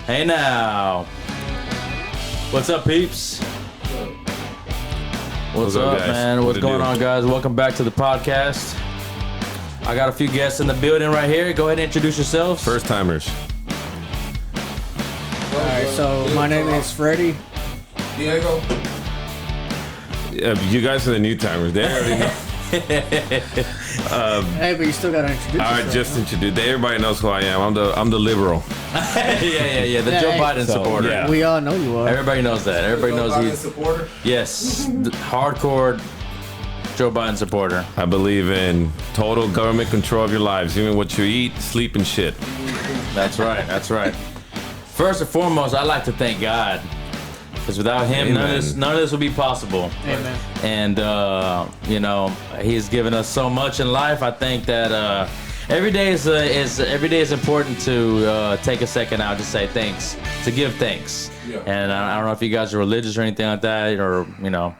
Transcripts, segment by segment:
Hey now. What's up, peeps? What's up, guys? man? What's going on, guys? Welcome back to the podcast. I got a few guests in the building right here. Go ahead and introduce yourselves. First timers. Alright, so my name is Freddie. Diego. You guys are the new timers. They already know. Hey, but you still gotta introduce All right, yourself. just introduce. Everybody knows who I am. I'm the liberal. yeah. The Yeah, Joe hey. Biden supporter. yeah. We all know you are. Everybody knows that. Everybody knows Biden he's supporter. yes, the hardcore Joe Biden supporter. I believe in total government control of your lives, even what you eat, sleep, and shit. That's right. That's right. First and foremost, I like to thank God, because without Him, none of this would be possible. Amen. And you know, He's given us so much in life. I think that every day is important to take a second out to say thanks, to give thanks. Yeah. And I don't know if you guys are religious or anything like that, or you know,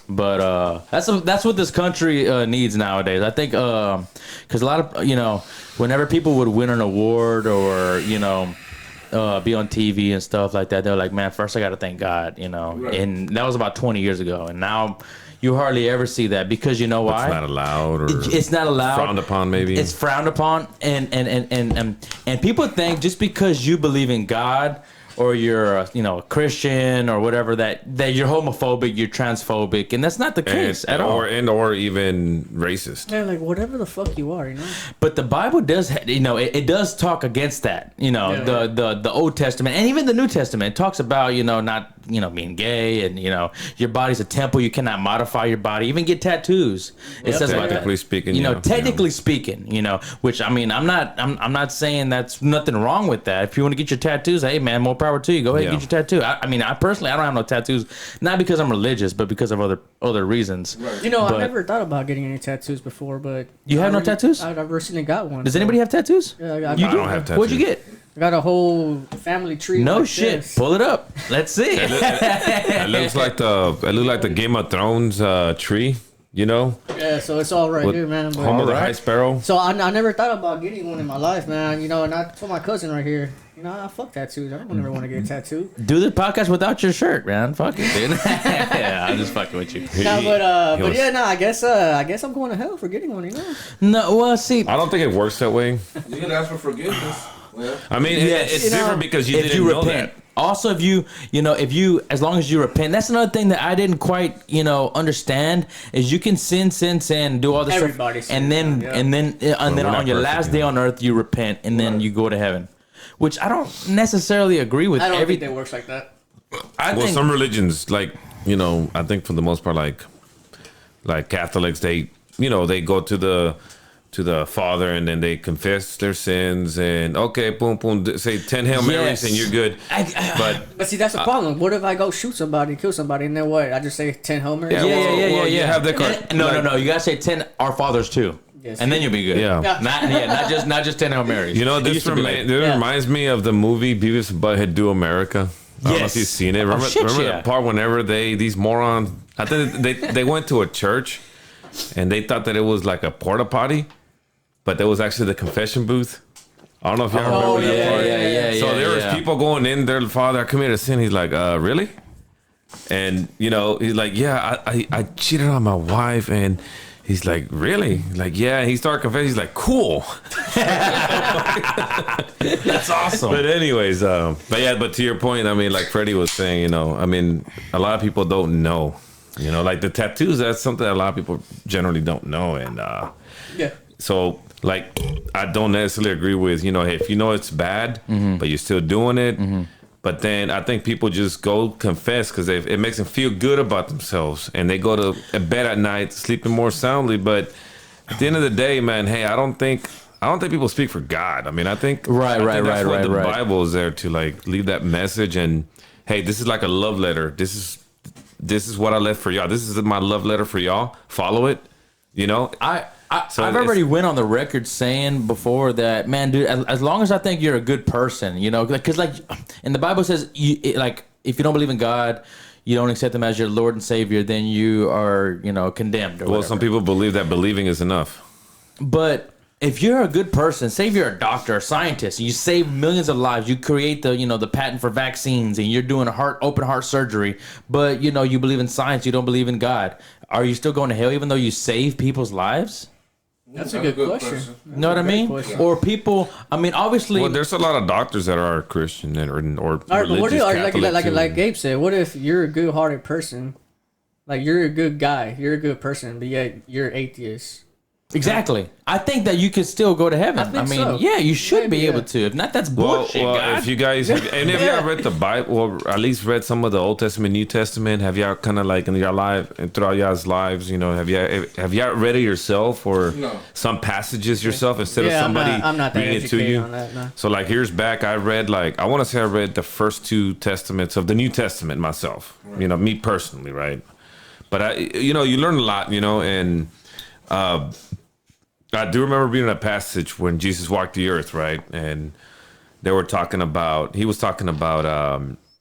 but that's what this country needs nowadays. I think because a lot of whenever people would win an award or be on TV and stuff like that, they're like, man, first I got to thank God, Right. And that was about 20 years ago, and now you hardly ever see that because you know why? It's not allowed, or It's not allowed. frowned upon, maybe. It's frowned upon, and people think just because you believe in God or you're a Christian or whatever that you're homophobic, you're transphobic, and that's not the case at all. or even racist. Yeah, like whatever the fuck you are, But the Bible does, it does talk against that. Yeah. The Old Testament and even the New Testament talks about not being gay, and your body's a temple. You cannot modify your body, even get tattoos. It says about that. Technically speaking, Technically speaking, which I mean, I'm not saying that's nothing wrong with that. If you want to get your tattoos, hey man, more power to you. Go ahead and get your tattoo. I mean, I personally, I don't have no tattoos, not because I'm religious, but because of other reasons. Right. I've never thought about getting any tattoos before, but You have no tattoos? I've recently got one. Does anybody have tattoos? Yeah, I don't have tattoos. What'd you get? I got a whole family tree. No like shit. this. Pull it up. Let's see. It looks like the Game of Thrones tree. Yeah, so it's all right With here, man. But, home of the Alright. High Sparrow. so I never thought about getting one in my life, man. And I told my cousin right here, I fuck tattoos. I don't ever want to get a tattoo. Do the podcast without your shirt, man. Fuck it, dude. Yeah, I'm just fucking with you. No, He was- I guess I'm going to hell for getting one. No, well, see, I don't think it works that way. You can ask for forgiveness. Well, I mean, it's different because you if didn't you know repent. that. Also, if you, as long as you repent, that's another thing that I didn't quite, understand is you can sin, do all this Everybody stuff, and then, sins, yeah. and then we're not on your perfect, last day on earth, you repent, and then you go to heaven, which I don't necessarily agree with. I don't every. think that works like that. I Well, think some religions, I think for the most part, like Catholics, they go to the Father and then they confess their sins and boom, boom, say 10 Hail Marys Yes. and you're good. But see, that's the problem. What if I go shoot somebody, kill somebody, and then what? I just say 10 Hail Marys? Yeah, you have that card. No. You gotta say 10 Our Fathers too, Yes. and then you'll be good. Yeah. Not just 10 Hail Marys. It This, used to be like- reminds me of the movie Beavis and Butthead Do America. I don't know if you've seen it. Remember, shit, remember yeah. the part whenever these morons, I think they went to a church and they thought that it was like a porta potty, but there was actually the confession booth. I don't know if y'all Oh, remember that part. yeah. So there was yeah. people going in there, Father, I committed a sin. He's like, really? And, he's like, yeah, I cheated on my wife. And he's like, really? Like, yeah. And he started confessing. He's like, cool. That's awesome. But anyways, but to your point, I mean, like Freddie was saying, I mean, a lot of people don't know, like the tattoos, that's something that a lot of people generally don't know. And Yeah. so like, I don't necessarily agree with, hey, if it's bad, but you're still doing it. But then I think people just go confess because it makes them feel good about themselves. And they go to bed at night, sleeping more soundly. But at the end of the day, man, hey, I don't think people speak for God. I mean, I think Right, the right. Bible is there to like leave that message. And hey, this is like a love letter. This is what I left for y'all. This is my love letter for y'all. Follow it. I've already went on the record saying before that, man, dude, as long as I think you're a good person, because like, and the Bible says, if you don't believe in God, you don't accept him as your Lord and Savior, then you are, condemned. Or Well, whatever. some people believe that believing is enough. But if you're a good person, say if you're a doctor or scientist, you save millions of lives, you create the patent for vaccines, and you're doing open heart surgery, but you believe in science, you don't believe in God. Are you still going to hell even though you save people's lives? That's a good question. person. You know what I mean? Question. Or people, I mean, obviously. Well, there's a lot of doctors that are Christian or All right, but what religious if, Catholic too. like Gabe said, what if you're a good-hearted person, like you're a good guy, you're a good person, but yet you're atheist? Exactly. I think that you could still go to heaven. I think mean, so. yeah, you should Maybe, be able yeah. to. If not, that's Well, bullshit, God. if you guys, and if y'all read the Bible, or at least read some of the Old Testament, New Testament, have y'all kind of like in your life and throughout y'all's lives, have y'all read it yourself or No. some passages yourself instead of Yeah, somebody I'm not that reading it to educated you? on that, no. So like years back, I read I want to say I read the first 2 testaments of the New Testament myself. Me personally, right? But you learn a lot, and. I do remember reading a passage when Jesus walked the earth, right? And he was talking about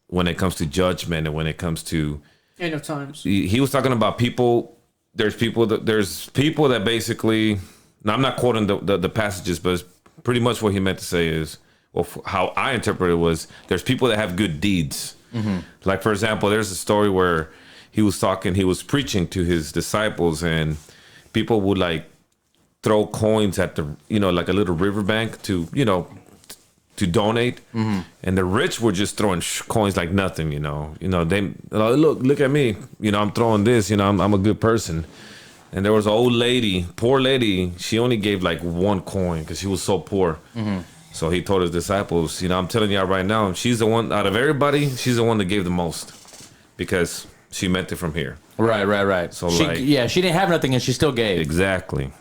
when it comes to judgment and when it comes to End of times. he was talking about people. There's people that basically. Now I'm not quoting the passages, but it's pretty much what he meant to say is, well, how I interpret it was, there's people that have good deeds. Mm-hmm. Like for example, there's a story where he was preaching to his disciples, and people would throw coins at the like a little riverbank to donate, and the rich were just throwing coins like nothing. They look at me, I'm throwing this, I'm a good person. And there was an old lady, poor lady, she only gave 1 coin because she was so poor. So he told his disciples, I'm telling y'all right now, she's the one out of everybody, she's the one that gave the most because she meant it from here. Right. So she didn't have nothing and she still gave. Exactly.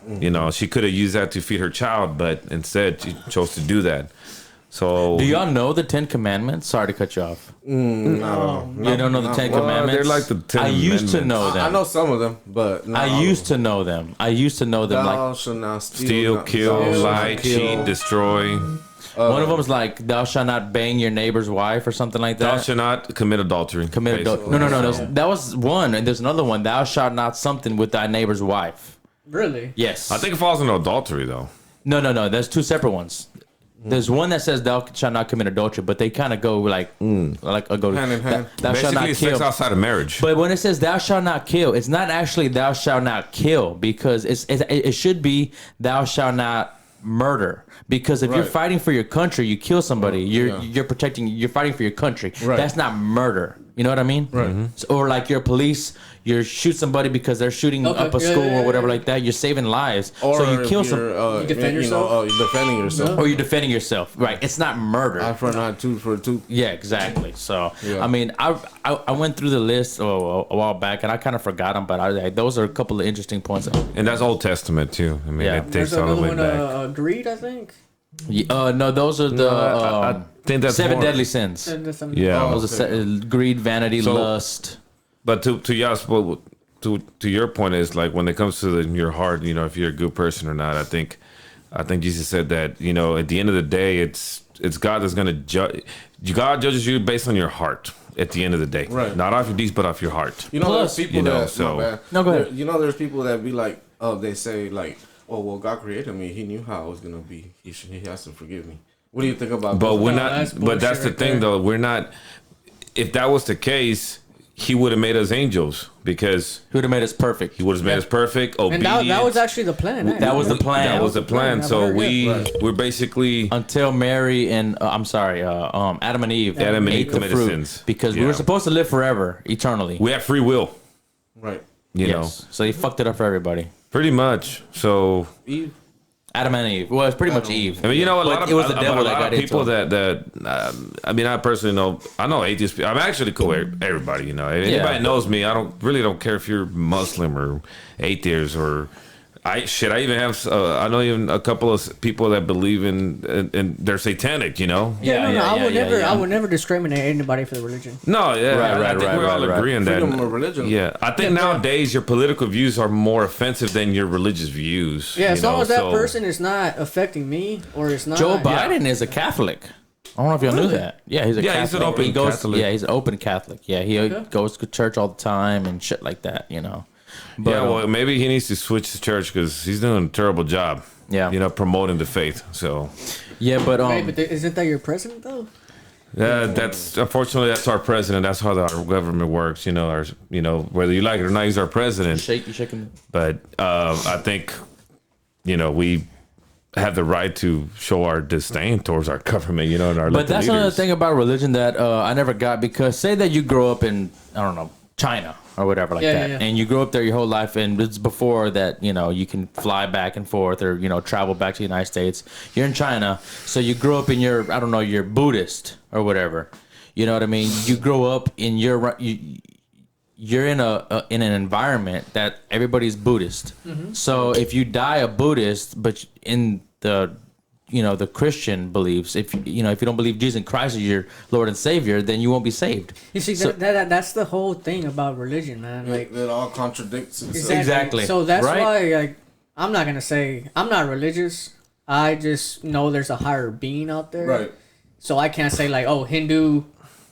She could have used that to feed her child, but instead she chose to do that. So do y'all know the 10 Commandments? Sorry to cut you off. No. You don't know the 10 Well, Commandments? they're like the 10 I used to Amendments. know them. I know some of them, but not I all used of to know them. I used to know them. Thou Like shalt not steal, kill, thou shalt lie, not kill. cheat, destroy. one of them is like, "Thou shalt not bang your neighbor's wife" or something like that. Thou shalt not commit adultery. Commit adultery. basically. No. That was one, and there's another one. Thou shalt not something with thy neighbor's wife. Really? Yes. I think it falls into adultery though. No. There's 2 separate ones. There's one that says thou shalt not commit adultery, but they kind of go like go Hand in hand. Thou shalt Basically, not it's sex kill. outside of marriage. But when it says thou shalt not kill, it's not actually thou shalt not kill because it should be thou shalt not murder. Because if you're Right. fighting for your country, you kill somebody. Yeah. You're fighting for your country. Right. That's not murder. You know what I mean? Right. So, or like you're police, you shoot somebody because they're shooting Okay. up a Yeah, school yeah, or whatever yeah. like that. You're saving lives. Or so you kill if some, You defend yourself? You're defending yourself. or you're defending yourself. Right? It's not murder. Eye for an eye, tooth for a tooth. Yeah, exactly. So, Yeah. I mean, I went through the list a while back, and I kind of forgot them, but those are a couple of interesting points. And that's Old Testament too. I mean, Yeah. it There's takes all the another way one, back. greed, I think. No, those are the I think that's 7 more- deadly sins. And there's some- Yeah. Those are greed, vanity, So- lust. But to y'all's, to your point is like when it comes to your heart, if you're a good person or not. I think Jesus said that at the end of the day, it's God that's going to judge. God judges you based on your heart. At the end of the day, Right. Not off your deeds, but off your heart. Plus, There's people that. so- My bad. No, go ahead. There's people that be like, they say like, oh well, God created me. He knew how I was gonna be. He has to forgive me. What do you think about? But those? we're No, not. that's But that's the bullshit thing, right there. though. We're not. If that was the case, He would have made us angels because Who would have made us perfect? He would have made us perfect, And obedient. that was actually the plan. eh? That was the plan. That was the plan. I've So heard it. we're basically. Until Mary and Adam and Eve Adam and ate Eve the committed fruit sins. because we Yeah. were supposed to live forever, eternally. We have free will. Right. You know, Yes. So they fucked it up for everybody. pretty much. So Eve. Adam and Eve. Well, it's pretty much Eve. I mean, a But lot of it was the a devil lot that of got into people him. I mean, I personally know. I know atheists. I'm actually cool with everybody. If anybody knows me, I don't care if you're Muslim or atheist or. I even have I know even a couple of people that believe in they're satanic. No, I would never discriminate anybody for the religion. No, yeah, Right, I think right, we all right. agree on that. Freedom of religion. Yeah, I think nowadays your political views are more offensive than your religious views. Yeah, as long as that so- person is not affecting me or it's not. Joe Biden is a Catholic. I don't know if y'all knew Really? that. Yeah, he's a Catholic. he's an open he goes, Catholic. Yeah, he's an open Catholic. Yeah, he goes to church all the time and shit like that. But, yeah, well, maybe he needs to switch to church because he's doing a terrible job. Yeah. Promoting the faith. So. yeah, but Hey, but isn't that your president though? That's unfortunately that's our president. That's how our government works. Whether you like it or not, he's our president. you shaking. But I think, we have the right to show our disdain towards our government, and our. But that's leaders. another thing about religion that I never got, because say that you grow up in, I don't know, China or whatever like that, and you grow up there your whole life, and it's before that, you can fly back and forth or travel back to the United States. You're in China, so you grow up in your, I don't know, you're Buddhist or whatever. You know what I mean? You grow up in you're in an environment that everybody's Buddhist. So if you die a Buddhist, but in the the Christian beliefs, if you don't believe Jesus Christ is your Lord and Savior, then you won't be saved. You see, that's the whole thing about religion, man. Like it all contradicts itself. Exactly. So that's Right? why, like, I'm not gonna say I'm not religious. I just know there's a higher being out there. Right. So I can't say like, oh, Hindu,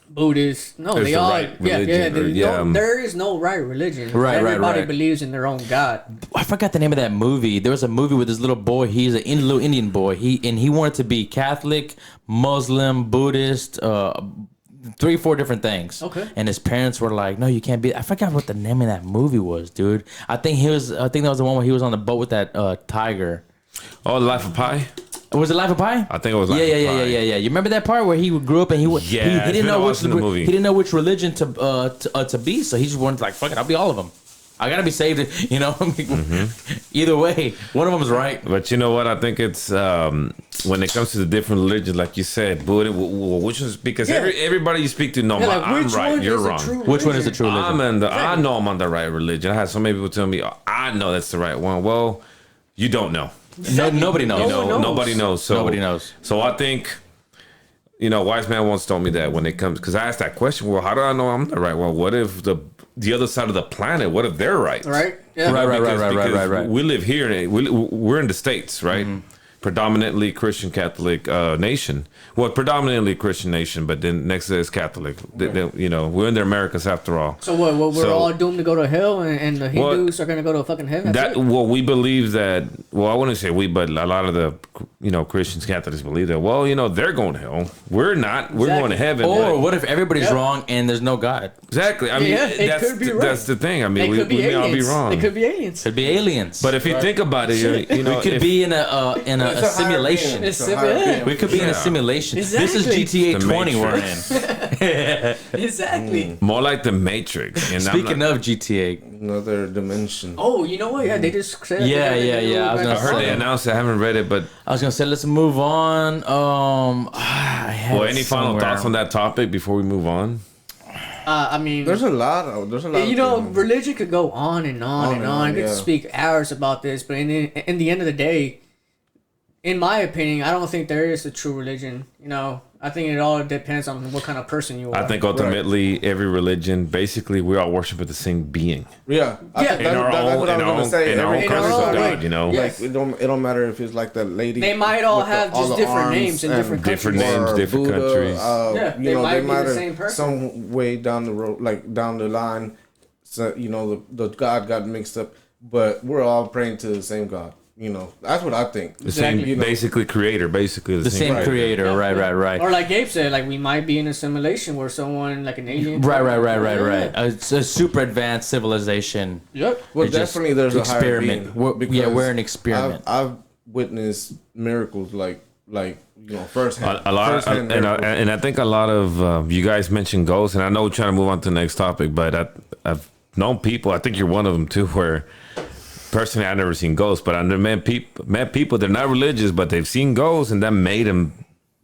Buddhist. No, There's they the all right religion, there is no right religion. Right, Everybody right. believes in their own God. I forgot the name of that movie. There was a movie with this little boy. He's a little Indian boy. He wanted to be Catholic, Muslim, Buddhist, 3-4 different things. Okay. And his parents were like, "No, you can't be." I forgot what the name of that movie was, dude. I think that was the one where he was on the boat with that tiger. Oh, the Life of Pi. Was it Life of Pi? I think it was Life of Pi. Yeah. You remember that part where he grew up and he Yeah, didn't know the movie. he didn't know which religion to be, so he just wanted like, fuck it, I'll be all of them. I gotta be saved, Either way, one of them is right. But you know what? I think it's when it comes to the different religions, like you said, Buddha, which is because everybody you speak to, like, I'm which right, one you're is the wrong. true Which one is the religion? true religion? I know I'm on the right religion. I had so many people tell me, I know that's the right one. Well, you don't know. No, nobody knows. No one knows. Nobody knows. So Nobody knows. So I think, Wise Man once told me that when it comes, because I asked that question. Well, how do I know I'm the right one? What if the other side of the planet? What if they're right? Right? Yeah. Right. We live here, and we're in the States, right? Predominantly Christian Catholic nation. Well, predominantly Christian nation, but then next to it is Catholic. We're in the Americas after all. So what? We're all doomed to go to hell, and the Hindus are gonna go to fucking heaven. That's it? We believe that. Well, I wouldn't say we, but a lot of the Christians, Catholics believe that. Well, they're going to hell. We're not. We're going to heaven. Or what if everybody's wrong and there's no God? Exactly. I mean, it could be right. That's the thing. I mean, They could be may all be aliens. wrong. It could be aliens. Could be aliens. But if you think about it, we could be in a It's a higher simulation. being. It's a It's higher a- being. We could be in a Yeah. simulation. Exactly. This is GTA The 20 we're Matrix. in. Exactly. more like the Matrix. And Speaking of GTA, Another dimension. Oh, you know what? Yeah, they just said. Yeah. I was I gonna heard they say. announced it. I haven't read it, but I was gonna say let's move on. I had well, it any final somewhere. thoughts on that topic before we move on? I mean, There's a lot. Of things. religion could go on and on and on. I could yeah. speak hours about this, but in the end of the day, in my opinion, I don't think there is a true religion. I think it all depends on what kind of person you are. I think ultimately every religion, basically, we all worship the same being. Yeah. I think In our that's own, what I was gonna say. in our own Every- presence our of own God, way. you know. Yes. Like it don't matter if it's like the lady. They might all with have all just the different arms names in and different different countries. names, or different Buddha, countries. Yeah, they might they be might the have same person. some way down the road, like down the line. So the God got mixed up, but we're all praying to the same God. That's what I think. The same, Exactly. basically creator, basically The same Right. creator, right. Or like Gabe said, like we might be in a simulation where someone like an alien. Right. It's a super advanced civilization. Yep. Well, It's just definitely there's a experiment. higher being. We're an experiment. I've witnessed miracles like firsthand. A lot, firsthand miracles. and I think a lot of you guys mentioned ghosts, and I know we're trying to move on to the next topic, but I've known people. I think you're one of them too, where personally I've never seen ghosts, but I met people. They're not religious, but they've seen ghosts, and that made them,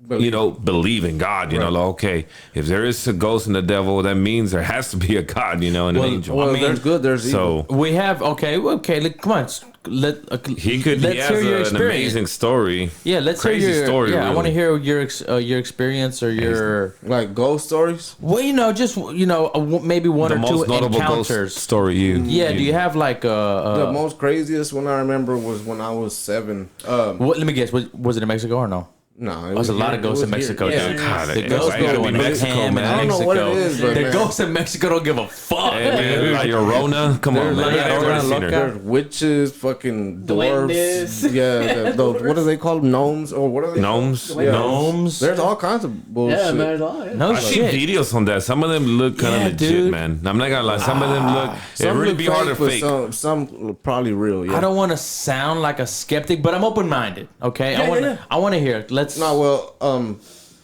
believe in God. Like, okay, if there is a ghost and the devil, that means there has to be a God, and an angel. Well, there's good, there's evil. So We have okay. Come on. Let's he hear has your an experience. amazing story. Yeah, let's Crazy hear your story, Yeah, I really. want to hear your experience or your. Like ghost stories. Well, just maybe one The or two most notable encounters. ghost story you. Yeah, do you have like The most craziest one I remember was when I was 7. What? Let me guess. Was it in Mexico or no? No, There's a lot of ghosts in Mexico, Yeah, dude. yeah. The God, ghosts I gotta go be in Mexico, ham man. in I don't know what it Mexico. is, but The man. ghosts in Mexico don't give a fuck. Hey, man, La Llorona. Come on, man. La Everybody's Llorona seen her. There's witches, fucking dwarves. Duendes. Yeah, those, what are they called? Gnomes or what are they? Gnomes. Yeah. Gnomes. There's all kinds of bullshit. Yeah, man. Yeah. No I've seen shit. videos on that. Some of them look kind of Yeah, legit, dude. man. I'm not gonna lie. Some of them look. It Some really look be hard to but fake. Some probably real. Yeah. I don't want to sound like a skeptic, but I'm open-minded. Okay, Yeah, yeah. I want to hear it. Let's. No,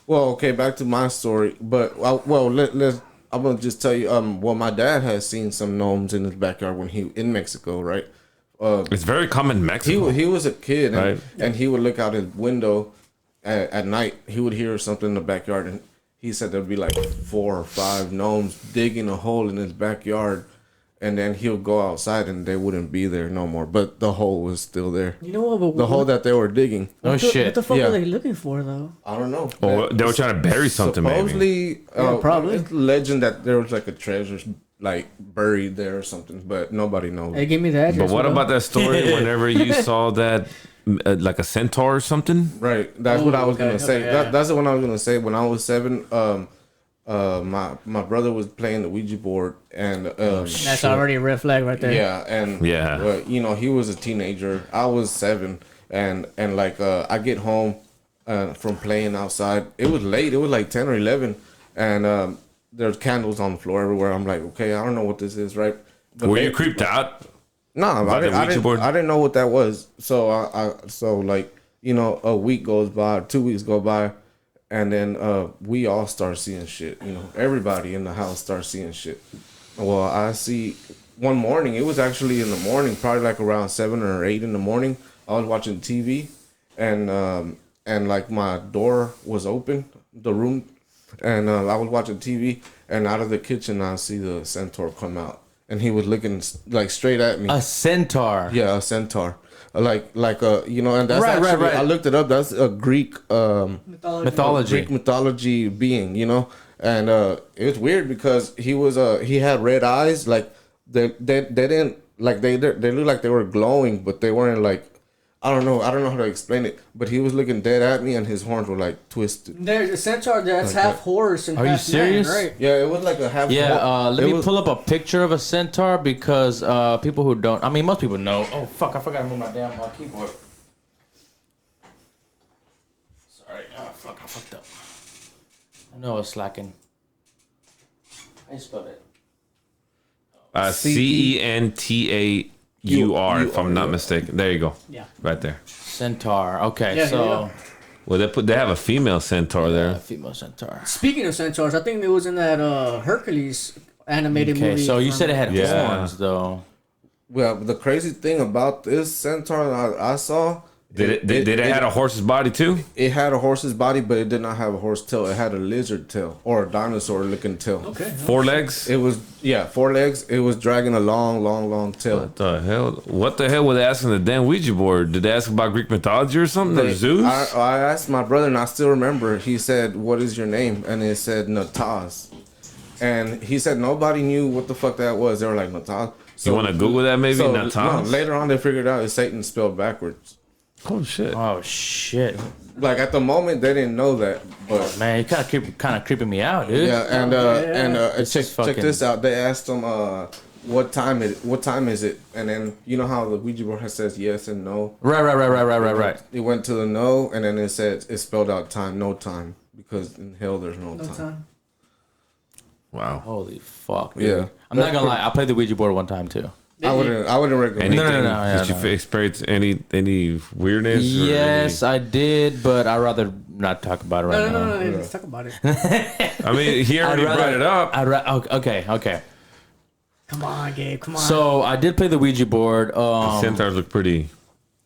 well, okay. Back to my story, but let's. I'm gonna just tell you. Well, my dad has seen some gnomes in his backyard when he in Mexico, right? It's very common in Mexico. He was a kid, and, Right. and he would look out his window at night. He would hear something in the backyard, and he said there'd be like 4 or 5 gnomes digging a hole in his backyard, and then he'll go outside, and they wouldn't be there no more. But the hole was still there. You know what? But The hole that they were digging. Oh shit. What the fuck Yeah. are they looking for though? I don't know. Or they were trying to bury something, maybe. Supposedly, probably. it's legend that there was like a treasure like buried there or something, but nobody knows. Hey, give me the address. But what bro. about that story whenever you saw that, like a centaur or something? Right. That's what I was okay, gonna say. okay, yeah. That's the one I was gonna say. When I was 7, my brother was playing the Ouija board, and That's already a red flag right there. yeah, and Yeah. you know, he was a teenager. I was 7, and like I get home from playing outside. It was late. It was like 10 or 11, and there's candles on the floor everywhere. I'm like, okay, I don't know what this is, right? But Were you creeped out? No, By the Ouija board? I didn't know what that was. So so like, you know, a week goes by, 2 weeks go by, and then we all start seeing shit. You know, everybody in the house starts seeing shit. Well, I see one morning. It was actually in the morning, probably like around 7 or 8 in the morning. I was watching TV, and like my door was open, the room, and I was watching TV, and out of the kitchen I see the centaur come out. And he was looking like straight at me. A centaur. Yeah, a centaur. Like you know, and that's Right, actually, right. I looked it up. That's a Greek Mythology. Greek mythology being, you know. And it was weird because he had red eyes, like they didn't like they looked like they were glowing, but they weren't like, I don't know how to explain it, but he was looking dead at me and his horns were like twisted. There's a centaur that's half horse and Are you half serious? man, right? Yeah, it was like a half. Yeah, let it me was- pull up a picture of a centaur because people who don't, I mean, most people know. Oh, fuck, I forgot to move my damn keyboard. Sorry. Oh, fuck, I fucked up. I know I was slacking. How you spell it? CENTAUR, if I'm not mistaken. There you go. Yeah. Right there. Centaur. Okay, Yeah, so Well, they have a female centaur there. female centaur. Speaking of centaurs, I think it was in that Hercules animated Okay, movie. so you from- said it had Yeah. horns, though. Well, the crazy thing about this centaur I saw, Did it had a horse's body too? it had a horse's body, but it did not have a horse tail. It had a lizard tail or a dinosaur looking tail. Okay. 4 legs? It was 4 legs. It was dragging a long tail. What the hell? What the hell were they asking the damn Ouija board? Did they ask about Greek mythology or something? Or Zeus? I asked my brother, and I still remember. He said, "What is your name?" And it said Nataz. And he said nobody knew what the fuck that was. They were like Nataz. So, You want to Google that maybe? So, Nataz? no, later on, they figured out it's Satan spelled backwards. Oh shit! Oh, shit. Like at the moment, they didn't know that, but Man, you kind of creeping me out, dude. yeah. And This check is fucking- this out. They asked him, what time is it? And then you know how the Ouija board says yes and no. Right. It went to the no, and then it said it spelled out time, no time, because in hell there's no No time. time. Wow. Holy fuck, dude. Yeah. I'm not gonna lie, I played the Ouija board one time too. I wouldn't recommend. Anything? No, yeah, Did you no. experience any weirdness? or Yes, I did, but I'd rather not talk about it right now. No. Let's talk about it. I mean, he already brought it up. Okay. Come on, Gabe. Come on. So I did play the Ouija board, Centaurs look pretty.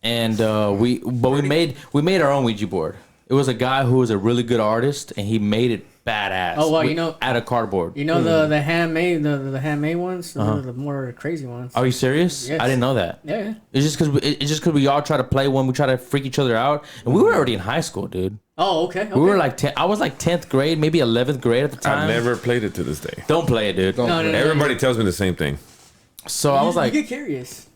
and we made our own Ouija board. It was a guy who was a really good artist, and he made it badass. Oh, well, you know- out of cardboard. you know the handmade the handmade ones, the more crazy ones. Are you serious? Yes. I didn't know that. Yeah. It's just because we all try to play one. We try to freak each other out, and we were already in high school, dude. Oh, okay. We were like I was like 10th grade, maybe 11th grade at the time. I've never played it to this day. Don't play it, dude. No. Everybody tells me the same thing. So I was like, you get curious.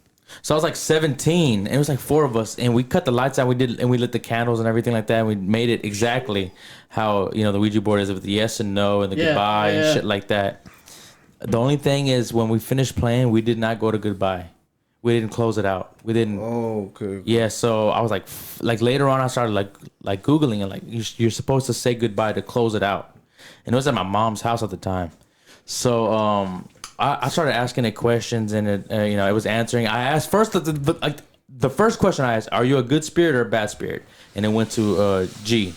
So I was like 17, and it was like 4 of us, and we cut the lights out. We lit the candles and everything like that. And we made it exactly how the Ouija board is with the yes and no and the goodbye and shit like that. The only thing is, when we finished playing, we did not go to goodbye. We didn't close it out. We didn't. Oh, okay. Yeah, so I was like later on, I started like Googling and like you're supposed to say goodbye to close it out, and it was at my mom's house at the time. So I started asking it questions, and it it was answering. I asked first the first question I asked: are you a good spirit or a bad spirit? And it went to G.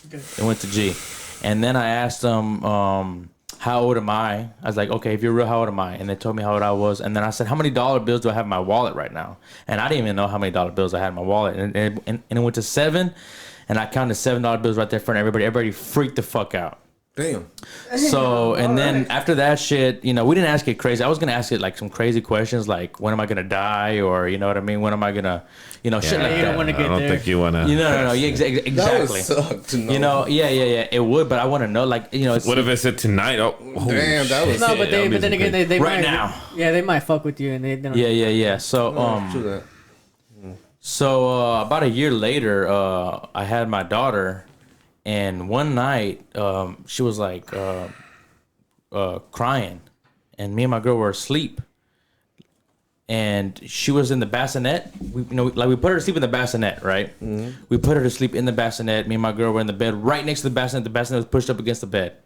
Okay. It went to G, and then I asked them. How old am I? I was like, okay, if you're real, how old am I? And they told me how old I was. And then I said, how many dollar bills do I have in my wallet right now? And I didn't even know how many dollar bills I had in my wallet. And it went to 7. And I counted $7 bills right there in front of everybody. Everybody freaked the fuck out. Damn. So, and then after that shit, we didn't ask it crazy. I was going to ask it like some crazy questions like, when am I going to die? Or, you know what I mean? When am I going to, shit like that. You don't want to get there. I don't think you want to. No. Yeah, exactly. That would suck to know. Yeah. It would, but I want to know, like, what if it said tonight? Oh, damn, that was. No, but then again, they right might, now. Yeah, they might fuck with you, and they don't. Yeah. So, True that. So about a year later, I had my daughter, and one night she was like crying, and me and my girl were asleep, and she was in the bassinet. We put her to sleep in the bassinet, right? Mm-hmm. We put her to sleep in the bassinet. Me and my girl were in the bed right next to the bassinet. The bassinet was pushed up against the bed,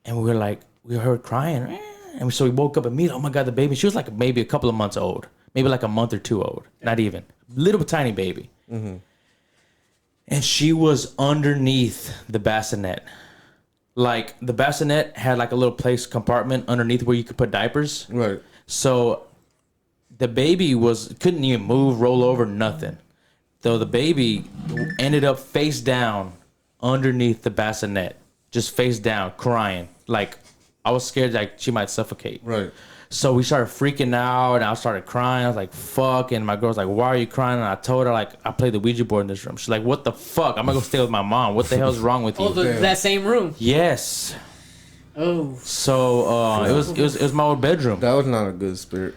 and we heard crying, and so we woke up immediately. Oh my god, the baby! She was like maybe a couple of months old. Maybe like a month or 2 old. Not even. Little tiny baby. Mm-hmm. And she was underneath the bassinet. Like, the bassinet had like a little place compartment underneath where you could put diapers. Right. So the baby couldn't even move, roll over, nothing. So the baby ended up face down underneath the bassinet. Just face down, crying. Like, I was scared like she might suffocate. Right. So we started freaking out, and I started crying. I was like, fuck. And my girl's like, why are you crying? And I told her, like, I played the Ouija board in this room. She's like, what the fuck? I'm going to go stay with my mom. What the hell's wrong with you? Oh, that same room? Yes. Oh. So it was my old bedroom. That was not a good spirit.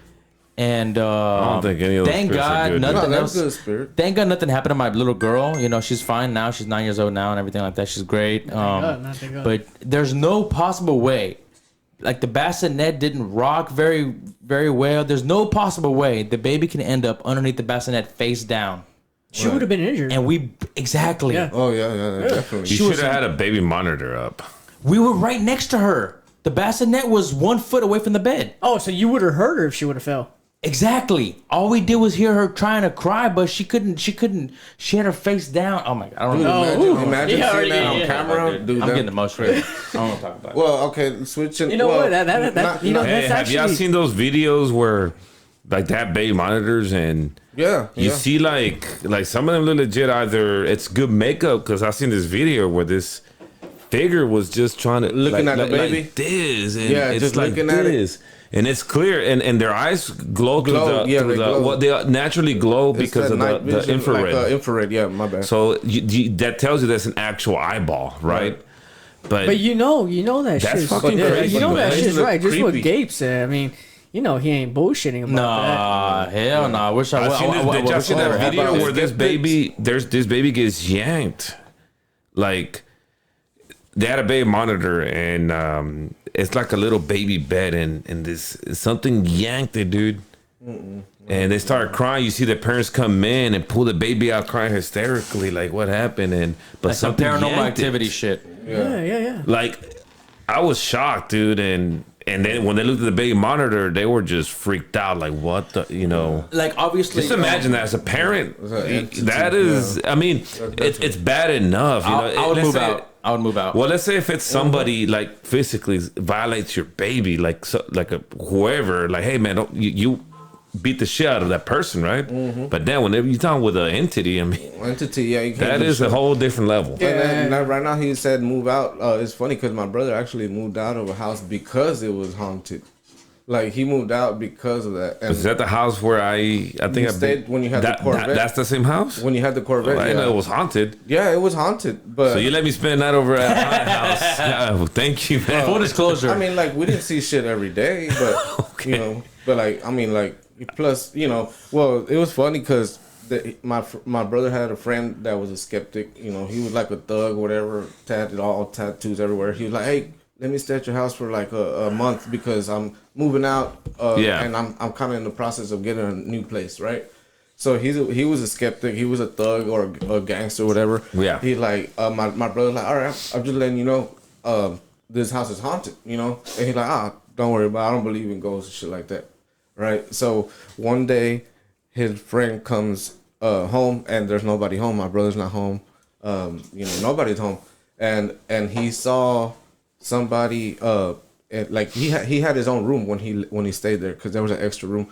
And I don't think any of those thank spirits are God good. nothing No, else. that's good spirit. Thank God nothing happened to my little girl. She's fine now. She's 9 years old now and everything like that. She's great. Thank God. But there's no possible way. Like, the bassinet didn't rock very, very well. There's no possible way the baby can end up underneath the bassinet face down. She would have been injured. And exactly. Yeah. Oh, yeah, definitely. You should have had a baby monitor up. We were right next to her. The bassinet was 1 foot away from the bed. Oh, so you would have hurt her if she would have fell. Exactly. All we did was hear her trying to cry, but she couldn't. She had her face down. Oh my god! I don't know. Imagine seeing that on camera. Dude, I'm getting emotional. I don't want to talk about it. Well, okay, switching. You know what? That Hey, that's have y'all actually. seen those videos where like they have baby monitors and Yeah, you see like some of them look legit? Either it's good makeup, because I seen this video where this figure was just trying to Looking at the baby? like this, and Yeah, it's just like looking at it. this. And it's clear, and their eyes glow Glow, yeah, they glow. well, they naturally glow It's because that of night the vision, infrared. Like, infrared, yeah, my bad. So that tells you that's an actual eyeball, right? But you know that That's shit. fucking crazy, You know that man. shit's Look right. Just what creepy. Gabe said. I mean, he ain't bullshitting about Nah, hell no. I wish I I seen this, did y'all see that video about where this this baby gets yanked? Like, they had a baby monitor, and it's like a little baby bed, and this something yanked it, dude. And they started crying. You see the parents come in and pull the baby out, crying hysterically, like, what happened? But like some something paranormal yanked activity it. shit. Yeah. Like, I was shocked, dude, and then when they looked at the baby monitor, they were just freaked out, like, what the, Like, obviously, Just imagine that as a parent. entity, That is, I mean, it's bad enough. I would Let's move say- out. I would move out. Well, let's say if it's somebody like physically violates your baby, like whoever, like, hey man, you beat the shit out of that person, right? Mm-hmm. But then whenever you're talking with an entity, I mean, Entity, yeah, you can't that do is shit. a whole different level. And then, right now he said move out. It's funny because my brother actually moved out of a house because it was haunted. Like, he moved out because of that. And Is that the house where I think You I stayed when you had the Corvette? That's the same house. when you had the Corvette, I yeah. know it was haunted. Yeah, it was haunted. But So you let me spend that over at my house. Yeah, well, thank you, man. Full disclosure. I mean, like, we didn't see shit every day, but Okay. but like, I mean, like, Plus, you know, well, it was funny because my brother had a friend that was a skeptic. You know, he was like a thug, whatever, all tattoos everywhere. He was like, "Hey, let me stay at your house for like a month because I'm moving out, and I'm kind of in the process of getting a new place, right?" So he was a skeptic. He was a thug or a gangster, or whatever. Yeah. He like my brother's like, "All right, I'm just letting you know, this house is haunted," you know, and he's like, don't worry about it. I don't believe in ghosts and shit like that, right? So one day, his friend comes home and there's nobody home. My brother's not home. You know, nobody's home, and he saw somebody. Like he had his own room when he stayed there because there was an extra room.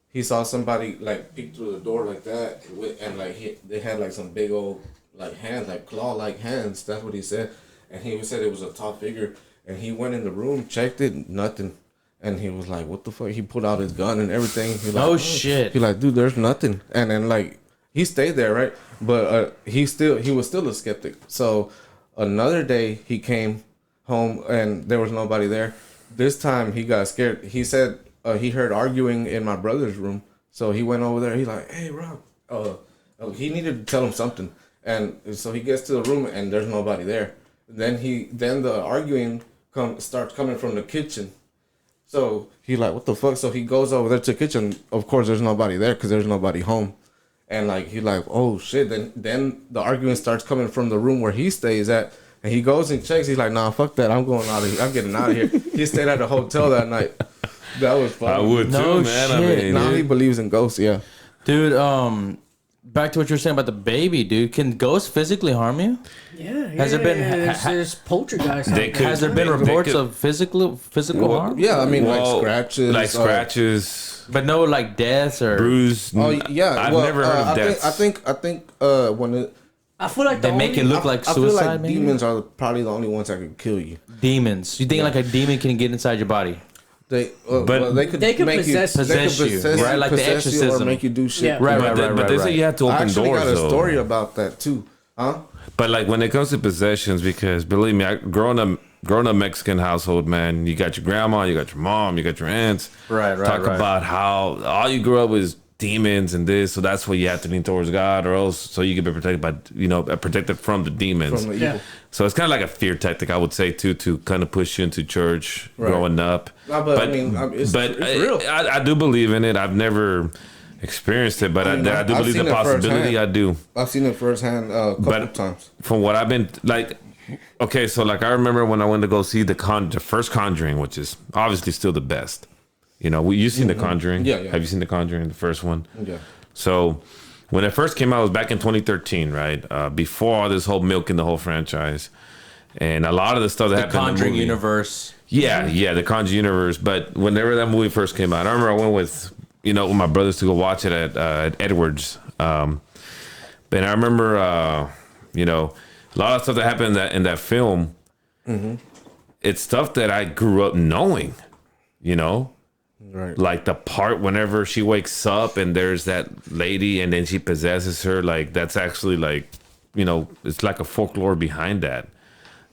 He saw somebody like peek through the door like that, and like they had like some big old like hands, like claw-like hands. That's what he said, and he said it was a tall figure. And he went in the room, checked it, nothing, and he was like, "What the fuck?" He pulled out his gun and everything. He like, Oh shit! He like, "Dude, there's nothing." And then like he stayed there, right? But he was still a skeptic. So another day he came home and there was nobody there. This time he got scared. He said he heard arguing in my brother's room. So he went over there. He's like, "Hey, Rob." He needed to tell him something. And so he gets to the room and there's nobody there. Then the arguing starts coming from the kitchen. So he like, "What the fuck?" So he goes over there to the kitchen. Of course, there's nobody there because there's nobody home. And like he like, "Oh shit!" Then the argument starts coming from the room where he stays at. And he goes and checks. He's like, "Nah, fuck that. I'm going out of here. I'm getting out of here." He stayed at the hotel that night. That was fun. I would No too, man. shit. I mean, Now he believes in ghosts. Yeah. Dude, back to what you were saying about the baby, dude. Can ghosts physically harm you? Yeah. Has there been- there's poltergeist? They out could- Has there been They reports could- of physical harm? Yeah, I mean, well, like scratches. But no, like deaths or bruise. Oh yeah. I've well, never heard of I deaths. think when it. I feel like they make it look like I feel suicide. like maybe? demons are probably the only ones that can kill you. Demons. You think like a demon can get inside your body? They, They could make possess- possess you, right? Like the possess you exorcism. or make you do shit. Yeah. Right, But they say you have to I open actually doors. got a though. story about that too, huh? But like when it comes to possessions, because believe me, growing up Mexican household, man, you got your grandma, you got your mom, you got your aunts. Right. Talk about how all you grew up with demons and this, so that's why you have to lean towards God, or else so you can be protected by protected from the demons. From the Yeah. evil. So it's kind of like a fear tactic, I would say, too, to kind of push you into church Right. growing up. No, but I mean, it's real. I do believe in it. I've never experienced it, but I do I've believe seen the it possibility. firsthand. I do. I've seen it firsthand a couple of times. From what I've been like, okay, so like I remember when I went to go see the first Conjuring, which is obviously still the best. You know, you've seen the Conjuring. Yeah. Have you seen the Conjuring, the first one? Yeah. So when it first came out, it was back in 2013, right? Before all this whole milking the whole franchise, and a lot of the stuff that the happened in the Conjuring movie. universe. Yeah, the Conjuring universe. But whenever that movie first came out, I remember I went with with my brothers to go watch it at Edwards. And I remember a lot of stuff that happened in that film. Mm-hmm. It's stuff that I grew up knowing. Right. Like the part whenever she wakes up and there's that lady and then she possesses her, like that's actually like, it's like a folklore behind that.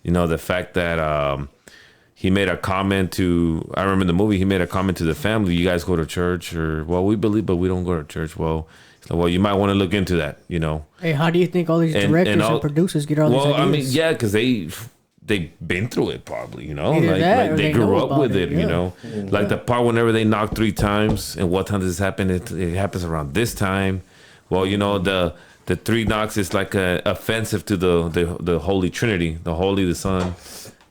The fact that he made a comment I remember in the movie, he made a comment to the family, "You guys go to church?" Or, "Well, we believe, but we don't go to church." Well, you might want to look into that, Hey, how do you think all these directors and producers get all these ideas? I mean, yeah, because they've been through it probably, Either that like or they they grew know up about with it, it, yeah. like the part whenever they knock 3 times and what time does this happen? It happens around this time. Well, the 3 knocks is like offensive to the Holy Trinity, the Holy, the Son,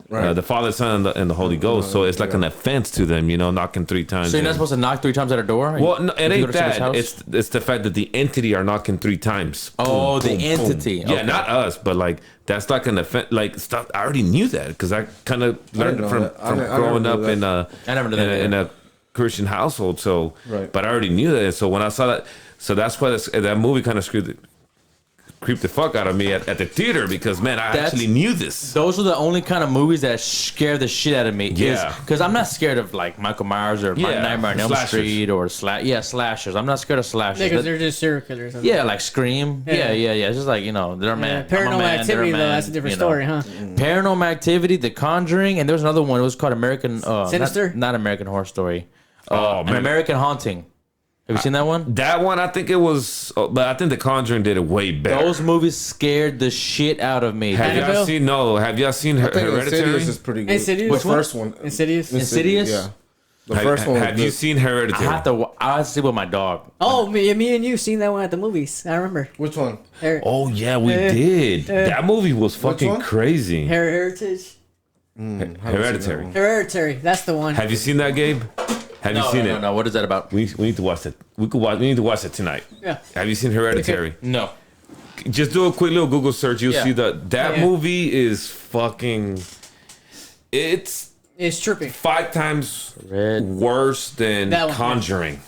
Right. the Father, Son, and the Holy Ghost. So it's like an offense to them, knocking 3 times. So you're not supposed to knock 3 times at a door? Well, no, it If you go ain't to somebody's that. house? It's the fact that the entity are knocking 3 times. Oh, Boom, the boom, entity. boom. Yeah, Okay. not us, but like that's like an offense. Like stuff. I already knew that because I kind of learned know from that. from I never growing knew up that. in a I never knew that in either. a Christian household. So, Right. but I already knew that. So when I saw that, so that's why that movie kind of creeped the fuck out of me at the theater because man, I That's- actually knew this. Those are the only kind of movies that scare the shit out of me. Yeah. Because I'm not scared of like Michael Myers or Yeah, Nightmare on Elm slashers. Street or slashers. I'm not scared of slashers. Because they're just serial killers. Yeah, like Scream. Yeah. Yeah. It's just like, they're a man. I'm a Paranormal man, they're a Activity, though, man, that's a different story, huh? Paranormal Activity, The Conjuring, and there was another one. It was called American... Sinister? Not American Horror Story. Oh, An man. American Haunting. Have you seen that one? That one, I think it was, but I think The Conjuring did it way better. Those movies scared the shit out of me. Have y'all Annabelle? seen? No, have y'all seen I think Hereditary? Insidious is pretty good. Insidious? The Which one? first one. Insidious? Insidious? Yeah. The Have, first one. have you seen I Hereditary? have to. I have to sleep with my dog. Oh, me and you seen that one at the movies. I remember. Which one? Oh yeah, we did. That movie was fucking one? crazy. Heritage. Hereditary. Hereditary. That's the one. Have you seen that, Gabe? Have you seen it? No. What is that about? We need to watch it. We need to watch it tonight. Yeah. Have you seen Hereditary? No. Just do a quick little Google search. You'll Yeah. see that Yeah. movie is fucking. It's It's tripping. 5 times Red. worse than That one. Conjuring.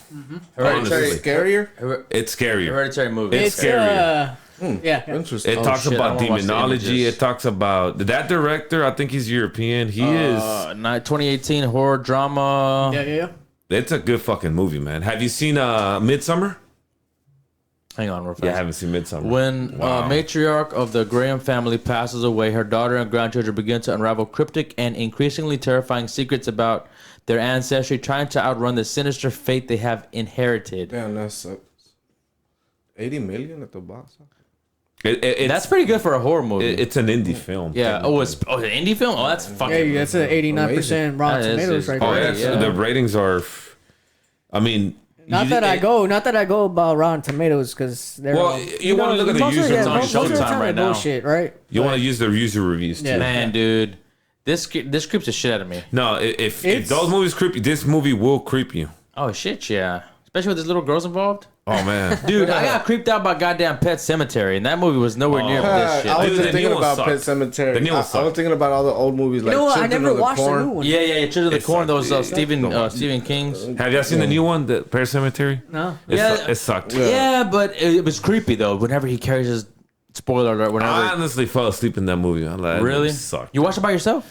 Hereditary. Honestly. Scarier? It's scarier. Hereditary movie. It's scarier. Yeah. Interesting. It talks shit, I about wanna watch the demonology. images. It talks about that director. I think he's European. He is. 2018 horror drama. Yeah. It's a good fucking movie, man. Have you seen Midsummer? Hang on, real fast. Yeah, I haven't seen Midsummer. When Wow. matriarch of the Graham family passes away, her daughter and grandchildren begin to unravel cryptic and increasingly terrifying secrets about their ancestry, trying to outrun the sinister fate they have inherited. Damn, that sucks. 80 million at the box office. That's pretty good for a horror movie. It's an indie film. yeah. Oh, it's an indie film. Oh, that's fucking. Yeah, that's an 89% Rotten That is- Tomatoes is- right Oh, there. yeah. Yeah. The ratings are. I mean, Not that I go about Rotten Tomatoes because they're. Well, you wanna look at the most of user yeah, on most of the Showtime time right they're now. bullshit, right? You want to use the user reviews too. Yeah. Man, dude, this creeps the shit out of me. No, if It's- those movies creep you, this movie will creep you. Oh shit, yeah. Especially with these little girls involved. Oh man, Dude, I got creeped out by goddamn Pet Cemetery, and that movie was nowhere near this shit. I was Dude, just the thinking new one about sucked. Pet Cemetery. The new one I was sucked. thinking about all the old movies like You know what? I Children never of the watched the Corn. new one. Yeah, Children of the It Corn. sucked. Those It- Stephen King's. have y'all seen the new one, the Pet Cemetery? No. It sucked. Yeah, but it was creepy though. Whenever he carries his spoiler alert, whenever. I honestly fell asleep in that movie. I'm like, that Really? movie sucked. You watched it by yourself?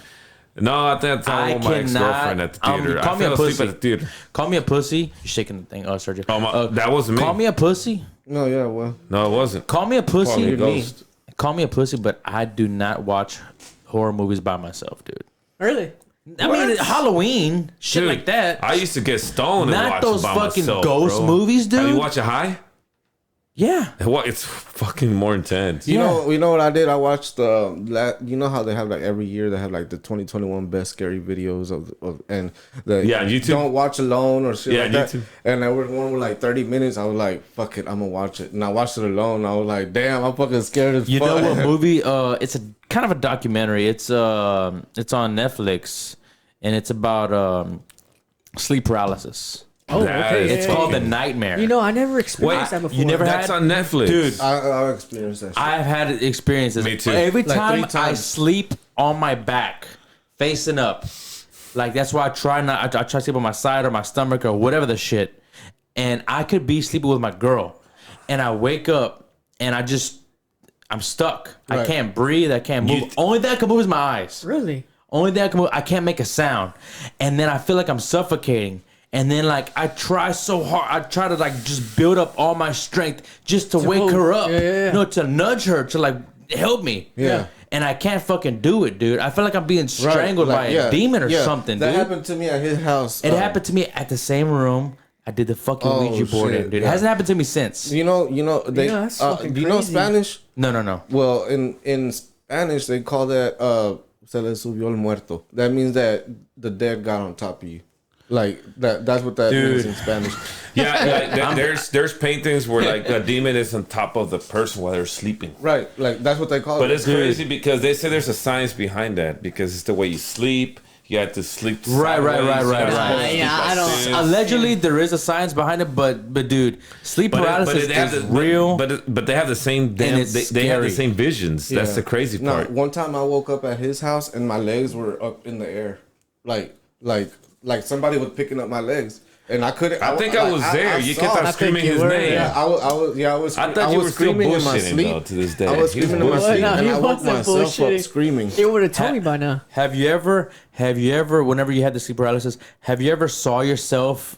No, I think I told my ex-girlfriend at the theater. Call I me a fell asleep pussy. at the theater. Call me a pussy. You're shaking the thing. Oh, Sergio. Oh, that wasn't me. Call me a pussy. No, yeah, well. No, it wasn't. Call me a pussy. Call me a ghost. Call me a pussy, but I do not watch horror movies by myself, dude. Really? I mean, Halloween, shit Dude, like that. I used to get stoned and Not watch those it by fucking myself, ghost bro. movies, dude. Have you watched it high? Yeah. What? It's fucking more intense. You Yeah. know what I did? I watched you know how they have like every year they have like the 2021 best scary videos of and the Yeah, YouTube. Don't watch alone or shit Yeah, like that. YouTube. And there was one with like 30 minutes. I was like, fuck it, I'm gonna watch it. And I watched it alone. I was like, damn, I'm fucking scared as You fuck. know what movie? It's a kind of a documentary. It's on Netflix, and it's about sleep paralysis. Oh, That okay. is It's yeah, called yeah. The Nightmare. You know, I never Wait, experienced that before. you never That's had- on Netflix. Dude, I experienced that shit. I've had experiences. Me too. Every Like time 3 I times. sleep on my back, facing up, like that's why I try not. I try to sleep on my side or my stomach or whatever the shit. And I could be sleeping with my girl, and I wake up and I'm stuck. I Right. can't breathe. I can't move. Only thing I can move is my eyes. Really? Only thing I can move. I can't make a sound, and then I feel like I'm suffocating. And then like I try so hard. I try to like just build up all my strength just to wake move. her up. Yeah. You know, to nudge her to like help me. Yeah. And I can't fucking do it, dude. I feel like I'm being strangled by a demon or something, That dude. happened to me at his house. It happened to me at the same room I did the fucking Oh, Ouija board shit, in, dude. It yeah. hasn't happened to me since. They Yeah, that's fucking do you know crazy. Spanish? No. Well, in Spanish they call that se le subió el muerto. That means that the dead got on top of you. Like that's what that means in Spanish. Yeah, there's paintings where like a demon is on top of the person while they're sleeping. Right. Like that's what they call But it. it's crazy because they say there's a science behind that because it's the way you sleep. You have to sleep. Right. sideways, you're not supposed to right. sleep Yeah, like I don't- this. Allegedly, there is a science behind it, but dude, sleep paralysis is real. But they have the same damn. it's They have the scary. same visions. That's Yeah. the crazy No, part. one time I woke up at his house and my legs were up in the air, like somebody was picking up my legs, and I couldn't. I think I was there. You kept on I screaming think his you were, name. Yeah, I was. I thought I you was were still screaming in my bullshitting, sleep. though, to this day. I was He was screaming in my bullshitting. sleep, No, and he I woke wasn't myself up bullshitting. screaming. It would have told me by now. Have you ever, whenever you had the sleep paralysis, have you ever saw yourself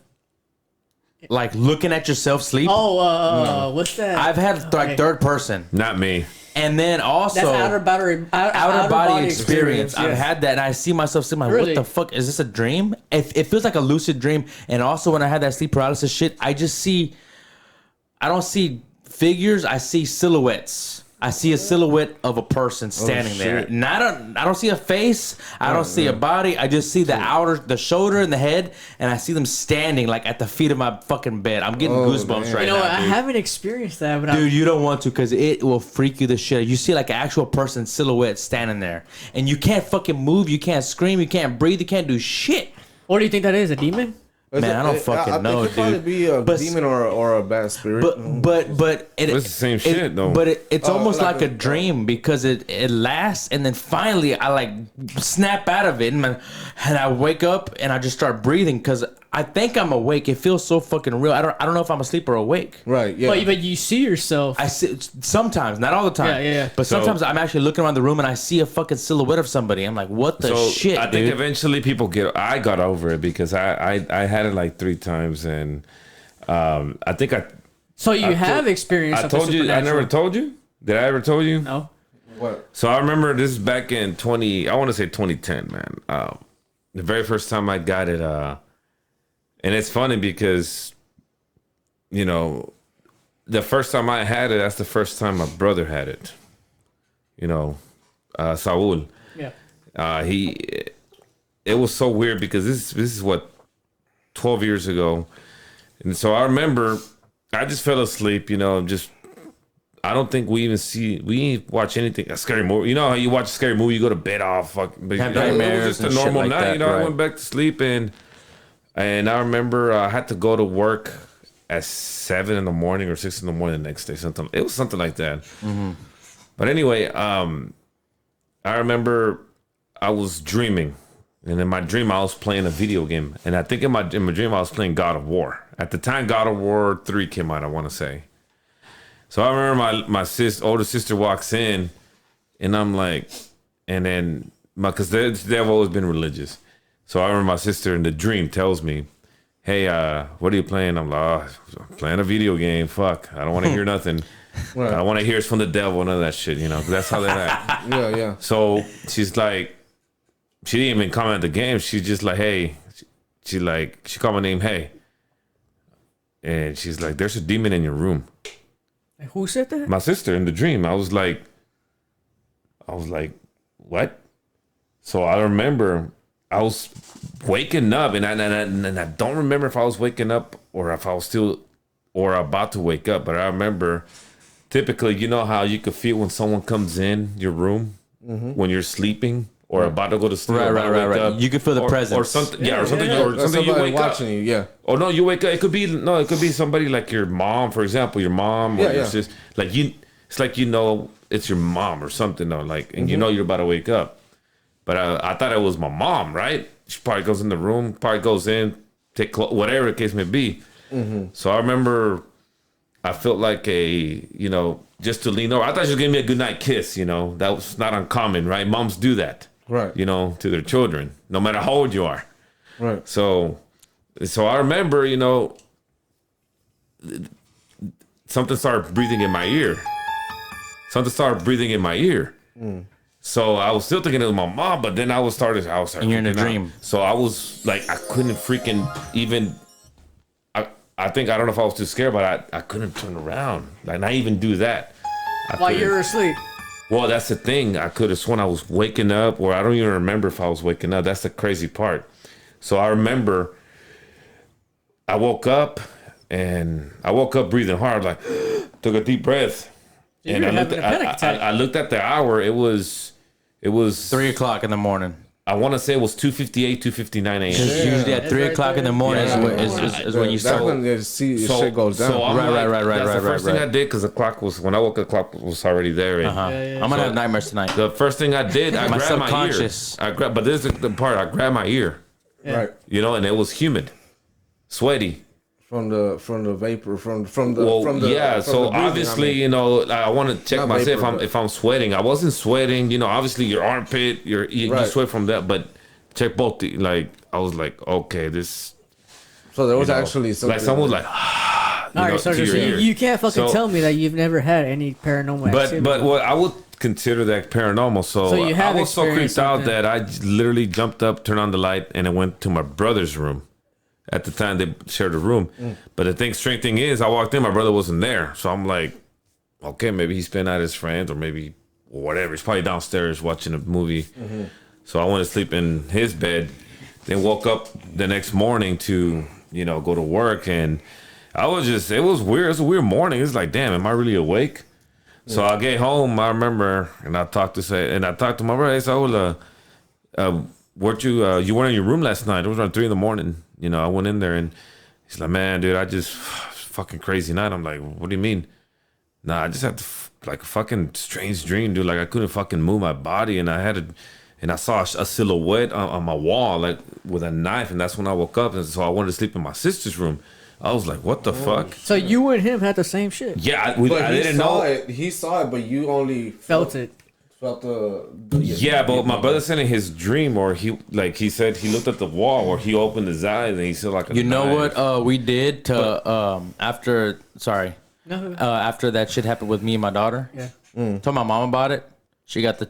like looking at yourself sleep? Oh, what's that? I've had like third person. Not me. And then also That's outer body experience. I've yes. had that, and I see myself sitting like, Really? what the fuck? Is this a dream? It feels like a lucid dream. And also when I had that sleep paralysis shit, I don't see figures, I see silhouettes. I see a silhouette of a person standing there. shit. And I don't see a face. I don't see a body. I just see the shoulder and the head, and I see them standing like at the feet of my fucking bed. I'm getting goosebumps man. right You know, now, I dude. haven't experienced that, but Dude, you don't want to because it will freak you the shit. You see like an actual person silhouette standing there, and you can't fucking move. You can't scream. You can't breathe. You can't do shit. what do you think that is? A demon? Man, I don't fucking know, it could probably dude. be a But- demon or a bad spirit. But It's the same shit, though. But it's almost like like a a- dream because it lasts, and then finally I like snap out of it, and I wake up and I just start breathing because I think I'm awake. It feels so fucking real. I don't know if I'm asleep or awake. Right, yeah. But you see yourself. I see sometimes, not all the time. Yeah. But So- sometimes I'm actually looking around the room and I see a fucking silhouette of somebody. I'm like, what the shit, I think dude? eventually I got over it because I had it like 3 times, and I think So you I have told- experienced I something told you. I supernatural. never told you. Did I ever told you? No. What? So I remember this is back in 2010, man. The very first time I got it, and it's funny because, you know, the first time I had it, that's the first time my brother had it. You know, Saul. Yeah. It was so weird because this is what 12 years ago, and so I remember I just fell asleep. You know, just I don't think we ain't watch anything a scary movie. You know how you watch a scary movie, you go to bed all fucking. But Have it nightmares was just a and shit normal like night. that, You know, I right. went back to sleep and I remember I had to go to work at 7 in the morning or 6 in the morning the next day. It was something like that. Mm-hmm. But anyway, I remember I was dreaming, and in my dream I was playing a video game, and I think in my dream I was playing God of War. At the time, God of War 3 came out, I want to say. So I remember my older sister walks in, and I'm like, and then because they've always been religious, so I remember my sister in the dream tells me, "Hey, what are you playing?" I'm like, "Oh, I'm playing a video game. Fuck, I don't want to hear nothing. Right. I don't want to hear it's from the devil, none of that shit, you know." 'Cause that's how they act. Yeah. So she's like, she didn't even comment the game. She's just like, "Hey," she called my name, "Hey," and she's like, "There's a demon in your room." Who said that? My sister in the dream. I was like, what? So I remember I was waking up, and I don't remember if I was waking up or if I was still or about to wake up. But I remember, typically, you know how you could feel when someone comes in your room when you're sleeping or about to go to sleep. Right, or about to wake right. up, You can feel the presence. or something. Yeah, or something. yeah. Or something. You Somebody wake up. watching you, yeah. Oh no, you wake up. It could be somebody like your mom, for example, your mom or Yeah, your yeah. sister. Like you, it's like it's your mom or something, though. Like, and you know you're about to wake up. But I thought it was my mom, right? She probably goes in the room, probably goes in, whatever the case may be. So I remember I felt like just to lean over. I thought she was giving me a goodnight kiss. You know, that was not uncommon, right? Moms do that, Right. you know, to their children, no matter how old you are. Right. So I remember, you know, something started breathing in my ear. So I was still thinking it was my mom, but then I was starting. And you're in a freaking out. dream. So I was like, I couldn't freaking even. I think I don't know if I was too scared, but I couldn't turn around, like not even do that. While couldn't. you were asleep. Well, that's the thing. I could have sworn I was waking up, or I don't even remember if I was waking up. That's the crazy part. So I remember I woke up breathing hard, like took a deep breath. You And were I looked, having a panic attack. I looked at the hour. It was 3:00 in the morning. I want to say it was 2:58, 2:59 a.m. Because usually at 3:00 in the morning is when you That's start. when the shit goes down. So I'm Right, like, right. That's the first thing I did because the clock was when I woke up. The clock was already there. And I'm gonna have nightmares tonight. the first thing I did, I My grabbed my ear. subconscious. But this is the part. I grabbed my ear, Right. you know, and it was humid, sweaty. From the vapor from the Well, from the yeah. from So the breathing, obviously, I mean. you know, I want to check Not myself vapor, if I'm sweating. I wasn't sweating. You know, obviously your armpit, you Right. sweat from that, but check both. I was like, okay, this. So there was you know, actually something like someone was like, All right, so to your ear. you can't fucking So- tell me that you've never had any paranormal activity. But what I would consider that paranormal. So you have I was so experienced creeped out something. that I literally jumped up, turned on the light, and I went to my brother's room. At the time, they shared a room. But the strange thing is, I walked in, my brother wasn't there. So I'm like, okay, maybe he's been at his friends or maybe whatever. He's probably downstairs watching a movie. So I went to sleep in his bed. Then woke up the next morning to, go to work. And it was weird. It was a weird morning. It's like, damn, am I really awake? So I get home, I remember, and I talked to my brother. I said, weren't you weren't in your room last night? It was around 3 a.m. I went in there and he's like, man, dude, I just fucking crazy night. I'm like, what do you mean? Nah, I just had like a fucking strange dream, dude. Like I couldn't fucking move my body, and I saw a silhouette on my wall, like with a knife, and that's when I woke up. And so I wanted to sleep in my sister's room. I was like, what the fuck? So you and him had the same shit. Yeah, But I didn't know it. He saw it, but you only Felt it. Felt the Yeah, but my brother said in his dream, or he said he looked at the wall, or he opened his eyes and he saw like a You know knife. what we did to after No. after that shit happened with me and my daughter? Yeah. Told my mom about it. She got the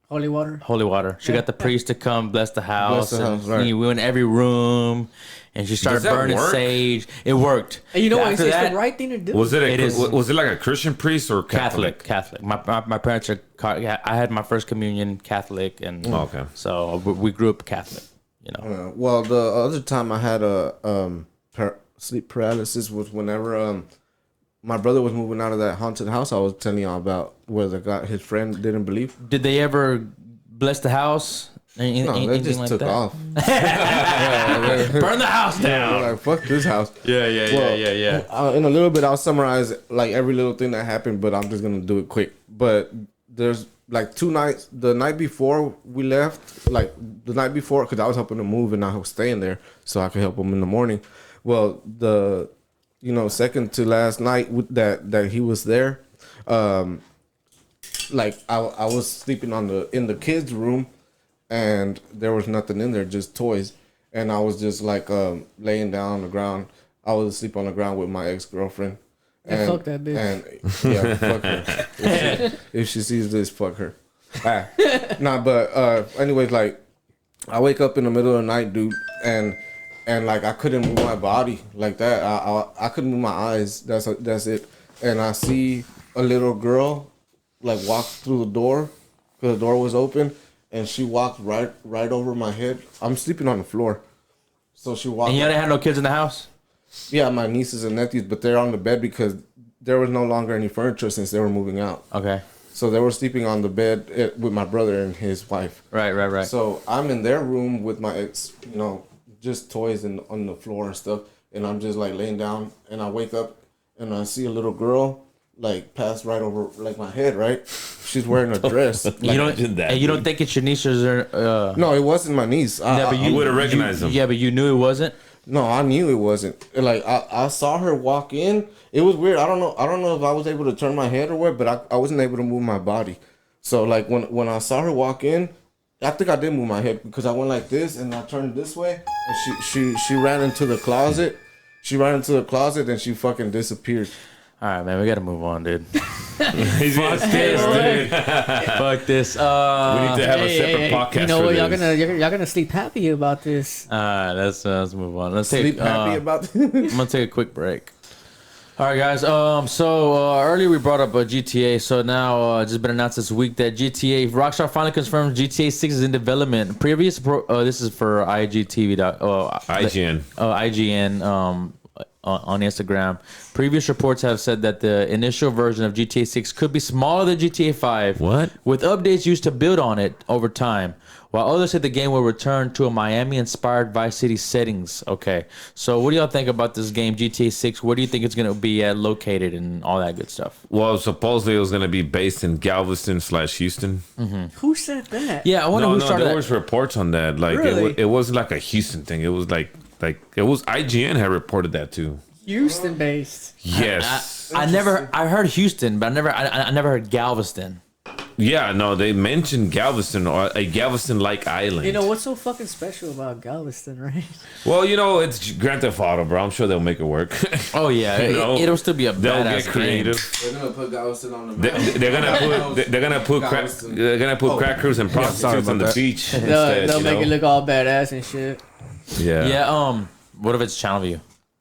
Holy water. holy water. She got the priest to come bless the house. Bless the and house, right. we went in every room, and she started Does that burning work? sage. It worked. And you know what? It's After that, the right thing to do. Was It is. was it like a Christian priest or Catholic? Catholic. My parents are. I had my first communion Catholic, and Oh, okay. so we grew up Catholic. Well, the other time I had a sleep paralysis was whenever my brother was moving out of that haunted house I was telling y'all about, where the guy, his friend, didn't believe. Did they ever bless the house? No, they just like took that? off. Burn the house They're down. like, fuck this house. Yeah. In a little bit, I'll summarize like every little thing that happened, but I'm just gonna do it quick. But there's like 2 nights. The night before we left, because I was helping him move and I was staying there so I could help him in the morning. Well, the second to last night that he was there, like I was sleeping in the kids' room, and there was nothing in there, just toys. And I was just like laying down on the ground. I was asleep on the ground with my ex-girlfriend. Yeah, fuck that bitch. And yeah, fuck her. If she sees this, fuck her. But anyways, like I wake up in the middle of the night, dude, and like I couldn't move my body like that. I couldn't move my eyes. That's it. And I see a little girl like walk through the door, because the door was open, and she walked right over my head. I'm sleeping on the floor, so she walked. And you didn't have no kids in the house? Yeah, my nieces and nephews, but they're on the bed because there was no longer any furniture since they were moving out. Okay. So they were sleeping on the bed with my brother and his wife. Right. So I'm in their room with my ex, just toys on the floor and stuff. And I'm just like laying down, and I wake up and I see a little girl like pass right over like my head, right? She's wearing a dress. You don't think it's your nieces or No, it wasn't my niece. but You would have recognized them. Yeah, but you knew it wasn't. No, I knew it wasn't. Like I saw her walk in. It was weird. I don't know if I was able to turn my head or what, but I wasn't able to move my body. So like when I saw her walk in, I think I did move my head because I went like this and I turned this way, and she ran into the closet. She ran into the closet and she fucking disappeared. All right, man, we gotta move on, dude. Fuck this, dude. Fuck this. We need to have a separate podcast. You know for what? this. Y'all gonna sleep happy about this. All right, let's move on. Let's Sleep take. happy about. I'm gonna take a quick break. All right, guys. So earlier we brought up GTA. So now just been announced this week that Rockstar finally confirmed GTA 6 is in development. This is for IGTV. IGN. IGN. On Instagram. Previous reports have said that the initial version of GTA 6 could be smaller than GTA 5. What? With updates used to build on it over time. While others said the game will return to a Miami-inspired Vice City settings. Okay. So what do y'all think about this game, GTA 6? Where do you think it's going to be located and all that good stuff? Well, supposedly it was going to be based in Galveston/Houston. Who said that? Yeah, I wonder who started there that. was reports on that. Like Really? it wasn't like a Houston thing. It was like it was IGN had reported that too. Houston based. Yes. I heard Houston, but I never heard Galveston. Yeah, no, they mentioned Galveston or a Galveston-like island. You know what's so fucking special about Galveston, right? Well, it's Grand Theft Auto, bro. I'm sure they'll make it work. Oh yeah, it'll still be a They'll badass get creative. They're gonna put Galveston on the map. They're gonna put crack crews and prostitutes on the beach. They'll make it look all badass and shit. Yeah. Yeah. What if it's Channel View?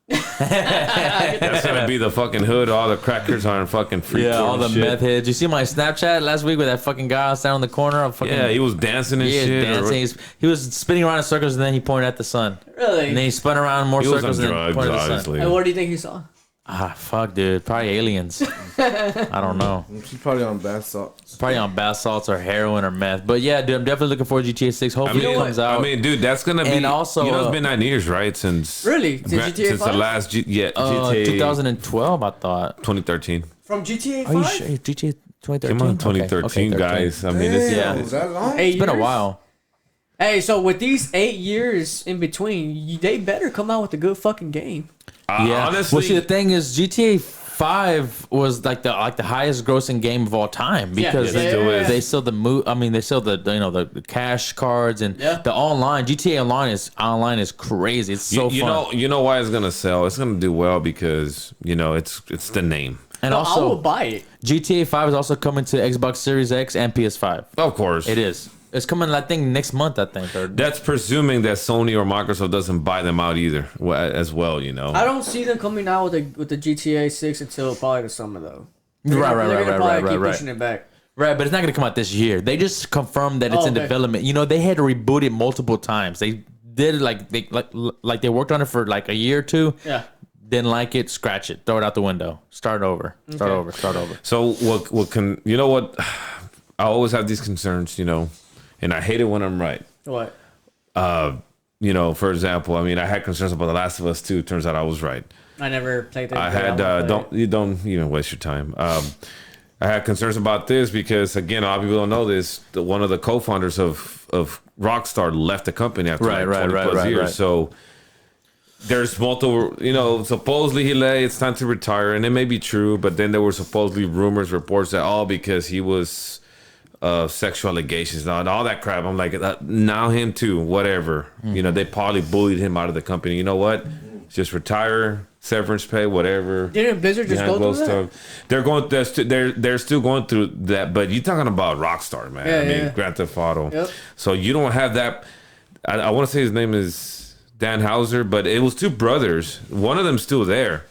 That's gonna be the fucking hood. All the crackers are in fucking free. Yeah, all the meth heads. You see my Snapchat last week with that fucking guy standing on the corner of fucking. Yeah, he was dancing and shit. Dancing. He was spinning around in circles and then he pointed at the sun. Really? And then he spun around more He was circles on and then drugs, pointed at the sun. obviously. And what do you think he saw? Ah, fuck, dude. Probably aliens. I don't know. She's probably on bath salts. Probably on bath salts or heroin or meth. But yeah, dude, I'm definitely looking forward to GTA 6. Hopefully it comes out. I mean, dude, that's gonna be. And also, it's been 9 years, right? Since Really? Since GTA since the 5? last GTA 2012, I thought. 2013. From GTA 5? Are you sure? GTA 2013? Come on, 2013, Okay, 13. guys. I mean, it's Yeah. Was that long? 8 It's been a years? while. Hey, so with these 8 years in between, they better come out with a good fucking game. Yeah. honestly, Well, see, the thing is, GTA 5 was like the highest grossing game of all time because Yeah, it still is. they sell they sell the cash cards and Yeah. the online. GTA online is crazy. It's so fun. you know why it's gonna sell. It's gonna do well because it's the name. And I also, will buy it. GTA 5 is also coming to Xbox Series X and PS5. Of course, It is. It's coming, I think, next month. I think. Or, That's presuming that Sony or Microsoft doesn't buy them out either, as well. I don't see them coming out with the GTA 6 until probably the summer though. Right, They're gonna probably keep right. pushing it back. Right, but it's not going to come out this year. They just confirmed that it's in okay. development. They had to reboot it multiple times. They did they worked on it for like a year or two. Yeah. Didn't like it, scratch it, throw it out the window, start over. So what can you know what? I always have these concerns, and I hate it when I'm right. What? For example, I mean, I had concerns about The Last of Us 2. Turns out I was right. I never played that. I had don't even waste your time. I had concerns about this because again, a lot of people don't know this. One of the co-founders of Rockstar left the company after 20 plus years. Right. So there's multiple, supposedly he lay, it's time to retire, and it may be true, but then there were supposedly rumors, reports that because he was sexual allegations and all that crap. I'm like, now him too, whatever. They probably bullied him out of the company. You know what? Just retire, severance pay, whatever. Didn't Blizzard just go through that? They're still going through that, but you're talking about Rockstar, man. Yeah, Grand Theft Auto. Yep. So you don't have that. I want to say his name is Dan Houser, but it was two brothers. One of them's still there.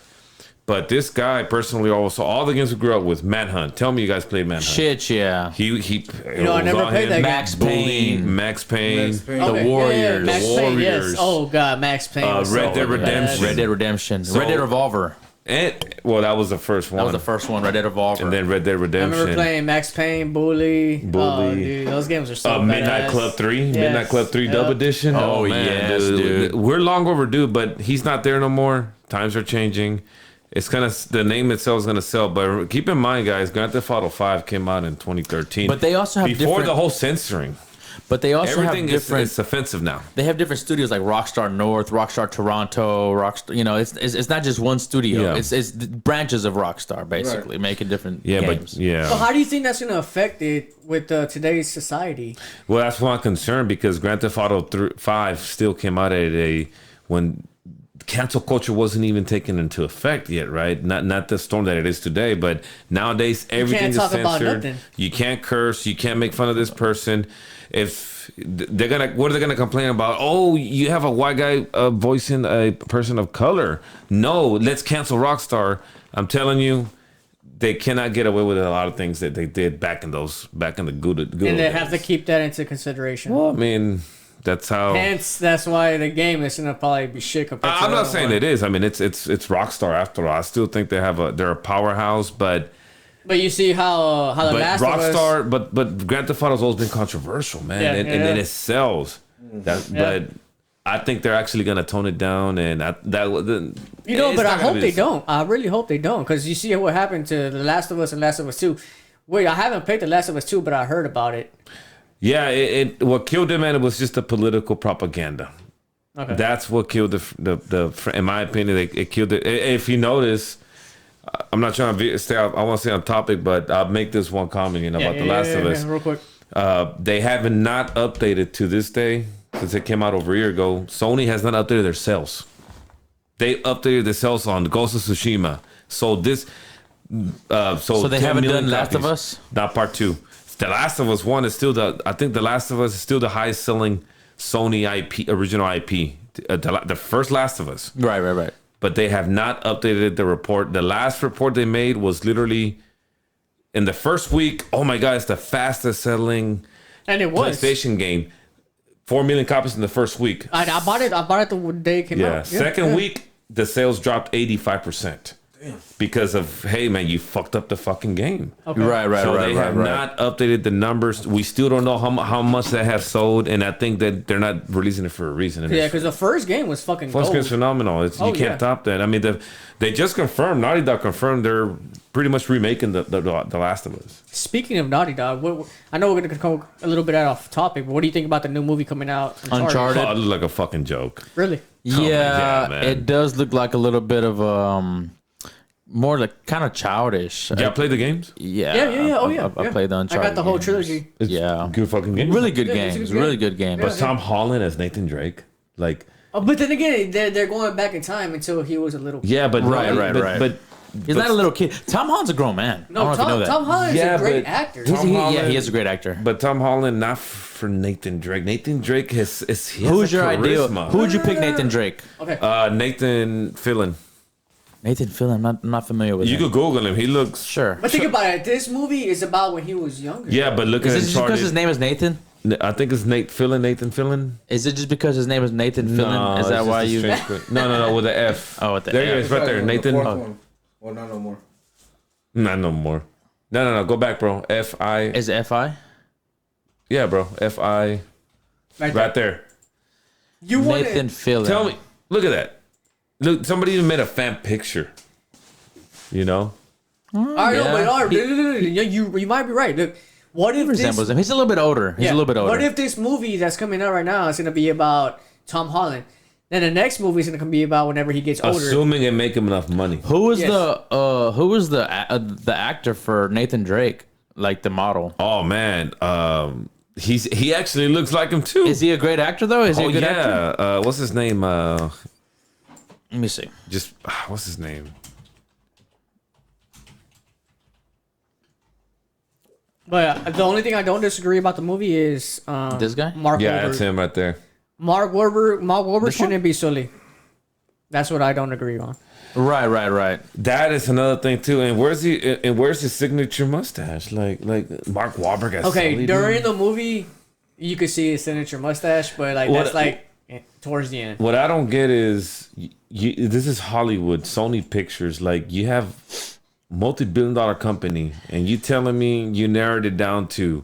But this guy personally also all the games we grew up with. Manhunt. Tell me you guys played Manhunt. Shit, yeah. He I never played that game. Max Payne. Max Payne. Okay, Warriors. Max The Payne, yes. Warriors. Oh god, Max Payne. was Red so Dead Redemption. Red Dead Redemption. So- Red Dead Revolver. And that was the first one. That was the first one. Red Dead Revolver. And then Red Dead I remember Redemption. playing Max Payne, Bully. Oh, dude, those games are so Midnight badass. Club 3. Yes. Midnight Club 3 Yep. Dub Edition. Oh, yes, dude. We're long overdue, but he's not there no more. Times are changing. It's the name itself is gonna sell, but keep in mind, guys, Grand Theft Auto 5 came out in 2013. But they also have before different- the whole censoring. But they also Everything have different. is offensive now. They have different studios like Rockstar North, Rockstar Toronto, Rockstar. It's not just one studio. Yeah. It's branches of Rockstar basically making different Yeah, games. but yeah. So how do you think that's gonna affect it with today's society? Well, that's why I'm concerned because Grand Theft Auto 5 still came out at when cancel culture wasn't even taken into effect yet, right? Not the storm that it is today, but nowadays everything is talk about censored. nothing. You can't curse. You can't make fun of this person. If what are they gonna complain about? Oh, you have a white guy voicing a person of color. No, let's cancel Rockstar. I'm telling you. They cannot get away with a lot of things that they did back in the good And they old have to days. keep that into consideration. Well, I mean, that's how. Hence, that's why the game is gonna probably be shit compared to I'm the not other saying one. it is. I mean, it's Rockstar after all. I still think they're a powerhouse, but you see how the Last of Us. Rockstar, but Grand Theft Auto's always been controversial, man, Yeah, and yeah. then it sells. But I think they're actually gonna tone it down, and But I hope they don't. I really hope they don't, because you see what happened to The Last of Us and Last of Us 2. Wait, I haven't played The Last of Us 2, but I heard about it. Yeah, it what killed it, man, it was just the political propaganda. Okay. That's what killed the in my opinion, it killed it. If you notice, I'm not trying to stay. I want to stay on topic, but I'll make this one comment about The Last of Us. Real quick. They haven't not updated to this day since it came out over a year ago. Sony has not updated their sales. They updated the sales on Ghost of Tsushima. So this, So they 10 haven't million done Last of copies. Us? Not part 2. The Last of Us 1 is still I think The Last of Us is still the highest selling Sony IP, original IP. The first Last of Us. Right. But they have not updated the report. The last report they made was literally in the first week. Oh my God, it's the fastest selling And it was. PlayStation game. 4 million copies in the first week. I bought it. I bought it the day it came out. Second week, the sales dropped 85%. Because of, hey man, you fucked up the fucking game. Okay. Right. So they have not updated the numbers. We still don't know how much they have sold, and I think that they're not releasing it for a reason. And Yeah, because the first game was fucking first gold. game's phenomenal. You can't top that. I mean, they just confirmed, Naughty Dog confirmed they're pretty much remaking the Last of Us. Speaking of Naughty Dog, I know we're going to go a little bit out off topic, but what do you think about the new movie coming out? Uncharted. Oh, it looks like a fucking joke. Really? Yeah, man. it does look like a little bit of more like kind of childish. Yeah, play the games. Yeah. Yeah. Oh, I yeah. played the Uncharted. I got the whole games. trilogy. It's Yeah. good fucking game. Really good Yeah, it's a games. good game. Really good games. But Tom Holland as Nathan Drake, like, But then again, they're going back in time until he was a little. yeah, but Right. But He's not a little kid. Tom Holland's a grown man. I No, don't know if you know that. Tom Holland's Yeah, a great but- actor. Tom Holland- Yeah, he is a great actor. But Tom Holland, not for Nathan Drake. Nathan Drake he has Who's a your ideal? charisma. Who would you pick Nathan Drake? Okay. Nathan Fillion. Nathan Fillion. I'm not familiar with You him. could Google him. He looks. Sure. But think about it. This movie is about when he was younger. Yeah, but look Is at it just because his Uncharted. name is Nathan? I think it's Nathan Fillion. Is it just because his name is Nathan Fillion? Is it's that just why a you? strange quick- No, with the F. Oh, with the there he F. is, right there, Nathan. The fourth Oh, one. Well, not no more. not no more. No. Go back, bro. F-I. Is it F.I.? Yeah, bro. F-I. Right there. You want Nathan Fillion. Tell me. Look at that. Look, somebody even made a fan picture. You know? I know, but Yeah. you might be right. Look, what if Resembles this? him. He's a little bit older. He's a little bit older. What if this movie that's coming out right now is gonna be about Tom Holland? Then the next movie is gonna be about whenever he gets older. Assuming it make him enough money. Who was Yes. the actor for Nathan Drake? Like the model. Oh man. He actually looks like him too. Is he a great actor though? Is he Oh a good actor? yeah. What's his name? Let me see. What's his name? But the only thing I don't disagree about the movie is This guy? Mark Yeah, Wahlberg. that's him right there. Mark Wahlberg This shouldn't one? be Sully. That's what I don't agree on. Right. That is another thing too. And where's his signature mustache? Like Mark Wahlberg has. Okay, Sully, during dude. the movie, you could see his signature mustache, but like What- that's like towards the end. What I don't get is this is Hollywood, Sony Pictures. Like you have multi-billion-dollar company, and you telling me you narrowed it down to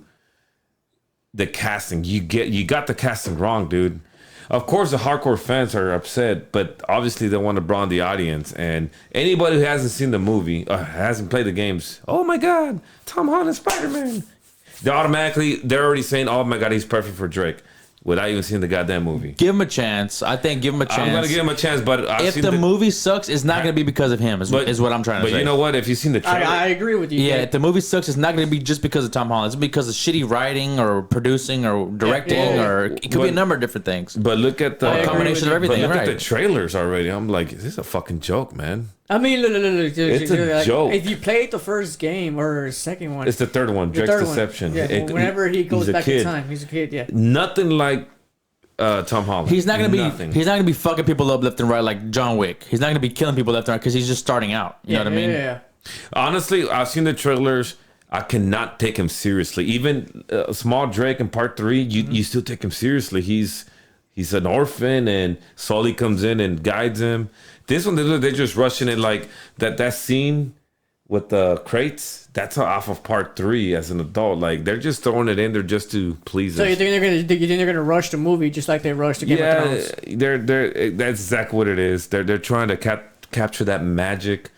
the casting. You got the casting wrong, dude. Of course, the hardcore fans are upset, but obviously they want to broaden the audience. And anybody who hasn't seen the movie, hasn't played the games, oh my God, Tom Holland, Spider-Man. They're already saying, oh my God, he's perfect for Drake, without even seeing the goddamn movie. Give him a chance. I think give him a chance. I'm gonna give him a chance, but I've If seen the movie sucks, it's not going to be because of him. Is what I'm trying to But say. you know what? If you've seen the trailer, I agree with you. Yeah, if the movie sucks, it's not going to be just because of Tom Holland. It's because of shitty writing or producing or directing Yeah. or it could be a number of different things. but look at the I agree combination with of you. But everything, look right? at the trailers already. I'm like, is this a fucking joke, man? I mean, look. It's a joke. If you played the first game or second one, It's the third one, the Drake's third one. Deception. Yeah, whenever he goes he's a back kid. in time, he's a kid. Yeah. Nothing like Tom Holland. He's not going to Nothing. be. He's not going to be fucking people up left and right like John Wick. He's not going to be killing people left and right because he's just starting out. You know what I mean? Yeah. Honestly, I've seen the trailers. I cannot take him seriously. Even Small Drake in Part 3, you still take him seriously. He's an orphan, and Sully comes in and guides him. This one, they're just rushing it like that scene with the crates. That's off of Part 3 as an adult. Like they're just throwing it in there just to please So us. you think they're gonna rush the movie just like they rushed the Game of Thrones? they're that's exactly what it is. They're trying to capture that magic.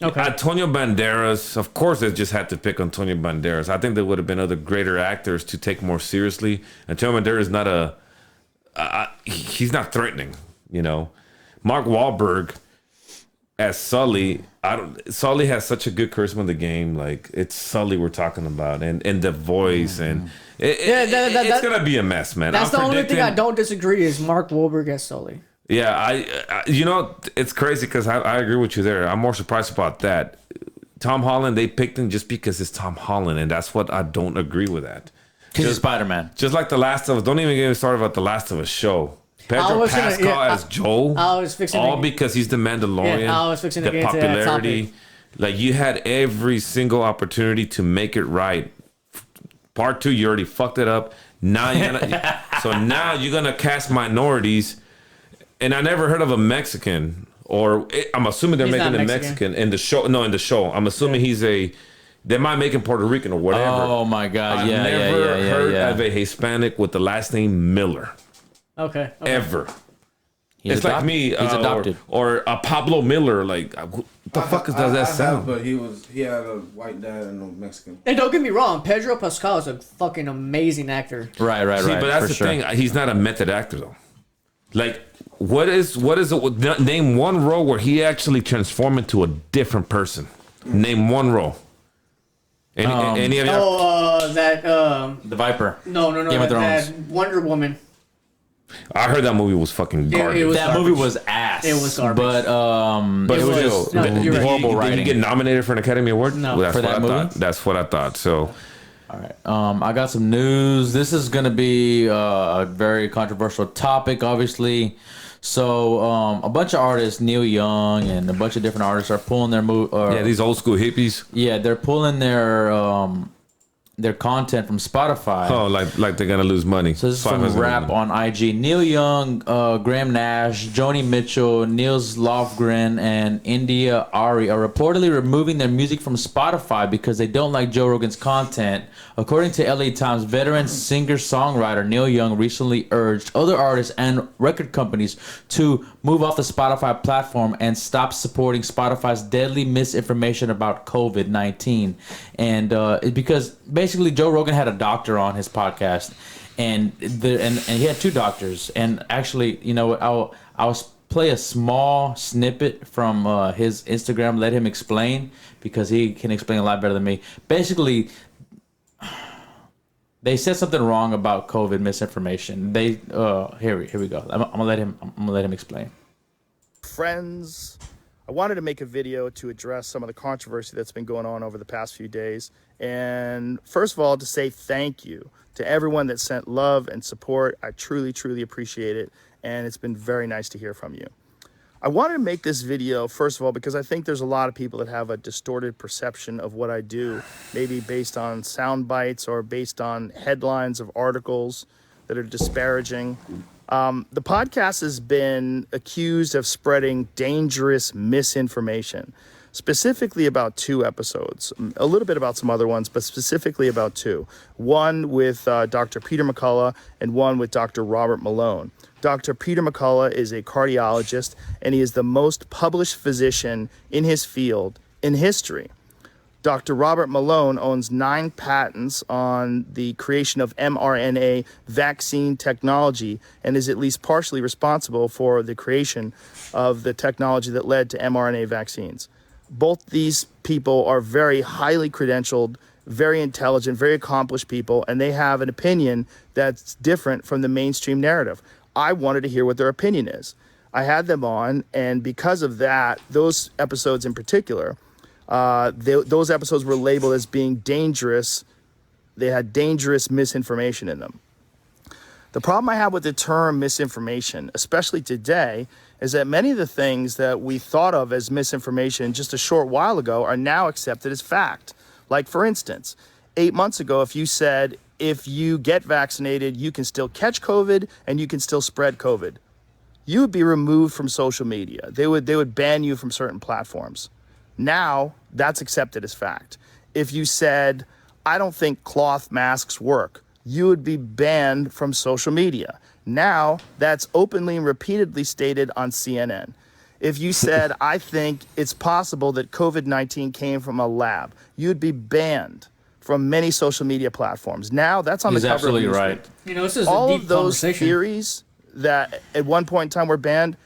Okay. Antonio Banderas, of course, they just had to pick Antonio Banderas. I think there would have been other greater actors to take more seriously. Antonio Banderas is not he's not threatening, you know. Mark Wahlberg, as Sully, Sully has such a good charisma in the game. Like it's Sully we're talking about, and the voice, and it's gonna be a mess, man. That's the only thing I don't disagree is Mark Wahlberg as Sully. Yeah, I you know, it's crazy because I agree with you there. I'm more surprised about that. Tom Holland, they picked him just because it's Tom Holland, and that's what I don't agree with that. He's Spider-Man. Just like The Last of Us. Don't even get me started about The Last of Us show. Pedro Pascal as Joel. I was fixing all because he's the Mandalorian. Yeah, I was fixing to the get popularity. into that topic. Like you had every single opportunity to make it right. Part 2, you already fucked it up. Now now you're gonna cast minorities. And I never heard of a Mexican, or I'm assuming they're making a Mexican in the show. No, in the show, I'm assuming they might make him Puerto Rican or whatever. Oh my God! I've never heard of a Hispanic with the last name Miller. Okay. Ever. He's like me. He's adopted. Or a Pablo Miller. Like, what the fuck does that sound? But he had a white dad and a Mexican. And don't get me wrong, Pedro Pascal is a fucking amazing actor. Right. See, but that's the thing. He's not a method actor though. Like, what is it? Name one role where he actually transformed into a different person. Name one role. Any of y'all? The Viper. No. Game of Thrones. That Wonder Woman. I heard that movie was fucking garbage. That movie was ass. It was garbage. But it was just horrible writing. Did he get nominated for an Academy Award? No. Well, For that movie? That's what I thought. So, all right. I got some news. This is going to be a very controversial topic, obviously. So, a bunch of artists, Neil Young and a bunch of different artists, are pulling their these old school hippies. Yeah, they're pulling their content from Spotify. Oh, like they're gonna lose money. So this is from Rap on IG. Neil Young, Graham Nash, Joni Mitchell, Niels Lofgren, and India Ari are reportedly removing their music from Spotify because they don't like Joe Rogan's content. According to LA Times, veteran singer-songwriter Neil Young recently urged other artists and record companies to move off the Spotify platform and stop supporting Spotify's deadly misinformation about COVID-19. And because basically Joe Rogan had a doctor on his podcast, and he had two doctors. And actually, you know what? I'll play a small snippet from his Instagram. Let him explain, because he can explain a lot better than me. Basically, they said something wrong about COVID misinformation. They here we go. I'm gonna let him explain. Friends, I wanted to make a video to address some of the controversy that's been going on over the past few days. And first of all, to say thank you to everyone that sent love and support. I truly, truly appreciate it. And it's been very nice to hear from you. I wanted to make this video, first of all, because I think there's a lot of people that have a distorted perception of what I do, maybe based on sound bites or based on headlines of articles that are disparaging. The podcast has been accused of spreading dangerous misinformation, specifically about 2 episodes, a little bit about some other ones, but specifically about 2. One with Dr. Peter McCullough and one with Dr. Robert Malone. Dr. Peter McCullough is a cardiologist, and he is the most published physician in his field in history. Dr. Robert Malone owns 9 patents on the creation of mRNA vaccine technology and is at least partially responsible for the creation of the technology that led to mRNA vaccines. Both these people are very highly credentialed, very intelligent, very accomplished people, and they have an opinion that's different from the mainstream narrative. I wanted to hear what their opinion is. I had them on, and because of that, those episodes in particular, those episodes were labeled as being dangerous. They had dangerous misinformation in them. The problem I have with the term misinformation, especially today, is that many of the things that we thought of as misinformation just a short while ago are now accepted as fact. Like, for instance, 8 months ago, if you said, if you get vaccinated, you can still catch COVID and you can still spread COVID, you would be removed from social media. They would ban you from certain platforms. Now, that's accepted as fact. If you said, I don't think cloth masks work, you would be banned from social media. Now, that's openly and repeatedly stated on CNN. If you said, I think it's possible that COVID-19 came from a lab, you'd be banned from many social media platforms. Now, that's on the cover of Newsweek. Absolutely right. You know, this is All a deep of those conversation. theories that at one point in time were banned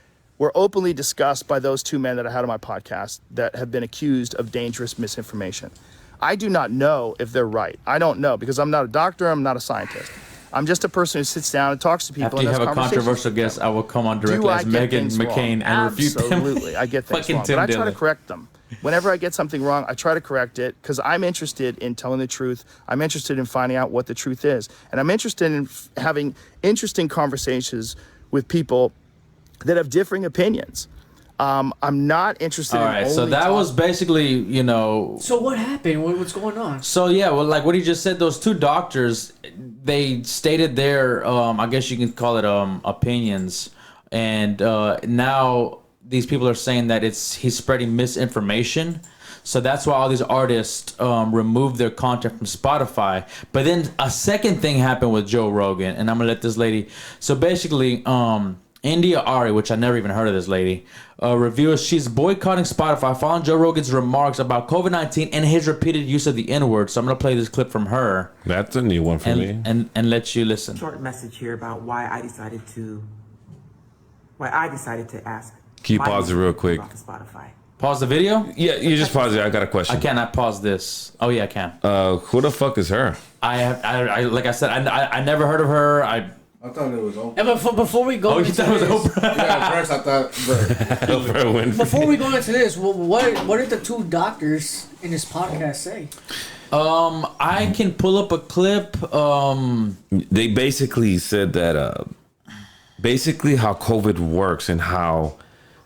were openly discussed by those two men that I had on my podcast that have been accused of dangerous misinformation. I do not know if they're right. I don't know, because I'm not a doctor, I'm not a scientist. I'm just a person who sits down and talks to people. After you and have a controversial guest, I will come on directly as Meghan McCain and refute them. Absolutely, I get things wrong, but I try to correct them. Whenever I get something wrong, I try to correct it because I'm interested in telling the truth. I'm interested in finding out what the truth is. And I'm interested in having interesting conversations with people that have differing opinions. I'm not interested in only so that was basically, you know... So what happened? What's going on? So, yeah, well, like what he just said, those two doctors, they stated their, I guess you can call it opinions. And now these people are saying that he's spreading misinformation. So that's why all these artists removed their content from Spotify. But then a second thing happened with Joe Rogan, and I'm going to let this lady... So basically... India Ari, which I never even heard of this lady, reveals she's boycotting Spotify following Joe Rogan's remarks about COVID-19 and his repeated use of the N-word. So I'm going to play this clip from her. That's a new one for me. And let you listen. Short message here about why I decided to ask. Can you pause it real quick? About Spotify. Pause the video? Yeah, you just pause it. I got a question. I cannot pause this. Oh, yeah, I can. Who the fuck is her? I like I said, I never heard of her. I thought it was Oprah. Yeah, but before we go, Oh, you thought it was Oprah? Yeah, at first I thought. Oprah Winfrey. Before we go into this, what did the two doctors in this podcast say? I can pull up a clip. They basically said that basically how COVID works and how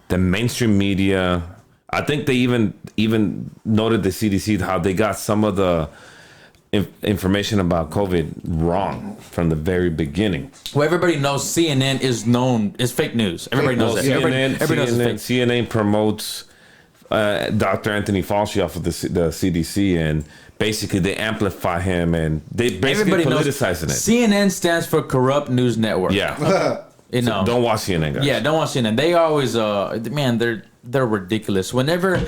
the mainstream media, I think they even noted the CDC, how they got some of the information about COVID wrong from the very beginning. Well, everybody knows CNN is fake news. Everybody knows that. Everybody knows it's fake. CNN promotes Dr. Anthony Fauci off of the CDC, and basically they amplify him, and they basically politicizing it. CNN stands for Corrupt News Network. Yeah. You know, so don't watch CNN, guys. Yeah, don't watch CNN. They always, man, they're ridiculous. Whenever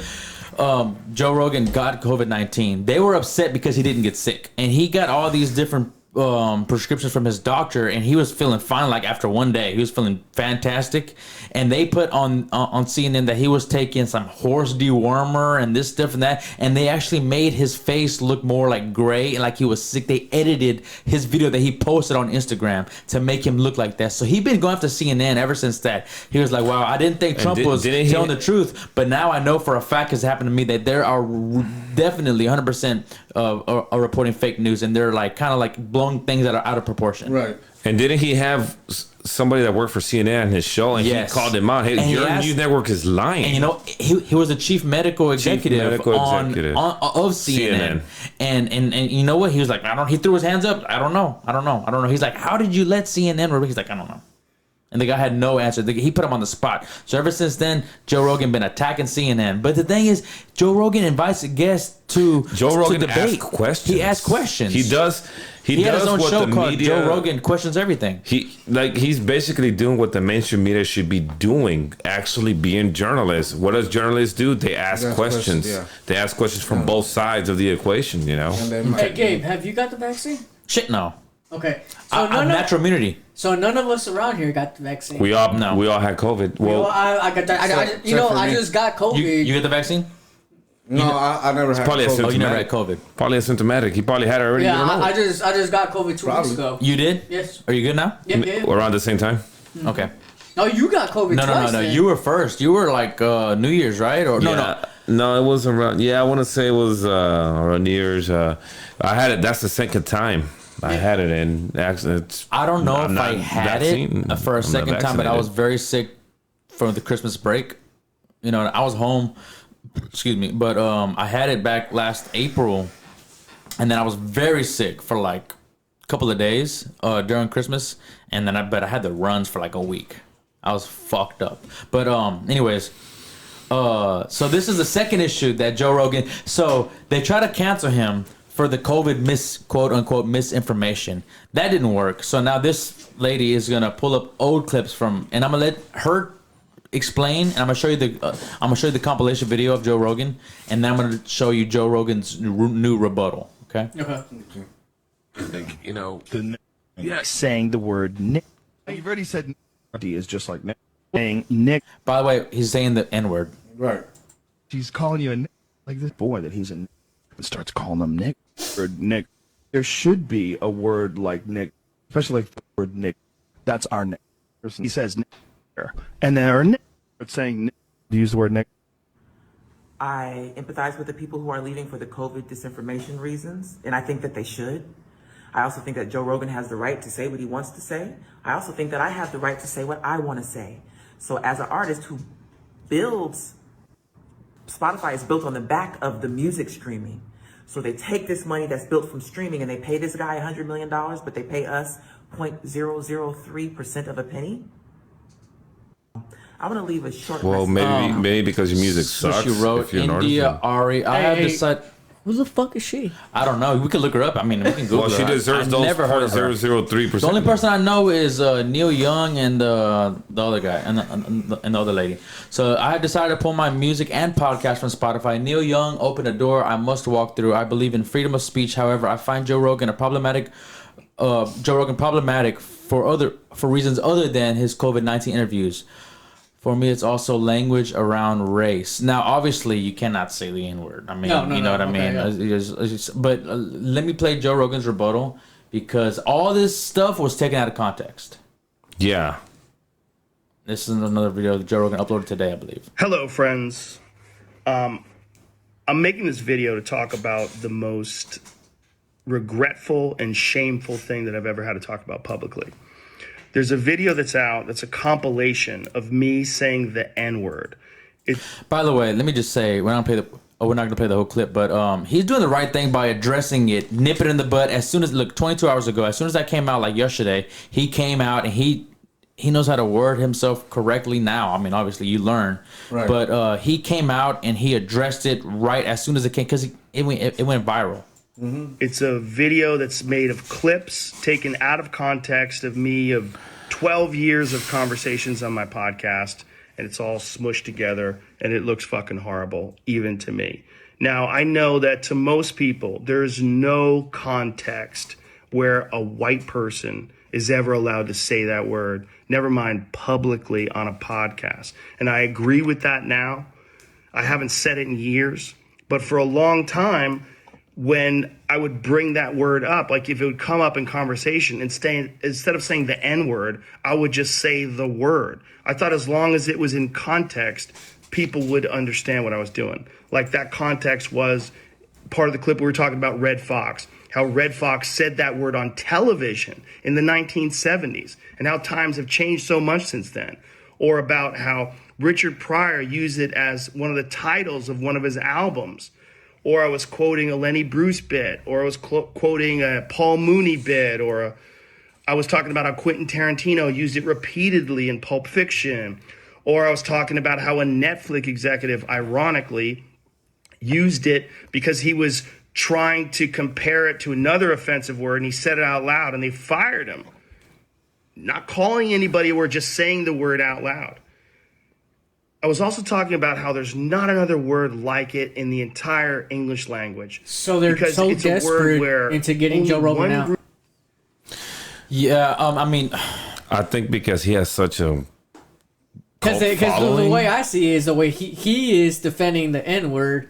Joe Rogan got COVID-19, they were upset because he didn't get sick, and he got all these different prescriptions from his doctor, and he was feeling fine. Like after one day, he was feeling fantastic. And they put on CNN that he was taking some horse dewormer and this stuff and that, and they actually made his face look more like gray and like he was sick. They edited his video that he posted on Instagram to make him look like that. So he's been going after CNN ever since that. He was like, "Wow, I didn't think Trump was telling the truth, but now I know for a fact it's happened to me that there are definitely 100% are reporting fake news, and they're like kind of like blowing things that are out of proportion." Right. And didn't he have somebody that worked for CNN on his show, and he called him out? Hey, your news network is lying. And you know, he was the chief medical executive of CNN. And you know what? He was like, he threw his hands up. I don't know. He's like, how did you let CNN? He's like, I don't know. And the guy had no answer. He put him on the spot. So ever since then, Joe Rogan been attacking CNN. But the thing is, Joe Rogan invites guests to debate. Asks questions. He asks questions. He does. He has does his own what show the called media, Joe Rogan Questions Everything. He's basically doing what the mainstream media should be doing, actually being journalists. What does journalists do? They ask questions. They ask questions from both sides of the equation, you know? Hey, Gabe, have you got the vaccine? Shit, no. Okay. So I'm natural immunity. So none of us around here got the vaccine. We all had COVID. Well, I got that. I just got COVID. You get the vaccine? No, I never had COVID. Oh, you never had COVID. Probably asymptomatic. He probably had it already. Yeah, I just got COVID 2 weeks ago. You did? Yes. Are you good now? Yeah. Around the same time? Mm-hmm. Okay. No, you got COVID twice. No. You were first. You were like New Year's, right? Or No, it wasn't around. Yeah, I want to say it was around New Year's. I had it. That's the second time I had it, and actually, I don't know if I had it for a second time, but I was very sick from the Christmas break. You know, I was home. Excuse me, but I had it back last April, and then I was very sick for like a couple of days during Christmas, and then I had the runs for like a week. I was fucked up. But anyways, so this is the second issue that Joe Rogan. So they try to cancel him for the COVID quote unquote misinformation. That didn't work. So now this lady is gonna pull up old clips from, and I'm gonna let her explain, and I'm gonna show you the compilation video of Joe Rogan, and then I'm gonna show you Joe Rogan's new rebuttal. Okay. You know, saying the word. you've already said is just like. saying Nick. By the way, he's saying the N-word. Right. He's calling you a Nick. Like this boy that he's a Nick and starts calling him Nick. Or Nick. There should be a word like Nick, especially like the word Nick. That's our Nick. He says Nick. And then our Nick starts saying Nick. Do you use the word Nick? I empathize with the people who are leaving for the COVID disinformation reasons, and I think that they should. I also think that Joe Rogan has the right to say what he wants to say. I also think that I have the right to say what I want to say. So as an artist who builds, Spotify is built on the back of the music streaming. So they take this money that's built from streaming and they pay this guy $100 million, but they pay us 0.003% of a penny. I want to leave a short Well, message. maybe because your music sucks. She wrote if you're an India artist. Ari. I have decided. Who the fuck is she? I don't know. We can look her up. I mean, we can Google Well, she her. deserves I those never heard of her. 0.003%. The only person I know is Neil Young and the other guy and the other lady. So I have decided to pull my music and podcast from Spotify. Neil Young opened a door I must walk through. I believe in freedom of speech. However, I find Joe Rogan problematic for reasons other than his COVID-19 interviews. For me, it's also language around race. Now, obviously, you cannot say the N-word. I mean, you know what I mean? Yeah. But let me play Joe Rogan's rebuttal because all this stuff was taken out of context. Yeah. This is another video that Joe Rogan uploaded today, I believe. Hello, friends. I'm making this video to talk about the most regretful and shameful thing that I've ever had to talk about publicly. There's a video that's out that's a compilation of me saying the N-word. By the way, let me just say, we're not going to play the whole clip, but he's doing the right thing by addressing it, nip it in the bud. As soon as, 22 hours ago, as soon as that came out, like yesterday, he came out and he knows how to word himself correctly now. I mean, obviously, you learn. Right. But he came out and he addressed it right as soon as it came, because it went viral. Mm-hmm. It's a video that's made of clips taken out of context of me of 12 years of conversations on my podcast, and it's all smushed together, and it looks fucking horrible, even to me. Now, I know that to most people, there's no context where a white person is ever allowed to say that word, never mind publicly on a podcast. And I agree with that now. I haven't said it in years, but for a long time, when I would bring that word up, like if it would come up in conversation, instead of saying the N-word, I would just say the word. I thought as long as it was in context, people would understand what I was doing. Like that context was part of the clip we were talking about Red Fox, how Red Fox said that word on television in the 1970s, and how times have changed so much since then. Or about how Richard Pryor used it as one of the titles of one of his albums. Or I was quoting a Lenny Bruce bit, or I was quoting a Paul Mooney bit, or I was talking about how Quentin Tarantino used it repeatedly in Pulp Fiction, or I was talking about how a Netflix executive, ironically, used it because he was trying to compare it to another offensive word, and he said it out loud, and they fired him. Not calling anybody, or just saying the word out loud. I was also talking about how there's not another word like it in the entire English language. So they're because so it's a word desperate where into getting Joe Rogan out. Yeah, I mean, I think because he has such a Because the way I see it is the way he is defending the N-word,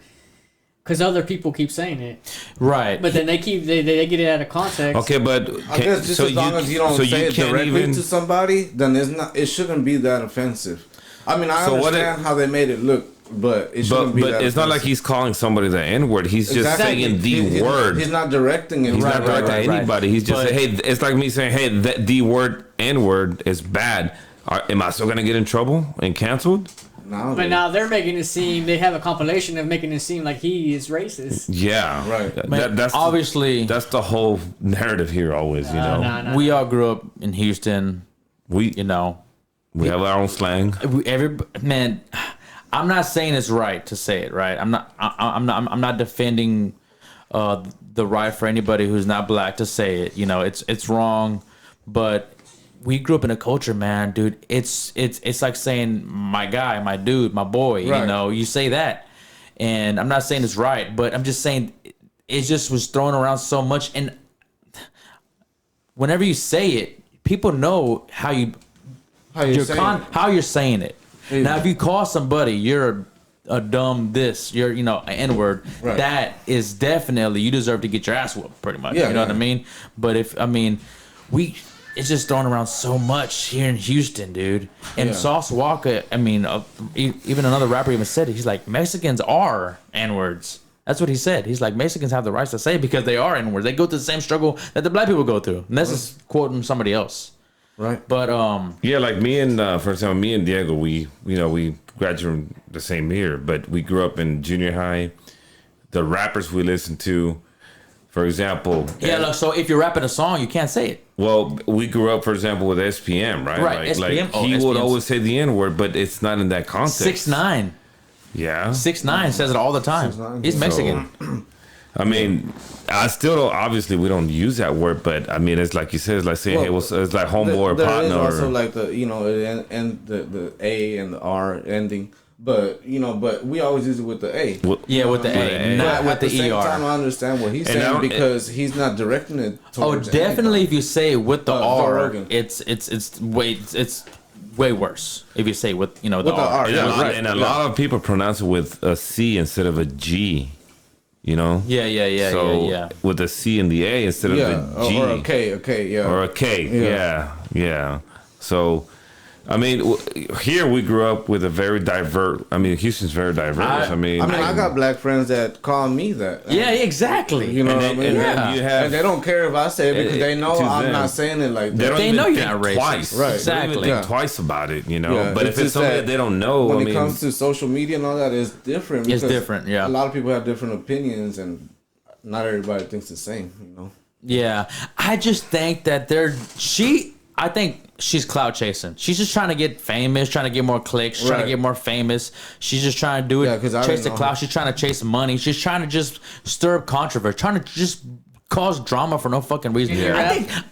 because other people keep saying it. right. But then they get it out of context. Okay, but I guess just as long as you don't say it directly to somebody, then it shouldn't be that offensive. I mean, I understand how they made it look, but it shouldn't be that offensive. It's not like he's calling somebody the N-word. He's just saying the word. He's not directing it. He's not directing anybody. He's just saying, hey, it's like me saying, hey, the word N-word is bad. Am I still going to get in trouble and canceled? No, but now they're making it seem, they have a compilation of making it seem like he is racist. Yeah. Right. That's obviously that's the whole narrative here always, you know. We all grew up in Houston. We have our own slang. Man, I'm not saying it's right to say it, right? I'm not defending the right for anybody who's not black to say it. You know, it's wrong, but we grew up in a culture, man, dude. It's like saying my guy, my dude, my boy. Right. You know, you say that, and I'm not saying it's right, but I'm just saying it just was thrown around so much, and whenever you say it, people know how you how you're saying it. how you're saying it. Yeah. Now, if you call somebody you're a dumb this, you're an N-word, Right. that is definitely, you deserve to get your ass whooped, pretty much. Yeah, you know what yeah. I mean? But it's just thrown around so much here in Houston, dude. And Yeah. Sauce Walker, even another rapper even said it. He's like, Mexicans are N-words. That's what he said. He's like, Mexicans have the rights to say it because they are N-words. They go through the same struggle that the black people go through. And this is quoting somebody else. Right. But Yeah, like me and for example, me and Diego, we graduated from the same year, but we grew up in junior high. The rappers we listened to, for example, yeah, look, so if you're rapping a song, you can't say it. well, we grew up, for example, with SPM, right? Right, SPM. Like he Oh, would SPM's always say the N word, but it's not in that context. 6ix9ine. Yeah. 6ix9ine says it all the time. 6ix9ine. He's Mexican. I mean, I still don't. Obviously, we don't use that word, but I mean, it's like you said, it's like saying, "Hey, it's like homeboy or There partner." is also Or, like the and the A and the R ending, but we always use it with the A. Yeah, with the A, not But with at the the same ER. time, I understand what he's And saying now- because he's not directing it. Oh, Towards definitely. If anybody. you say it with the Joe R, Rogan. it's way worse. If you say with the the R. R, and yeah, and a lot of people pronounce it with a C instead of a G. You know. Yeah, So with a C and the A instead of yeah, the G. or a K, yeah, Or a K. Yeah. So, I mean, here we grew up with a very diverse. I mean, Houston's very diverse. I got black friends that call me that. Yeah, exactly. You know And what I then, mean? and then Yeah. you have And they don't care if I say it because they know to I'm them. not saying it like They that. don't They even know you're think not racist. twice. Right. They don't even Exactly. think Yeah. twice about it, you know. Yeah, But it's if it's just something that that they don't know, when I it mean, comes to social media and all that, it's different. It's because different, yeah. A lot of people have different opinions, and not everybody thinks the same. You know. Yeah, I just think that I think she's clout chasing. She's just trying to get famous, trying to get more clicks, trying to Right. get more famous. She's just trying to do it, Yeah, 'cause I chase didn't the know clout. her. She's trying to chase money. She's trying to just stir up controversy, trying to just cause drama for no fucking reason. Yeah.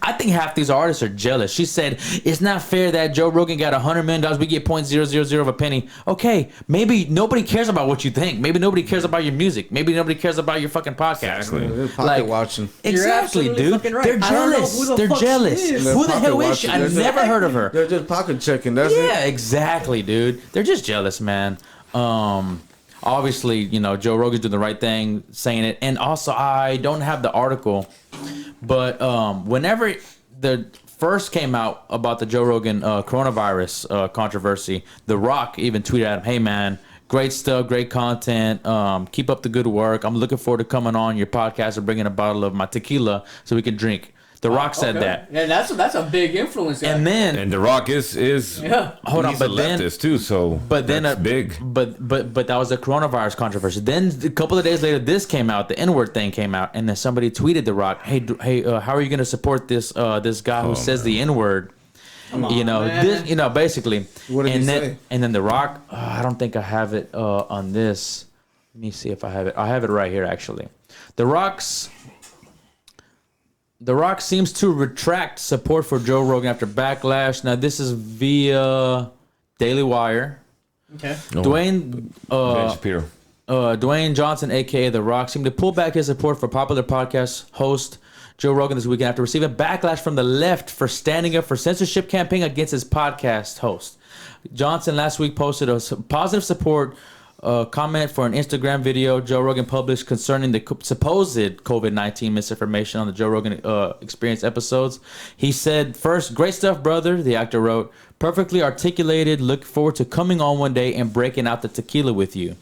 I think half these artists are jealous. She said it's not fair that Joe Rogan got $100 million. We get 0.000 of a penny. Okay, maybe nobody cares about what you think. Maybe nobody cares about your music. Maybe nobody cares about your fucking podcast. Exactly. They're pocket watching. Exactly, absolutely dude. fucking right. They're I don't know jealous. who the They're fuck she jealous. is. They're Who the pocket hell is she? watching. I've They're never heard of her. They're just pocket checking. That's Yeah, it. exactly, dude. They're just jealous, man. Obviously, Joe Rogan's doing the right thing, saying it. And also, I don't have the article, but whenever the first came out about the Joe Rogan coronavirus controversy, The Rock even tweeted at him, "Hey, man, great stuff, great content. Keep up the good work. I'm looking forward to coming on your podcast and bringing a bottle of my tequila so we can drink." The Rock said Okay. that. Yeah, that's a big influence. Yeah. And then And The Rock is Yeah. Hold on, he's but a then- leftist too, so But then that's big. But that was the coronavirus controversy. Then a couple of days later, this came out. The N-word thing came out, and then somebody tweeted The Rock, "Hey, how are you going to support this guy who says the N-word?" man. Basically. What did and he then, say? And then The Rock, I don't think I have it on this. Let me see if I have it. I have it right here, actually. The Rock seems to retract support for Joe Rogan after backlash. Now, this is via Daily Wire. Okay. Dwayne Ben Shapiro. Dwayne Johnson, aka The Rock, seemed to pull back his support for popular podcast host Joe Rogan this weekend after receiving backlash from the left for standing up for censorship campaign against his podcast host. Johnson last week posted a positive support comment for an Instagram video Joe Rogan published concerning the supposed COVID-19 misinformation on the Joe Rogan Experience episodes. He said, "First, great stuff, brother," the actor wrote. "Perfectly articulated. Look forward to coming on one day and breaking out the tequila with you."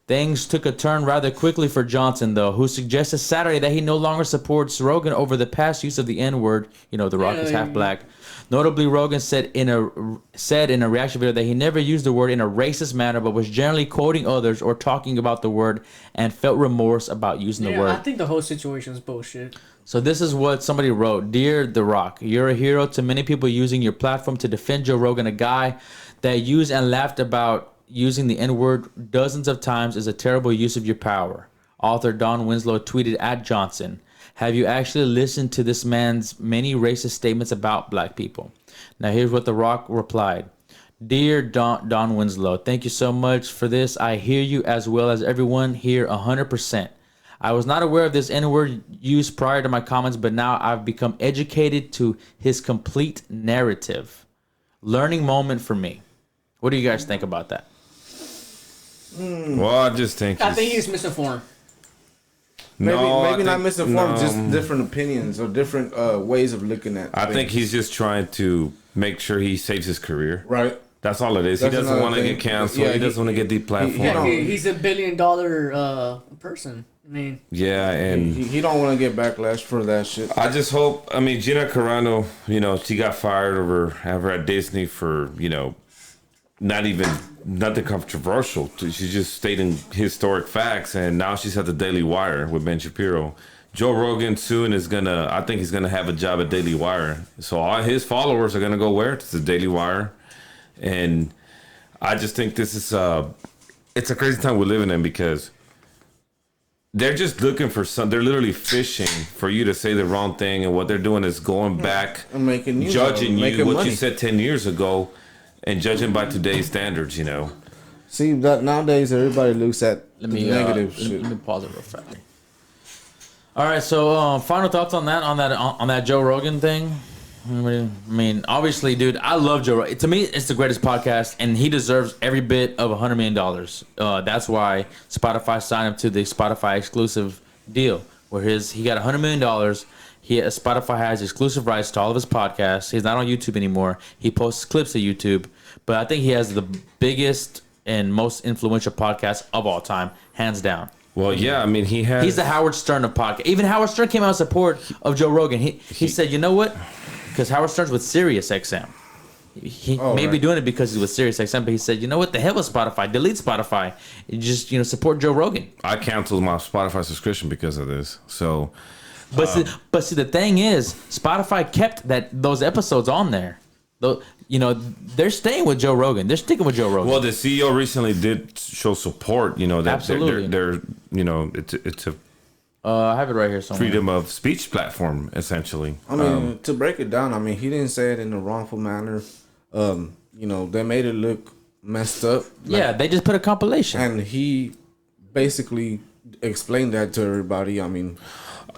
Things took a turn rather quickly for Johnson, though, who suggested Saturday that he no longer supports Rogan over the past use of the N-word. The Rock is half black. Notably, Rogan said in a reaction video that he never used the word in a racist manner, but was generally quoting others or talking about the word and felt remorse about using the Yeah, word. I think the whole situation is bullshit. So this is what somebody wrote. "Dear The Rock, you're a hero to many people using your platform to defend Joe Rogan. A guy that used and laughed about using the N-word dozens of times is a terrible use of your power." Author Don Winslow tweeted at Johnson, "Have you actually listened to this man's many racist statements about black people?" Now here's what The Rock replied. "Dear Don Winslow, thank you so much for this. I hear you as well as everyone here 100%. I was not aware of this N-word use prior to my comments, but now I've become educated to his complete narrative. learning moment for me. What do you guys think about that? Well, I just think I think he's misinformed. Maybe I not think- misinformed, no. just different opinions or different ways of looking at. I think he's just trying to make sure he saves his career. right. That's all it is. That's he doesn't another want to thing. get canceled. Yeah, he doesn't want to get deplatformed. Yeah, he's $1 billion person. I mean, Yeah, and He don't want to get backlash for that shit. I just hope. I mean, Gina Carano, she got fired over at Disney for nothing controversial. She's just stating historic facts, and now she's at the Daily Wire with Ben Shapiro. Joe Rogan soon I think he's gonna have a job at Daily Wire. So all his followers are gonna go where? To the Daily Wire. And I just think this is it's a crazy time we're living in because they're just looking for they're literally fishing for you to say the wrong thing, and what they're doing is going back And making you judging making what money. you said 10 years ago and judging by today's standards, See that nowadays everybody looks at Let the me negative shit. Let me pause it real fast. All right, so final thoughts on that Joe Rogan thing. I mean, obviously, dude, I love Joe Rogan. To me, it's the greatest podcast, and he deserves every bit of $100 million. That's why Spotify signed him to the Spotify exclusive deal, where he got $100 million. Spotify has exclusive rights to all of his podcasts. He's not on YouTube anymore. He posts clips to YouTube, but I think he has the biggest and most influential podcast of all time, hands down. Well, yeah, I mean, He's the Howard Stern of podcast. Even Howard Stern came out in support of Joe Rogan. He said, you know what? Because Howard Stern's with Sirius XM. He may be doing it because he's with Sirius XM, but he said, you know what? The hell with Spotify. Delete Spotify. You just, support Joe Rogan. I canceled my Spotify subscription because of this. So, But see, the thing is, Spotify kept those episodes on there. They're staying with Joe Rogan. They're sticking with Joe Rogan. well, the CEO recently did show support. That Absolutely. they're it's a I have it right here somewhere. freedom of speech platform essentially. I mean, to break it down, I mean, he didn't say it in a wrongful manner. They made it look messed up. Yeah, they just put a compilation. And he basically explained that to everybody. I mean,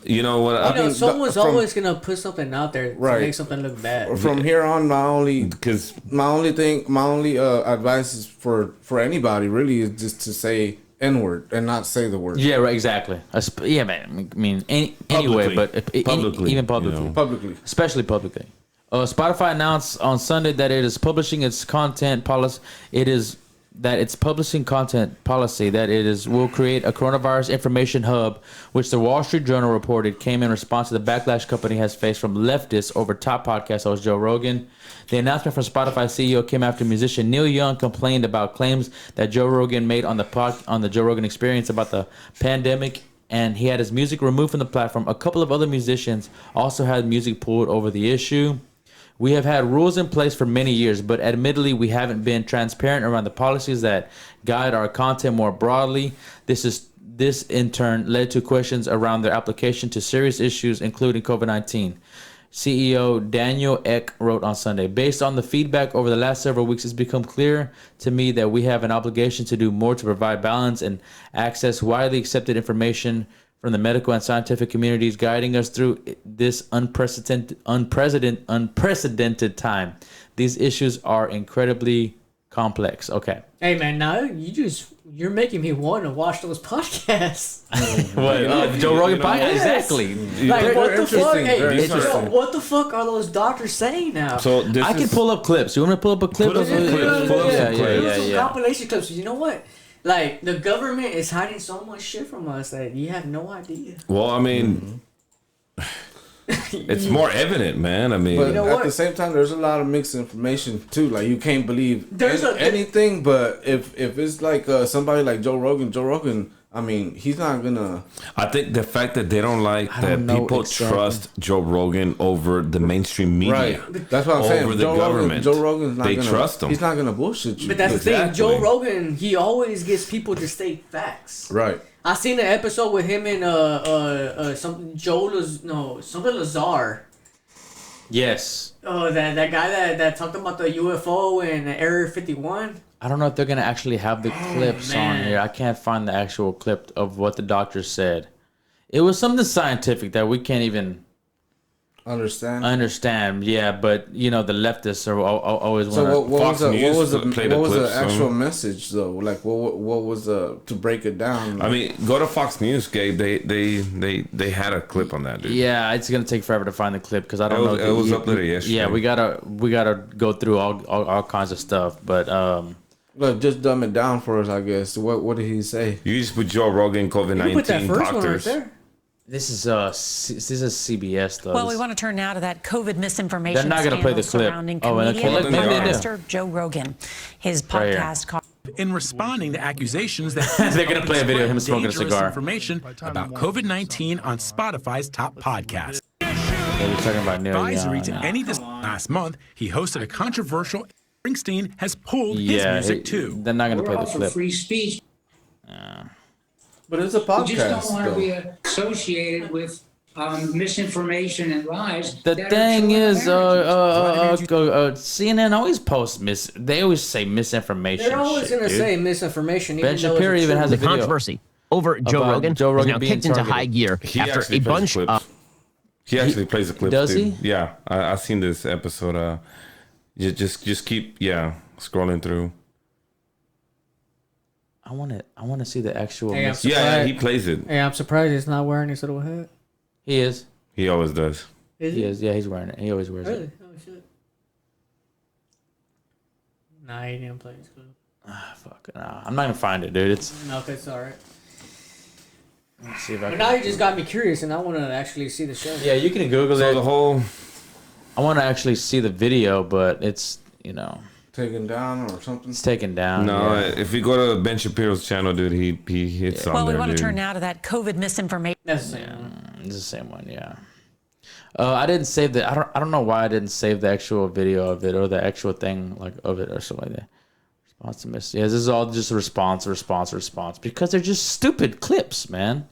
You know what? someone's from- always gonna put something out there to Right. make something look bad. from here on, my only Because advice is for anybody really is just to say N-word and not say the word Yeah, right, exactly. Yeah, man. I mean, anyway, Publicly. but Publicly, even publicly, publicly. especially publicly. Spotify announced on Sunday that it is publishing its content policy. It's publishing content policy that will create a coronavirus information hub, which the Wall Street Journal reported came in response to the backlash company has faced from leftists over top podcast host Joe Rogan. The announcement from Spotify CEO came after musician Neil Young complained about claims that Joe Rogan made on the Joe Rogan Experience about the pandemic, and he had his music removed from the platform. A couple of other musicians also had music pulled over the issue. We have had rules in place for many years, but admittedly, we haven't been transparent around the policies that guide our content more broadly. This in turn led to questions around their application to serious issues, including COVID-19. CEO Daniel Ek wrote on Sunday, based on the feedback over the last several weeks, it's become clear to me that we have an obligation to do more to provide balance and access widely accepted information from the medical and scientific communities, guiding us through this unprecedented time. These issues are incredibly complex. Okay. Hey man, now you're making me want to watch those podcasts. What? Joe Rogan podcast? Yes. Exactly. Like what the fuck? interesting, Hey, very yo, what the fuck are those doctors saying now? so I can pull up clips. You want me to pull up a clip? Pull up some clips. Pull up some clips. Some compilation clips. You know what? Like the government is hiding so much shit from us that you have no idea. Well, I mean, it's more evident, man. I mean, But know at what? the same time, there's a lot of mixed information too. Like you can't believe There's anything. But if it's like somebody like Joe Rogan, I mean, he's not gonna. I think the fact that they don't like that don't know people exactly. trust Joe Rogan over the mainstream media. Right. That's what I'm saying. Over the government. Joe Rogan's not They gonna trust him. He's not gonna bullshit you. But that's the thing. Exactly. Joe Rogan, he always gets people to state facts. right. I seen an episode with him and something Lazar. Yes. Oh, that guy that talked about the UFO and Area 51. I don't know if they're going to actually have the clips on man. here. I can't find the actual clip of what the doctor said. It was something scientific that we can't even... understand. I understand, yeah, but you know the leftists are always So want what Fox was News the played what a was clip, the actual so- message though? Like what was to break it down? I mean, go to Fox News, Gabe. They had a clip on that, dude. Yeah, it's gonna take forever to find the clip because I don't know. It was uploaded yesterday. Yeah, we gotta go through all kinds of stuff, but Look, just dumb it down for us, I guess. What did he say? You just put Joe Rogan, You put that COVID-19 first one right doctors. there. this is CBS though. Well, we want to turn now to that COVID misinformation They're not gonna play the scandal clip. surrounding Oh, and comedian okay, look, and they are. podcaster Joe Rogan. His Right here. podcast called in responding to accusations that They're gonna play a video of him smoking a dangerous cigar. information about COVID-19 on Spotify's top podcast. Yeah, we're talking about Neil Advisory Young. to any last month, he hosted a controversial. Springsteen has pulled his Yeah, music too. they're not gonna play the also clip. free speech. But it's a We just don't podcast want to be though. associated with misinformation and lies. The that are thing so is, American. CNN always posts They always say misinformation. They're always shit, going to dude. say misinformation. Ben even though Shapiro it's even true. has a The video. controversy over Joe About Rogan, Joe Rogan is now being kicked into targeted. high gear He after actually a plays bunch clips. of He actually plays the clips. Does dude. he? Yeah, I seen this episode. You just keep scrolling through. I want to see the actual. Hey, I'm mis- Yeah, Right. he plays it. Hey, I'm surprised he's not wearing his little hat. He is. He always does. Is He is. Yeah, he's wearing it. He always wears Really? it. Oh, shit. Nah, he didn't play his clue. Fuck. Nah, I'm not gonna find it, dude. It's. No, it's all right. Let's see if I But can. now you just got me curious, and I want to actually see the show. Yeah, you can Google So it. the whole I want to actually see the video, but it's Taken down or something. it's taken down. no, yeah. if you go to Ben Shapiro's channel, dude, he hits on Well, we there, want to dude. turn now to that COVID misinformation. That's the same one. It's the same one. Yeah. I didn't save the. I don't know why I didn't save the actual video of it or the actual thing like of it or something like that. Response to miss. Yeah, this is all just response because they're just stupid clips, man.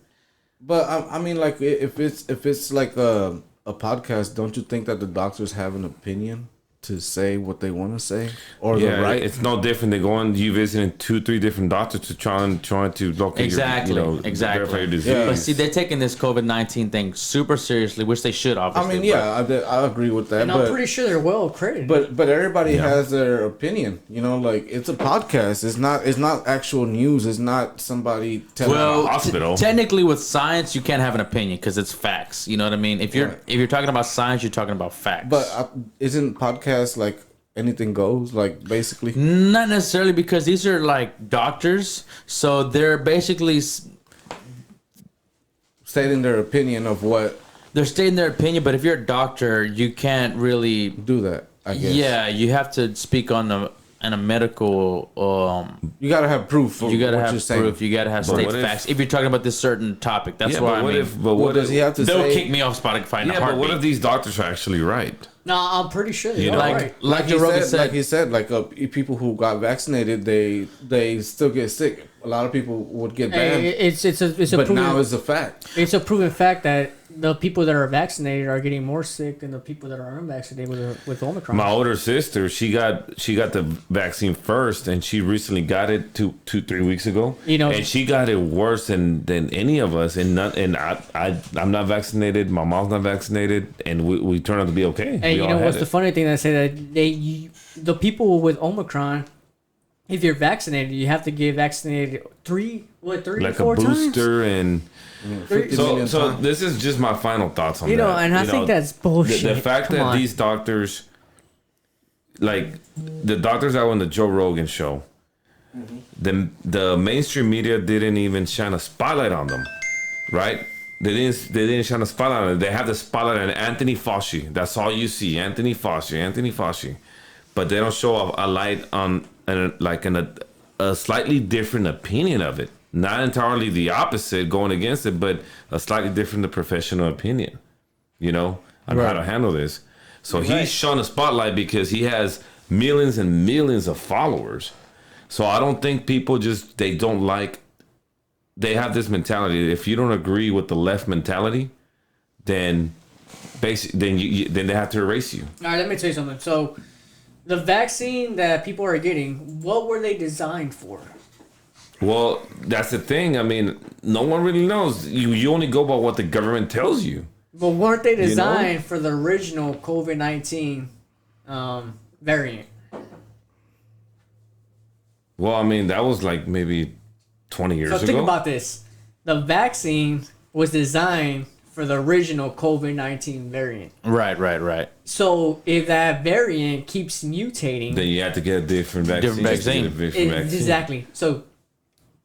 But I mean, like, if it's like a podcast, don't you think that the doctors have an opinion to say what they want to say, or Yeah, the right? it's no different than going you visiting 2-3 different doctors to trying to locate Exactly, your, exactly. verify your disease. Yeah. But see, they're taking this COVID-19 thing super seriously, which they should, I obviously. mean, yeah, I agree with that. And I'm pretty sure they're well credited. But everybody has their opinion, you know. Like, it's a podcast. It's not actual news. It's not somebody telling. Well, Hospital. technically, with science, you can't have an opinion because it's facts. You know what I mean? If you're Right. if you're talking about science, you're talking about facts. but isn't podcast like anything goes? Like, basically, Not necessarily, because these are like doctors, so they're basically stating their opinion of what they're stating their opinion. But if you're a doctor, you can't really. do that. I guess. Yeah, you have to speak on a medical. You gotta have proof. Of You gotta what have you're saying. proof. You gotta have But state what if- facts. If you're talking about this certain topic, that's Yeah, why but I what mean. if? But What what does if? he have to They'll say? kick me off Spotify in a Yeah, but what heartbeat. if these doctors are actually right? no, I'm pretty sure You they're know, right. Like he Joe Rogan said, like said, he said, like people who got vaccinated, they still get sick. A lot of people would get banned, Hey, it's a but proven, now it's a fact. it's a proven fact that the people that are vaccinated are getting more sick than the people that are unvaccinated with Omicron. My older sister, she got the vaccine first, and she recently got it 3 weeks ago. You know- and she got it worse than any of us. And I'm not vaccinated. My mom's not vaccinated, and we turned out to be okay. And We you all know had what's it. the funny thing? They say that the people with Omicron, if you're vaccinated, you have to get vaccinated three, like a 4 times. booster and 50 so million times. this is just my final thoughts on You know, that. and I You think know, that's bullshit. The fact Come that on. these doctors, like the doctors that were on the Joe Rogan show, the mainstream media didn't even shine a spotlight on them, right? They didn't shine a spotlight on it. They have the spotlight on Anthony Fauci. That's all you see, Anthony Fauci. But they don't show a light on a slightly different opinion of it. Not entirely the opposite, going against it, but a slightly different professional opinion, you know, on how to handle this. So he's shone a spotlight because he has millions and millions of followers. So I don't think people they have this mentality. If you don't agree with the left mentality, then basically, then they have to erase you. All right, let me tell you something. So, the vaccine that people are getting, what were they designed for? Well, that's the thing. I mean, no one really knows. You only go by what the government tells you. But weren't they You know? designed for the original COVID-19 variant? Well, I mean, that was like maybe 20 years So ago. think about this. The vaccine was designed for the original COVID-19 variant. Right. So if that variant keeps mutating, Then you have to get a different vaccine. Different vaccine. Just to get a different vaccine. exactly. So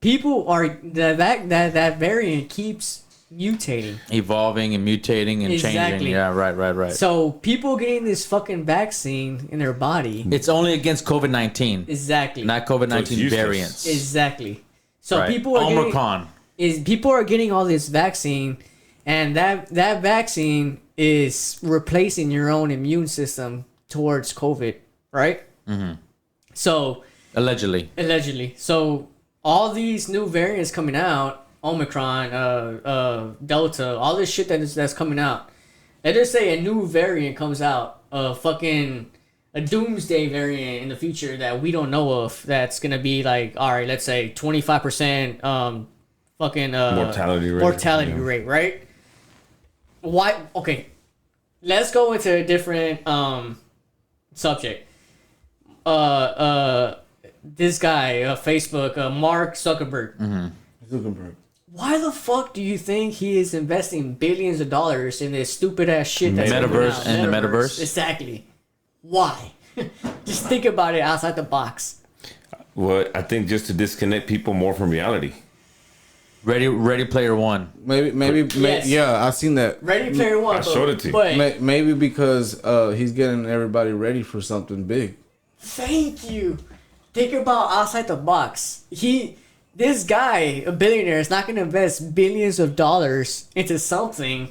people are that variant keeps mutating. Evolving and mutating and changing. Exactly. Yeah, right. So people getting this fucking vaccine in their body. It's only against COVID-19, Exactly. not So COVID-19 it's useless. variants. Exactly. So Right. people are getting, Omicron. people are getting all this vaccine, and that vaccine is replacing your own immune system towards COVID, right? Mm-hmm. So Allegedly. so all these new variants coming out, Omicron, Delta, all this shit that's coming out. Let's just say a new variant comes out, a doomsday variant in the future that we don't know of. That's gonna be like, all right, let's say 25% Mortality rate. mortality Yeah. rate, right? Why? Okay, let's go into a different subject. This guy, Facebook, Mark Zuckerberg. Zuckerberg. Why the fuck do you think he is investing billions of dollars in this stupid ass shit that's coming Metaverse out? and the metaverse? Exactly. Why? Just think about it outside the box. Well, I think just to disconnect people more from reality. Ready Player One. Maybe, Yes. yeah, I seen that. Ready Player One. I showed it to you. But Maybe because he's getting everybody ready for something big. thank you. Think about outside the box. This guy, a billionaire, is not going to invest billions of dollars into something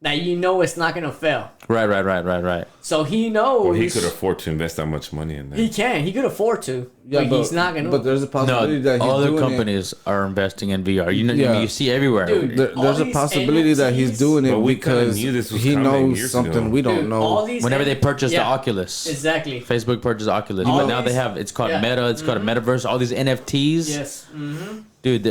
that you know it's not going to fail. Right. So he knows. Well, he could afford to invest that much money in that. He can. He could afford to. but he's not going to. But there's a possibility No, that he's other doing companies are investing in VR. You know, Yeah. you see everywhere. Dude, There's all a these possibility that he's NFTs. doing it But we kinda because knew this was he coming knows years something ago. we don't Dude, know. all these Whenever they purchased the Yeah, Oculus, Exactly. Facebook purchased Oculus, All but now these- they have it's called yeah. Meta. It's called a metaverse. All these NFTs, Yes. dude.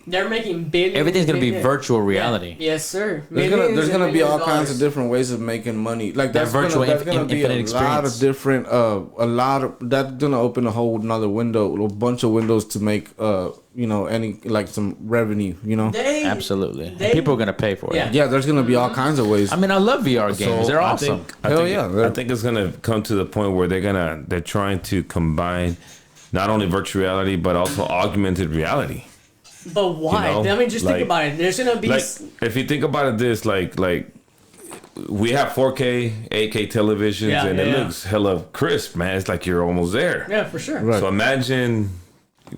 They're making billions. Everything's gonna be yeah. virtual reality. Yeah. Yes, sir. There's gonna be all kinds of different. different ways of making money. Like That that's virtual gonna be infinite a lot experience. of different that's gonna open a whole another window, a bunch of windows to make any like some revenue. Absolutely. They- People are gonna pay for it. Yeah. Yeah, there's gonna be all kinds of ways. I mean, I love VR games. So They're I awesome. Hell I think it's gonna come to the point where they're trying to combine not only virtual reality but also augmented reality. But why? You know, I mean, just like- think about it. There's gonna be. Like if you think about it, this like we have 4K, 8K televisions, Yeah, and yeah, it yeah. looks hella crisp, man. It's like you're almost there. Yeah, for sure. Right. So imagine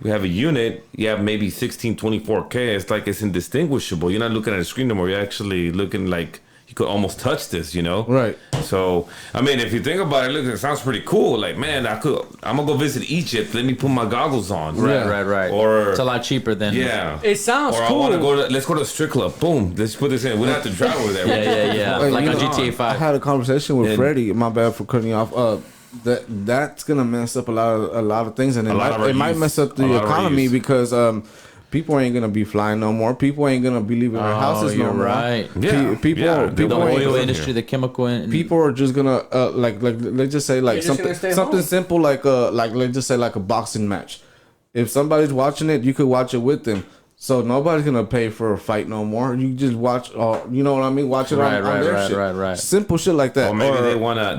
we have a unit, you have maybe 1624K. It's like it's indistinguishable. You're not looking at a screen anymore. You're actually looking like you could almost touch this, Right. So, I mean, if you think about it, look, it sounds pretty cool. Like, man, I'm gonna go visit Egypt. Let me put my goggles on. Right. Or It's a lot cheaper than yeah. It sounds Or cool. I want to let's go to a strip club. Boom. Let's put this in. We don't have to travel there. Yeah. Like, Like you on know, GTA I 5. had a conversation with And- Freddie. My bad for cutting you off. That's gonna mess up a lot of things, and A lot of our it might youth. mess up A the lot of our economy youth. because people ain't gonna be flying no more. People ain't gonna be leaving their houses no you're more. right. Yeah. People Yeah, The people ain't oil gonna- industry, the chemical people are just gonna like let's just say like They're just gonna stay something home. simple like let's just say like a boxing match. If somebody's watching it, you could watch it with them. So nobody's gonna pay for a fight no more. You just watch, you know what I mean? Watch it on their shit. Right. Simple shit like that. Or maybe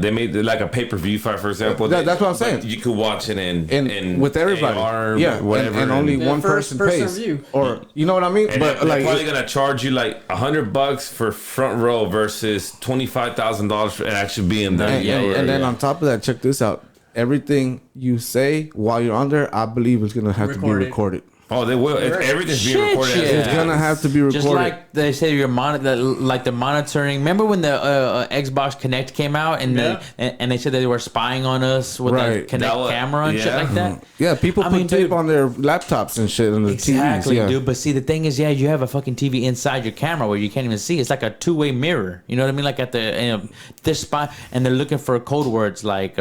they made like a pay-per-view fight, for example. That's what I'm saying. But you could watch it in with everybody, AR, yeah, whatever, and only Yeah, one first person person pays, view. or you know what I mean. And But they're like, probably gonna charge you like $100 for front row versus $25,000 for actually being there. and then on top of that, check this out. Everything you say while you're on there, I believe is gonna have to be Recorded. recorded. Oh, they will. Everything's being Shit, recorded. yeah. as it It's gonna happens. have to be recorded. Just like they say, like the monitoring. Remember when the Xbox Connect came out and Yeah. and they said they were spying on us with the Right. Connect That was- camera and shit yeah. like that? Yeah, people I put mean, tape dude, on their laptops and shit on the Exactly, TVs. Yeah. dude. But see, the thing is, yeah, you have a fucking TV inside your camera where you can't even see. It's like a two-way mirror. You know what I mean? Like at the this spot, and they're looking for code words like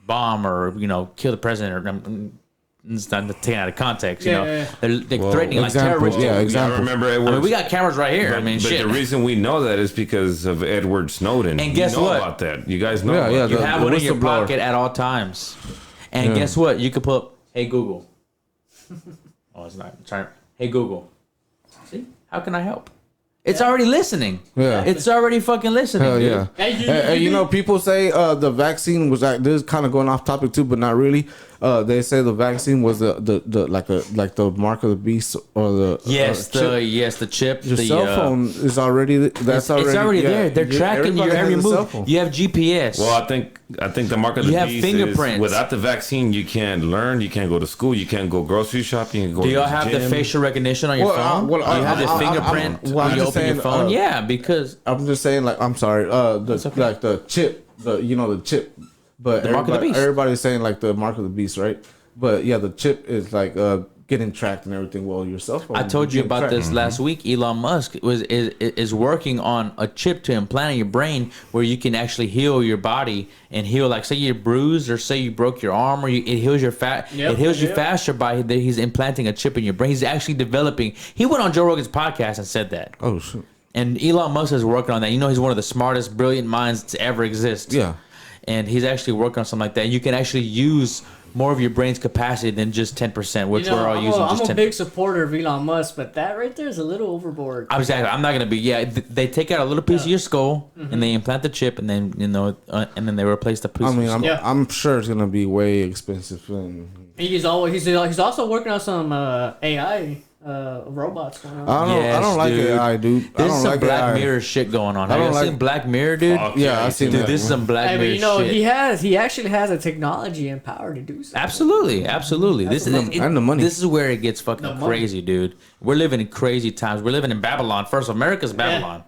bomb or kill the president or It's not taken out of context, you know. Yeah. They're threatening like example, terrorists. yeah, I example. remember I Edward. mean, we got cameras right here. But, I mean, but shit. the reason we know that is because of Edward Snowden. And guess you know what? about that. You guys know. Yeah, about yeah, that. You the have one in your whistleblower. pocket at all times. And Yeah. guess what? You could put, hey, Google. Oh, it's not. Sorry. Hey, Google. See? How can I help? It's already listening. Yeah. It's already fucking listening. Hell dude. yeah. Hey, You know, people say the vaccine was like, this is kind of going off topic too, but not really. They say the vaccine was the like the mark of the beast or the Yes, chip. the chip. Your the, cell phone is already It's already yeah, there. They're tracking your everybody every has a cell move. phone. You have GPS. Well, I think the mark of the You have beast fingerprints. is without the vaccine, you can't learn, you can't go to school, you can't go grocery shopping, you can go Do to y'all the have the gym. facial recognition on your phone? Do you have the fingerprint I'm when you just open your saying, phone? Yeah, because I'm just saying, like, I'm sorry, like the chip, the chip, but The mark of the beast. everybody's saying like the mark of the beast, right? But yeah, the chip is like getting tracked and everything. Well, your cell phone. I told you getting about tracked. this last week. Elon Musk is working on a chip to implant in your brain where you can actually heal your body and heal. Like, say you're bruised or say you broke your arm, or it heals your fat. Yep, It heals you yep. faster by he's implanting a chip in your brain. He's actually developing. He went on Joe Rogan's podcast and said that. Oh shit. And Elon Musk is working on that. You know, he's one of the smartest, brilliant minds to ever exist. Yeah. And he's actually working on something like that. You can actually use more of your brain's capacity than just 10%, which You know, we're all using just I'm 10%. a big supporter of Elon Musk, but that right there is a little overboard. Exactly. I'm not gonna be. Yeah, they take out a little piece of your skull and they implant the chip, and then and then they replace the piece. I mean, of your skull. I'm sure it's gonna be way expensive. And He's also working on some AI robots going on. I don't like dude. AI, dude. I There's don't some like Black AI. Mirror shit going on. I Have you don't seen like- Black Mirror, dude? Fuck Yeah, I seen Dude, that. this is some Black Hey, but Mirror you know, shit. he actually has the technology and power to do so. Absolutely. This is And the money. This is where it gets The fucking money. crazy, dude. We're living in crazy times. We're living in Babylon. First, America's Babylon.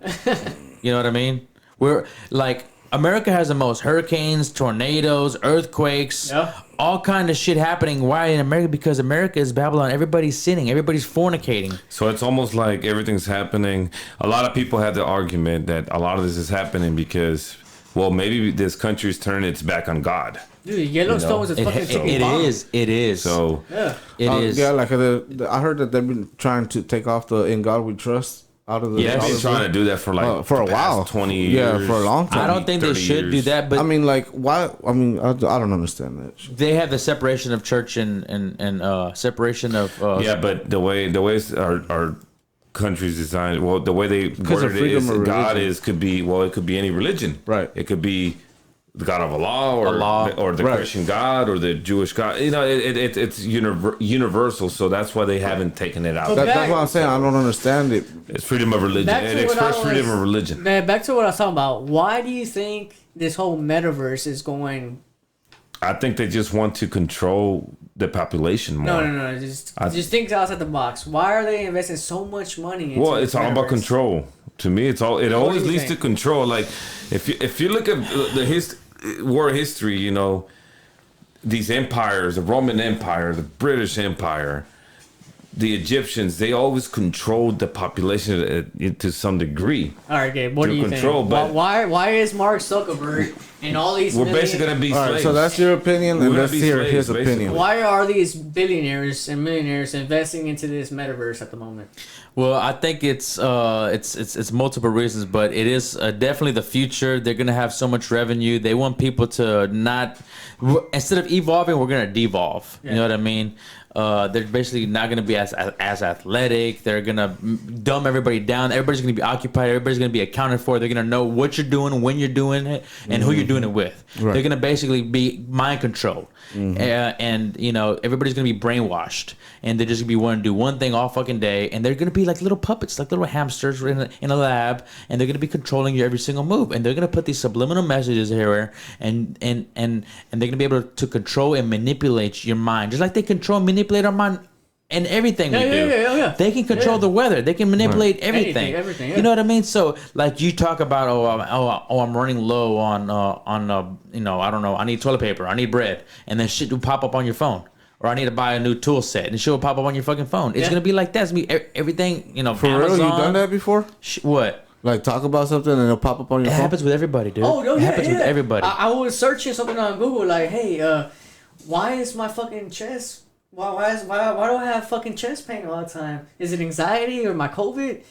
You know what I mean? We're like America has the most hurricanes, tornadoes, earthquakes, Yeah. all kind of shit happening. Why in America? Because America is Babylon. Everybody's sinning. Everybody's fornicating. So it's almost like everything's happening. A lot of people have the argument that a lot of this is happening because, well, maybe this country's turning its back on God. Dude, Yellowstone is a fucking ticking bomb. It is. So Yeah. It is. Yeah, like I heard that they've been trying to take off the "In God We Trust" out of the. Yes. they've out been of trying the- to do that for like for a the past while, 20 years. Yeah, for a long time. I don't think they 30 should do years. that, but I mean, like, why? I mean, I don't understand that. Shit. they have the separation of church and separation of Yeah, but the way our country's designed, well, the way they of worded it freedom is of God religion. it could be any religion, Right. It could be the God of Allah Allah. or the Right. Christian God or the Jewish God. You know, it's universal, so that's why they haven't taken it out. Okay. That's what I'm saying. I don't understand it. It's freedom of religion. Back to It what I expresses freedom was- of religion. Man, back to what I was talking about. Why do you think this whole metaverse is going? I think they just want to control the population more. No. Just think outside the box. Why are they investing so much money into Well, this it's all about metaverse? control. To me, it always do you leads to think? control. Like if you look at the war history, you know, these empires, the Roman Empire, the British Empire, the Egyptians, they always controlled the population to some degree. All right, Gabe. What do Through you control, think? but- Why is Mark Zuckerberg and all these? We're million- basically gonna be All slaves. right, so that's your opinion, We're and gonna let's be hear slaves, his basically. opinion. Why are these billionaires and millionaires investing into this metaverse at the moment? Well, I think it's multiple reasons, but it is definitely the future. They're gonna have so much revenue. They want people to not instead of evolving, we're gonna devolve. You know what I mean? They're basically not gonna be as athletic. They're gonna dumb everybody down. Everybody's gonna be occupied. Everybody's gonna be accounted for. They're gonna know what you're doing, when you're doing it, and who you're doing it with. Right. They're gonna basically be mind controlled, and you know everybody's gonna be brainwashed, and they're just gonna be wanting to do one thing all fucking day, and they're gonna be like little puppets, like little hamsters in a lab, and they're gonna be controlling your every single move, and they're gonna put these subliminal messages here, and they're gonna be able to control and manipulate your mind, just like they control and manipulate our mind and everything we do. Yeah. They can control the weather. They can manipulate everything. Everything, yeah. You know what I mean? So like you talk about, I'm running low on you know, I don't know, I need toilet paper, I need bread, and then shit will pop up on your phone. Or I need to buy a new tool set, and shit will pop up on your fucking phone. It's Yeah. gonna be like that. It's gonna be everything. You know, For Amazon. real, you done that before? What? Like talk about something and it'll pop up on your It phone. happens with everybody, dude. Oh, no, it yeah, happens with everybody. I was searching something on Google like, hey, why is my fucking chest Why do I have fucking chest pain all the time? Is it anxiety or my COVID?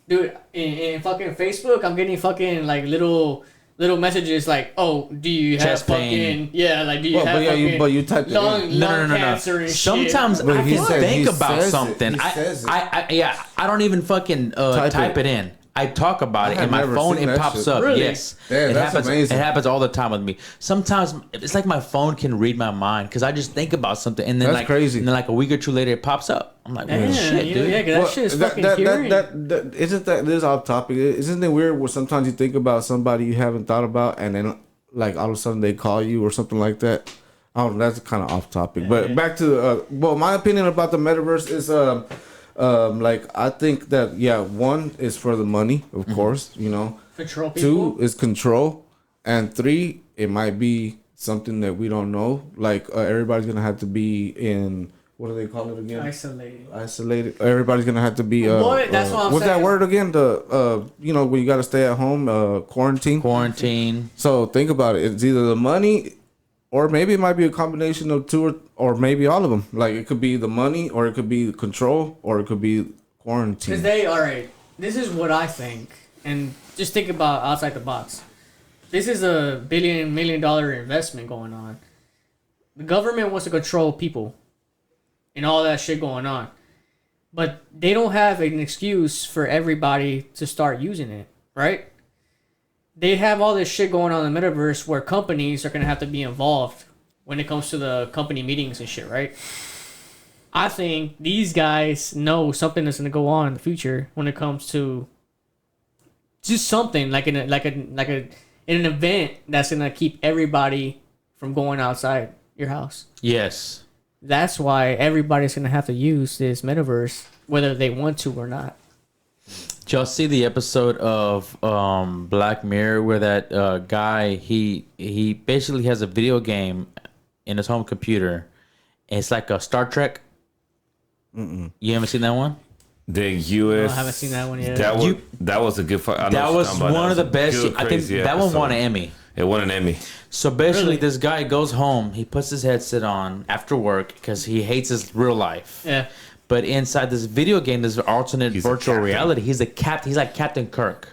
Dude, in fucking Facebook, I'm getting fucking like little messages like, oh, do you have Chest pain. fucking like do you have but fucking you typed it in. lung cancer and Sometimes shit? But I he can says- think he about says it. something. He says it. I don't even fucking type it in. I talk about it, have and my never phone seen it that pops shit. up. Really? Yes, Yeah, it that's happens. amazing. It happens all the time with me. Sometimes it's like my phone can read my mind because I just think about something, and then That's like crazy. And then like a week or two later, it pops up. I'm like, Yeah, shit, dude. yeah, 'cause that shit is fucking curing. That isn't that this is off topic. Isn't it weird where sometimes you think about somebody you haven't thought about, and then like all of a sudden they call you or something like that? I don't know, that's kind of off topic. But back to my opinion about the metaverse is like I think that one is for the money, of course, you know. Control people. 2 is control, and 3 it might be something that we don't know. Like everybody's gonna have to be in, what do they call it again? Isolated. Everybody's gonna have to be. Boy, that's what I'm what's that saying. word again? The when you gotta stay at home, quarantine. So think about it. It's either the money, or maybe it might be a combination of 2 or maybe all of them. Like it could be the money, or it could be the control, or it could be quarantine. Because alright, this is what I think, and just think about outside the box. This is a $1 million investment going on. The government wants to control people and all that shit going on. But they don't have an excuse for everybody to start using it, right? They have all this shit going on in the metaverse where companies are going to have to be involved when it comes to the company meetings and shit, right? I think these guys know something that's going to go on in the future when it comes to just something like an event that's going to keep everybody from going outside your house. Yes. That's why everybody's going to have to use this metaverse, whether they want to or not. Did y'all see the episode of Black Mirror where that guy, he basically has a video game in his home computer. It's like a Star Trek. You haven't seen that one? The U.S. No, I haven't seen that one yet. That was a good fight. That was one of the best. I think that one won an Emmy. It won an Emmy. So basically, Really? this guy goes home. He puts his headset on after work because he hates his real life. Yeah. But inside this video game, this alternate He's a virtual captain. reality, he's like Captain Kirk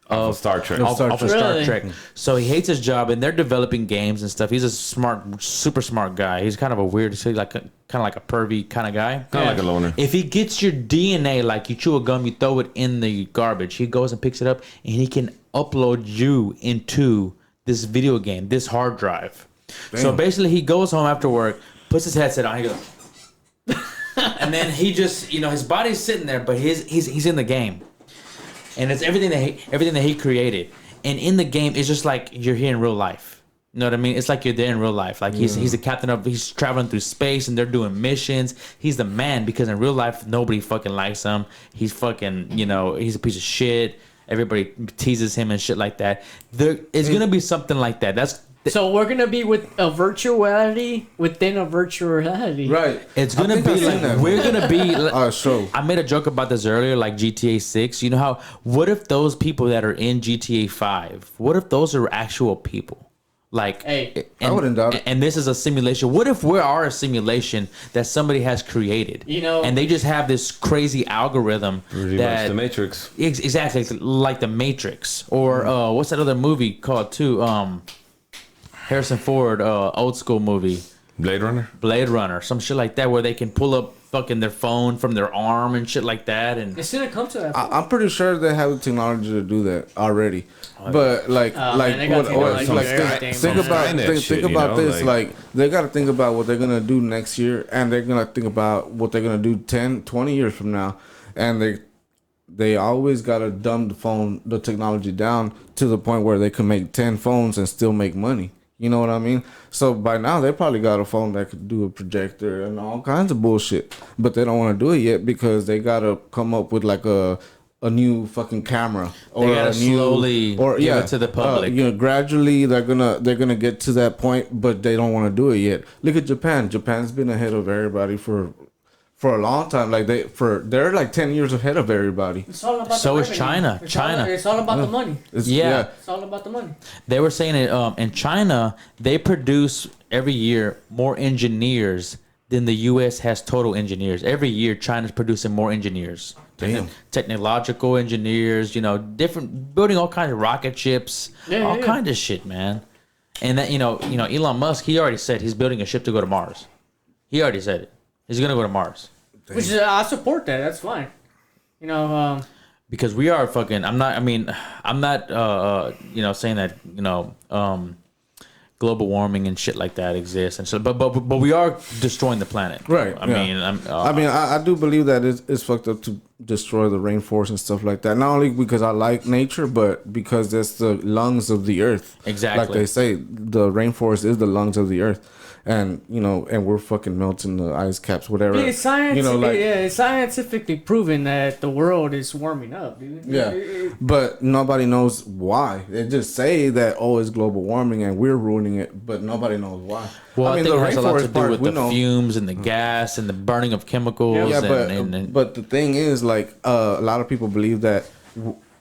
Of Star Trek. of Star Really? Trek. So he hates his job, and they're developing games and stuff. He's a super smart guy. He's kind of a weird, kind of like a pervy kind of guy. Kind of like a loner. If he gets your DNA, like you chew a gum, you throw it in the garbage, he goes and picks it up, and he can upload you into this video game, this hard drive. So basically, he goes home after work, puts his headset on, he goes, and then he just, his body's sitting there, but he's in the game, and it's everything that he created, and in the game, it's just like you're here in real life. You know what I mean? It's like you're there in real life. Like he's the captain of. He's traveling through space, and they're doing missions. He's the man because in real life, nobody fucking likes him. He's fucking, he's a piece of shit. Everybody teases him and shit like that. It's gonna be something like that. So we're gonna be with a virtuality within a virtuality. Right. It's gonna be like we're gonna be. Sure. I made a joke about this earlier, like GTA 6. You know how? What if those people that are in GTA 5? What if those are actual people? Like, Hey, I wouldn't doubt it. And this is a simulation. What if we are a simulation that somebody has created? And they just have this crazy algorithm Pretty that much the Matrix. Exactly, like the Matrix, or what's that other movie called too? Harrison Ford, old school movie. Blade Runner, some shit like that, where they can pull up fucking their phone from their arm and shit like that. And it's gonna come to that. I'm pretty sure they have the technology to do that already. But think about this. Like they got to think about what they're gonna do next year, and they're gonna think about what they're gonna do 10, 20 years from now, and they always gotta dumb the technology down to the point where they can make 10 phones and still make money. You know what I mean? So by now they probably got a phone that could do a projector and all kinds of bullshit, but they don't want to do it yet because they gotta come up with like a new fucking camera, or they gotta a new, slowly give it to the public. Gradually they're gonna get to that point, but they don't want to do it yet. Look at Japan. Japan's been ahead of everybody for a long time. Like they're like 10 years ahead of everybody. It's all about So the is revenue. China. It's all about the money. It's all about the money. They were saying it in China, they produce every year more engineers than the U.S. has total engineers. Every year, China's producing more engineers. Damn. Technological engineers, different, building all kinds of rocket ships, all kinds of shit, man. And that, Elon Musk, he already said he's building a ship to go to Mars. He already said it. He's going to go to Mars. Which is, I support that. That's fine. Because we are fucking, I'm not saying that, global warming and shit like that exists, and so, but we are destroying the planet, right? I do believe that it's fucked up to destroy the rainforest and stuff like that. Not only because I like nature, but because that's the lungs of the earth. Exactly, like they say, the rainforest is the lungs of the earth, and and we're fucking melting the ice caps, whatever. It's it's scientifically proven that the world is warming up, dude. Yeah, but nobody knows why. They just say that it's global warming and we're ruining it, but nobody knows why. Well, I think the it has a lot to do with the know, fumes and the gas and the burning of chemicals. Yeah, but the thing is, like, a lot of people believe that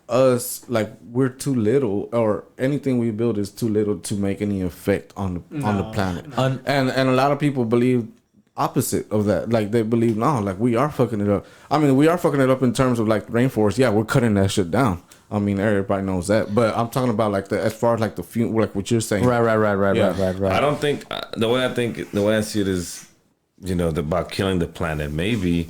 us, like, we're too little, or anything we build is too little to make any effect on the planet. And a lot of people believe opposite of that. Like, they believe we are fucking it up. I mean, we are fucking it up in terms of like rainforest. Yeah, we're cutting that shit down. I mean, everybody knows that, but I'm talking about like as far as like the fume, like what you're saying. Right. I don't think the way I see it is, about killing the planet. Maybe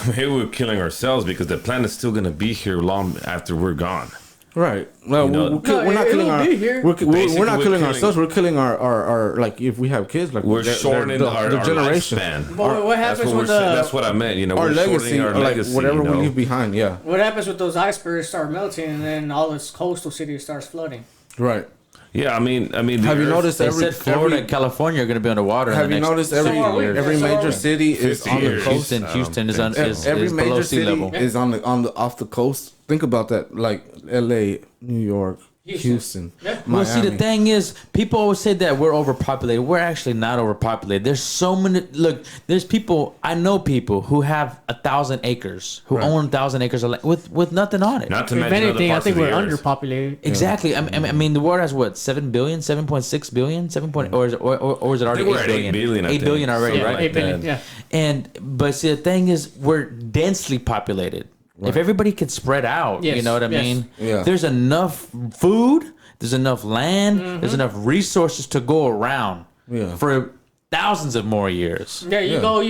we're killing ourselves because the planet's still gonna be here long after we're gone. Right. Well, we're not killing we're not killing ourselves. We're killing our like, if we have kids, like, we're shortening the generation. But what happens with that's what I meant. Our legacy, our legacy, whatever we leave behind. Yeah. What happens with those icebergs start melting and then all this coastal city starts flooding? Right. Yeah, I mean. Have you noticed they said Florida and California are going to be underwater? Have you noticed every major city is on the coast? Houston is every below major sea city level. is on the off the coast. Think about that, like L.A., New York, Houston. Yeah. Well, see, the thing is, people always say that we're overpopulated. We're actually not overpopulated. There's so many. Look, there's people. I know people who have 1,000 acres, who own 1,000 acres of land with nothing on it. Not to if mention anything, I think we're Earth. underpopulated. Exactly. I mean, the world has what, 7 billion, 7.6 billion, 7 point, or is it already 8 billion? 8 billion already, right? 8 billion. Yeah. But see, the thing is, we're densely populated. Right. If everybody could spread out, you know what I mean? Yeah. There's enough food, there's enough land, there's enough resources to go around for thousands of more years. Yeah, you go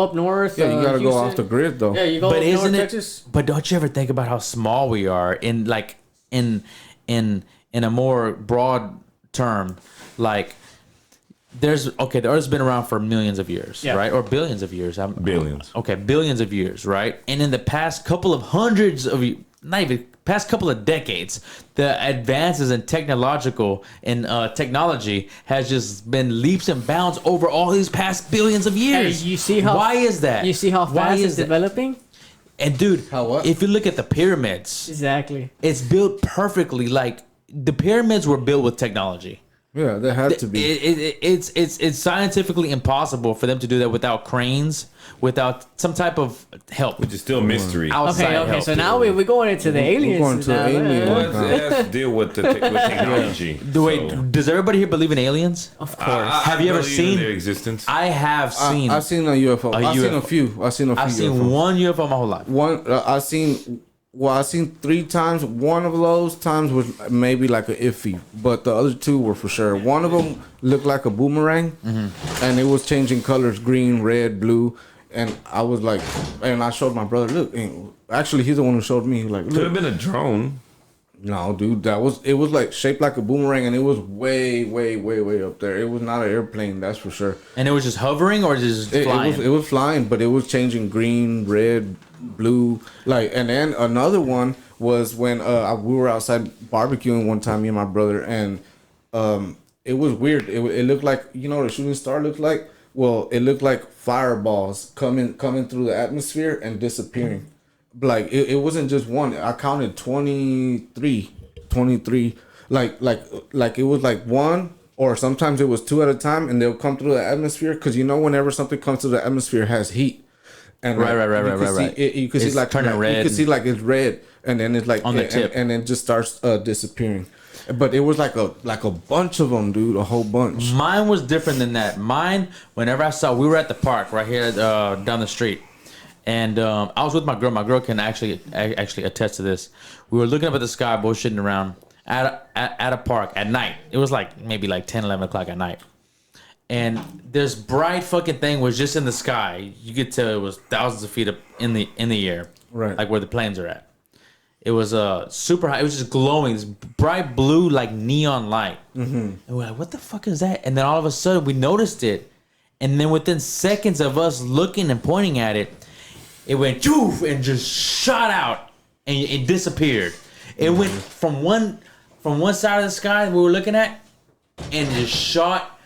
up north. Yeah, you gotta Houston. go off the grid though. Yeah, you go up north Texas. But don't you ever think about how small we are in a more broad term, like. The Earth's been around for millions of years, right? Or billions of years. Billions. Billions of years, right? And in the past couple of past couple of decades, the advances in technology has just been leaps and bounds over all these past billions of years. Hey, you see how? Why is that? You see how fast it's developing? And dude, if you look at the pyramids, exactly, it's built perfectly. Like, the pyramids were built with technology. Yeah, they had to be. It's scientifically impossible for them to do that without cranes, without some type of help. Which is still a mystery. Okay. Help. So now we're going into the aliens. We're going to aliens. It has to deal with technology. Wait, does everybody here believe in aliens? Of course. Have you ever seen their existence? I have seen. I've seen a UFO. I've seen a few. I've seen UFOs. One UFO my whole life. I've seen 3 times. One of those times was maybe like a iffy, but the other 2 were for sure. One of them looked like a boomerang, and it was changing colors: green, red, blue. And I was like, and I showed my brother. Look, and actually, he's the one who showed me. Like, look. Could have been a drone. No, dude, it was like shaped like a boomerang, and it was way up there. It was not an airplane, that's for sure. And it was just hovering, or just flying? It was flying, but it was changing green, red, blue. Like, and then another one was when we were outside barbecuing one time, me and my brother, and it was weird. It looked like, what a shooting star looked like. Well, it looked like fireballs coming through the atmosphere and disappearing. Like, it wasn't just one. I counted 23. Like it was like one, or sometimes it was 2 at a time, and they'll come through the atmosphere, because whenever something comes through the atmosphere, it has heat. And right. You can see like turning red. You can see like it's red, and then it's like on the tip, and then just starts disappearing. But it was like a bunch of them, dude. A whole bunch. Mine was different than that. Mine, whenever I saw, we were at the park right here down the street, and I was with my girl. My girl can actually attest to this. We were looking up at the sky, bullshitting around at a park at night. It was like maybe like 10, 11 o'clock at night. And this bright fucking thing was just in the sky. You could tell it was thousands of feet up in the air, Right. like where the planes are at. It was super high. It was just glowing, this bright blue like neon light. Mm-hmm. And we're like, "What the fuck is that?" And then all of a sudden we noticed it, and then within seconds of us looking and pointing at it, it went choof and just shot out, and it disappeared. It went from one side of the sky we were looking at, and just shot.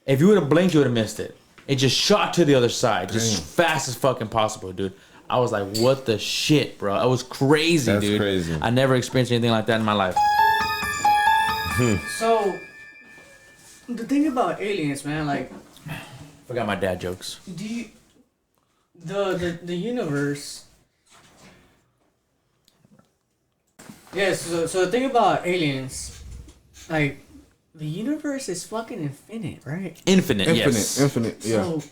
If you would have blinked, you would have missed it. It just shot to the other side, just fast as fucking possible, dude. I was like, what the shit, bro? It was crazy, That's dude. crazy. I never experienced anything like that in my life. So, the thing about aliens, man, like, Forgot my dad jokes. do you, the universe. Yeah, so the thing about aliens, like, the universe is fucking infinite, right? Infinite, yes. Infinite. Yeah. So,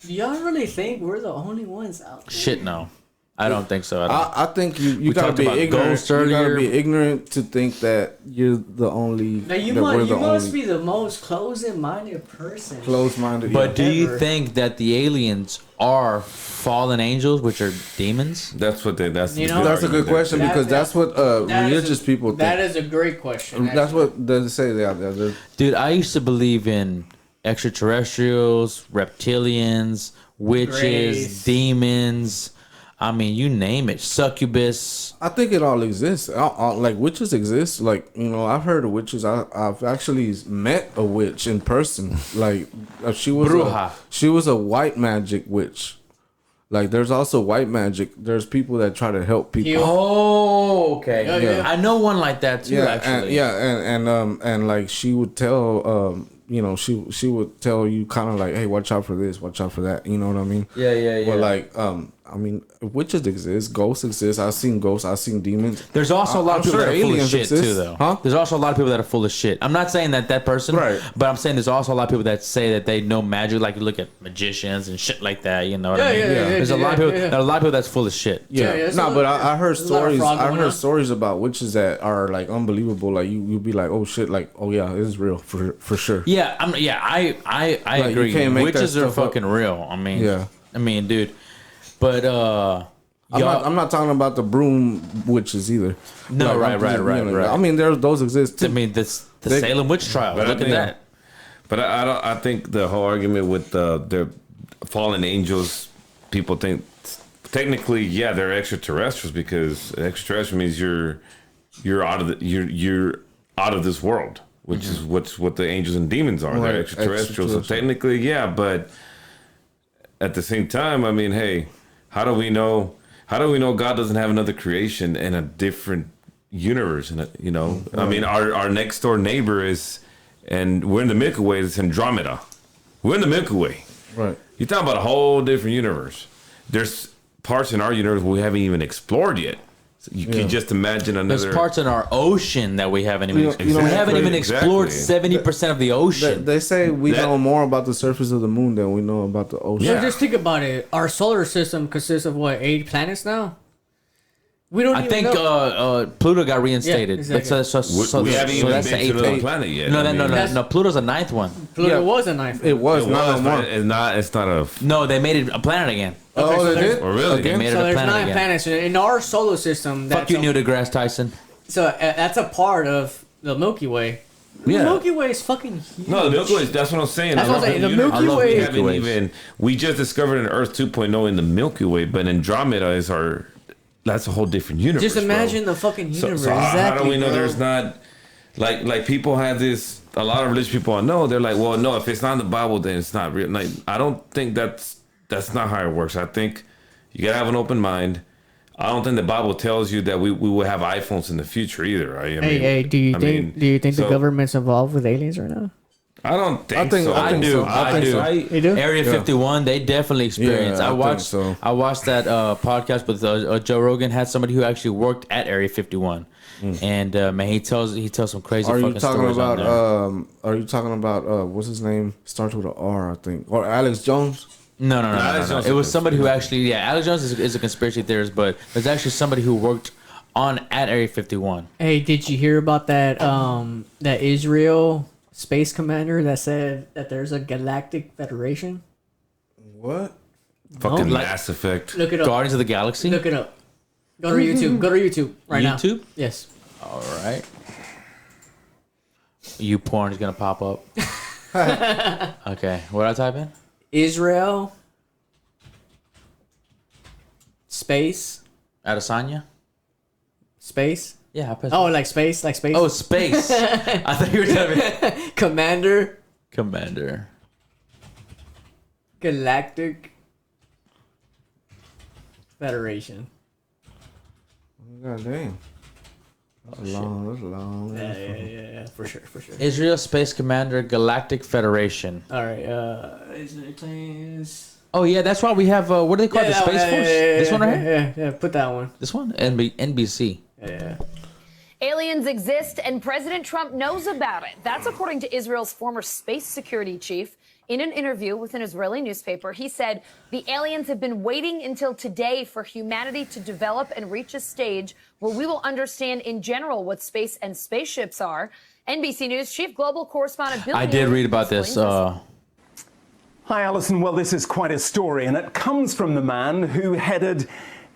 do y'all really think we're the only ones out there? Shit, no. I don't think so at all. I think you We gotta talked be about ignorant. ghosts You gotta earlier. be ignorant to think that you're the only. Like, you that we're the must only be the most closed-minded person. closed-minded. But do you Ever. think that the aliens are fallen angels, which are demons? That's what that's You the know, That's a good argument there. question because that's what That is religious people think. That is a great question. That's actually. what they say. They're Dude, I used to believe in extraterrestrials, reptilians, witches, Grays. demons. I mean, you name it. Succubus. I think it all exists. Like witches exist. Like I've heard of witches. I've actually met a witch in person. Like she was Bruja. a white magic witch. Like there's also white magic. There's people that try to help people. Heal. Oh, okay. Yeah. I know one like that too, Yeah, actually. and like she would tell she would tell you kind of like, hey, watch out for this, watch out for that. You know what I mean? Yeah. But like I mean, witches exist, ghosts exist. I've seen ghosts, I've seen demons. There's also a lot of I'm people sure that are full of aliens shit exist. too, though. Huh? There's also a lot of people that are full of shit. I'm not saying that person, Right. But I'm saying there's also a lot of people that say that they know magic, like you look at magicians and shit like that. You know what I mean? There's a lot of people. There are a lot of people that's full of shit. Yeah, it's no, a- but I heard there's a lot of stories. fraud I going heard on. stories about witches that are like unbelievable. Like you'll be like, oh shit, like oh yeah, this is real for sure. Yeah, I you agree. can't make Witches that are stuff up. fucking real. Yeah. I mean, dude. But I'm not talking about the broom witches either. No, Like, right. I mean, those exist too. I mean, the They- Salem witch trial. But I Look at think- that. But I don't. I think the whole argument with the fallen angels, people think technically, yeah, they're extraterrestrials because extraterrestrial means you're out of you're out of this world, which is what the angels and demons are. Right, They're extraterrestrials. So extraterrestrial. technically, yeah, but at the same time, I mean, hey, how do we know? How do we know God doesn't have another creation in a different universe? And I mean, our next door neighbor is, and we're in the Milky Way. It's Andromeda. We're in the Milky Way. Right. You're talking about a whole different universe. There's parts in our universe we haven't even explored yet. So you can just imagine another. There's parts in our ocean that we haven't even You know, we haven't even explored exactly. 70% of the ocean. They say we That- know more about the surface of the moon than we know about the ocean. So Yeah. just think about it. Our solar system consists of what, 8 planets now? We don't I even think know. Pluto got reinstated. Yeah, exactly. we haven't even that's been the to another eighth. planet yet. No, I no, mean, no. Pluto's the ninth one. Pluto yeah. was a ninth. It was It not was, no more. but it's not a. No, they made it a planet again. Oh, so they there's- did? Oh, really? Again? They made So it a there's planet 9 again. planets in our solar system. Fuck you, Neil deGrasse Tyson. So that's a part of the Milky Way. Yeah. The Milky Way is fucking huge. No, the Milky Way. That's what I'm saying. That's what I'm saying, the Milky I love Way- We haven't Milky even. We just discovered an Earth 2.0 in the Milky Way, but Andromeda is our. That's a whole different universe. Just imagine bro. the fucking So, universe. so how exactly, do we know bro. there's not like people have this? A lot of religious people I know, they're like, well, no, if it's not in the Bible, then it's not real. Like, I don't think that's not how it works. I think you gotta have an open mind. I don't think the Bible tells you that we will have iPhones in the future either. Right? I mean, Do you I think mean, the so- government's involved with aliens right now? I don't think, I think so. I do. I do. You do? Area 51, they definitely experienced. Yeah, I I watched. think so. I watched that podcast with Joe Rogan. Had somebody who actually worked at Area 51, and man, he tells some crazy. Are you fucking talking stories on about? there. Are you talking about? What's his name? Starts with an R, I think, or Alex Jones. No. Alex Jones It was is somebody who actually, Alex Jones is a conspiracy theorist, but there's actually somebody who worked at Area 51. Hey, did you hear about that? That Israel space commander that said that there's a galactic federation. What? Fucking No, Mass Effect. Look it up. Guardians of the Galaxy. Look it up. Go to YouTube. Go to YouTube right now. YouTube? Yes. All right. You porn is gonna pop up. Okay, what I type in? Israel space Adesanya? space. Yeah, I pressed. Oh, like space, like space. Oh, space. I thought you were typing Commander Galactic Federation. God damn. That's long. Yeah, for sure. Israel Space Commander Galactic Federation. All right, Israel claims. Oh yeah, that's why we have what do they call it? The that Space Force? This one right here? Yeah, put that one. This one? NBC. Yeah. Aliens exist and President Trump knows about it. That's according to Israel's former space security chief. In an interview with an Israeli newspaper, he said the aliens have been waiting until today for humanity to develop and reach a stage where we will understand in general what space and spaceships are. NBC News chief global correspondent Bill I did read about this. Hi, Alison. Well, this is quite a story, and it comes from the man who headed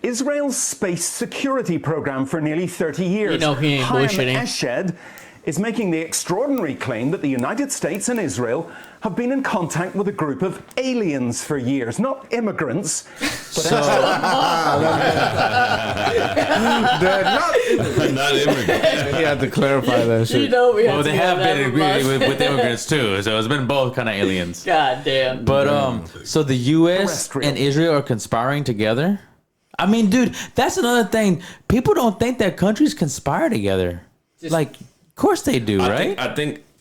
Israel's space security program for nearly 30 years. You know he ain't Chaim bullshitting. Eshed is making the extraordinary claim that the United States and Israel have been in contact with a group of aliens for years, not immigrants. But Not immigrant. He had to clarify that shit. You know we Well, have they to have get been that agreeing from with immigrants too, so it's been both kind of aliens. God damn. But so the U.S. Terrestrial. and Israel are conspiring together. I mean, dude, that's another thing. People don't think that countries conspire together. Like, of course they do, right?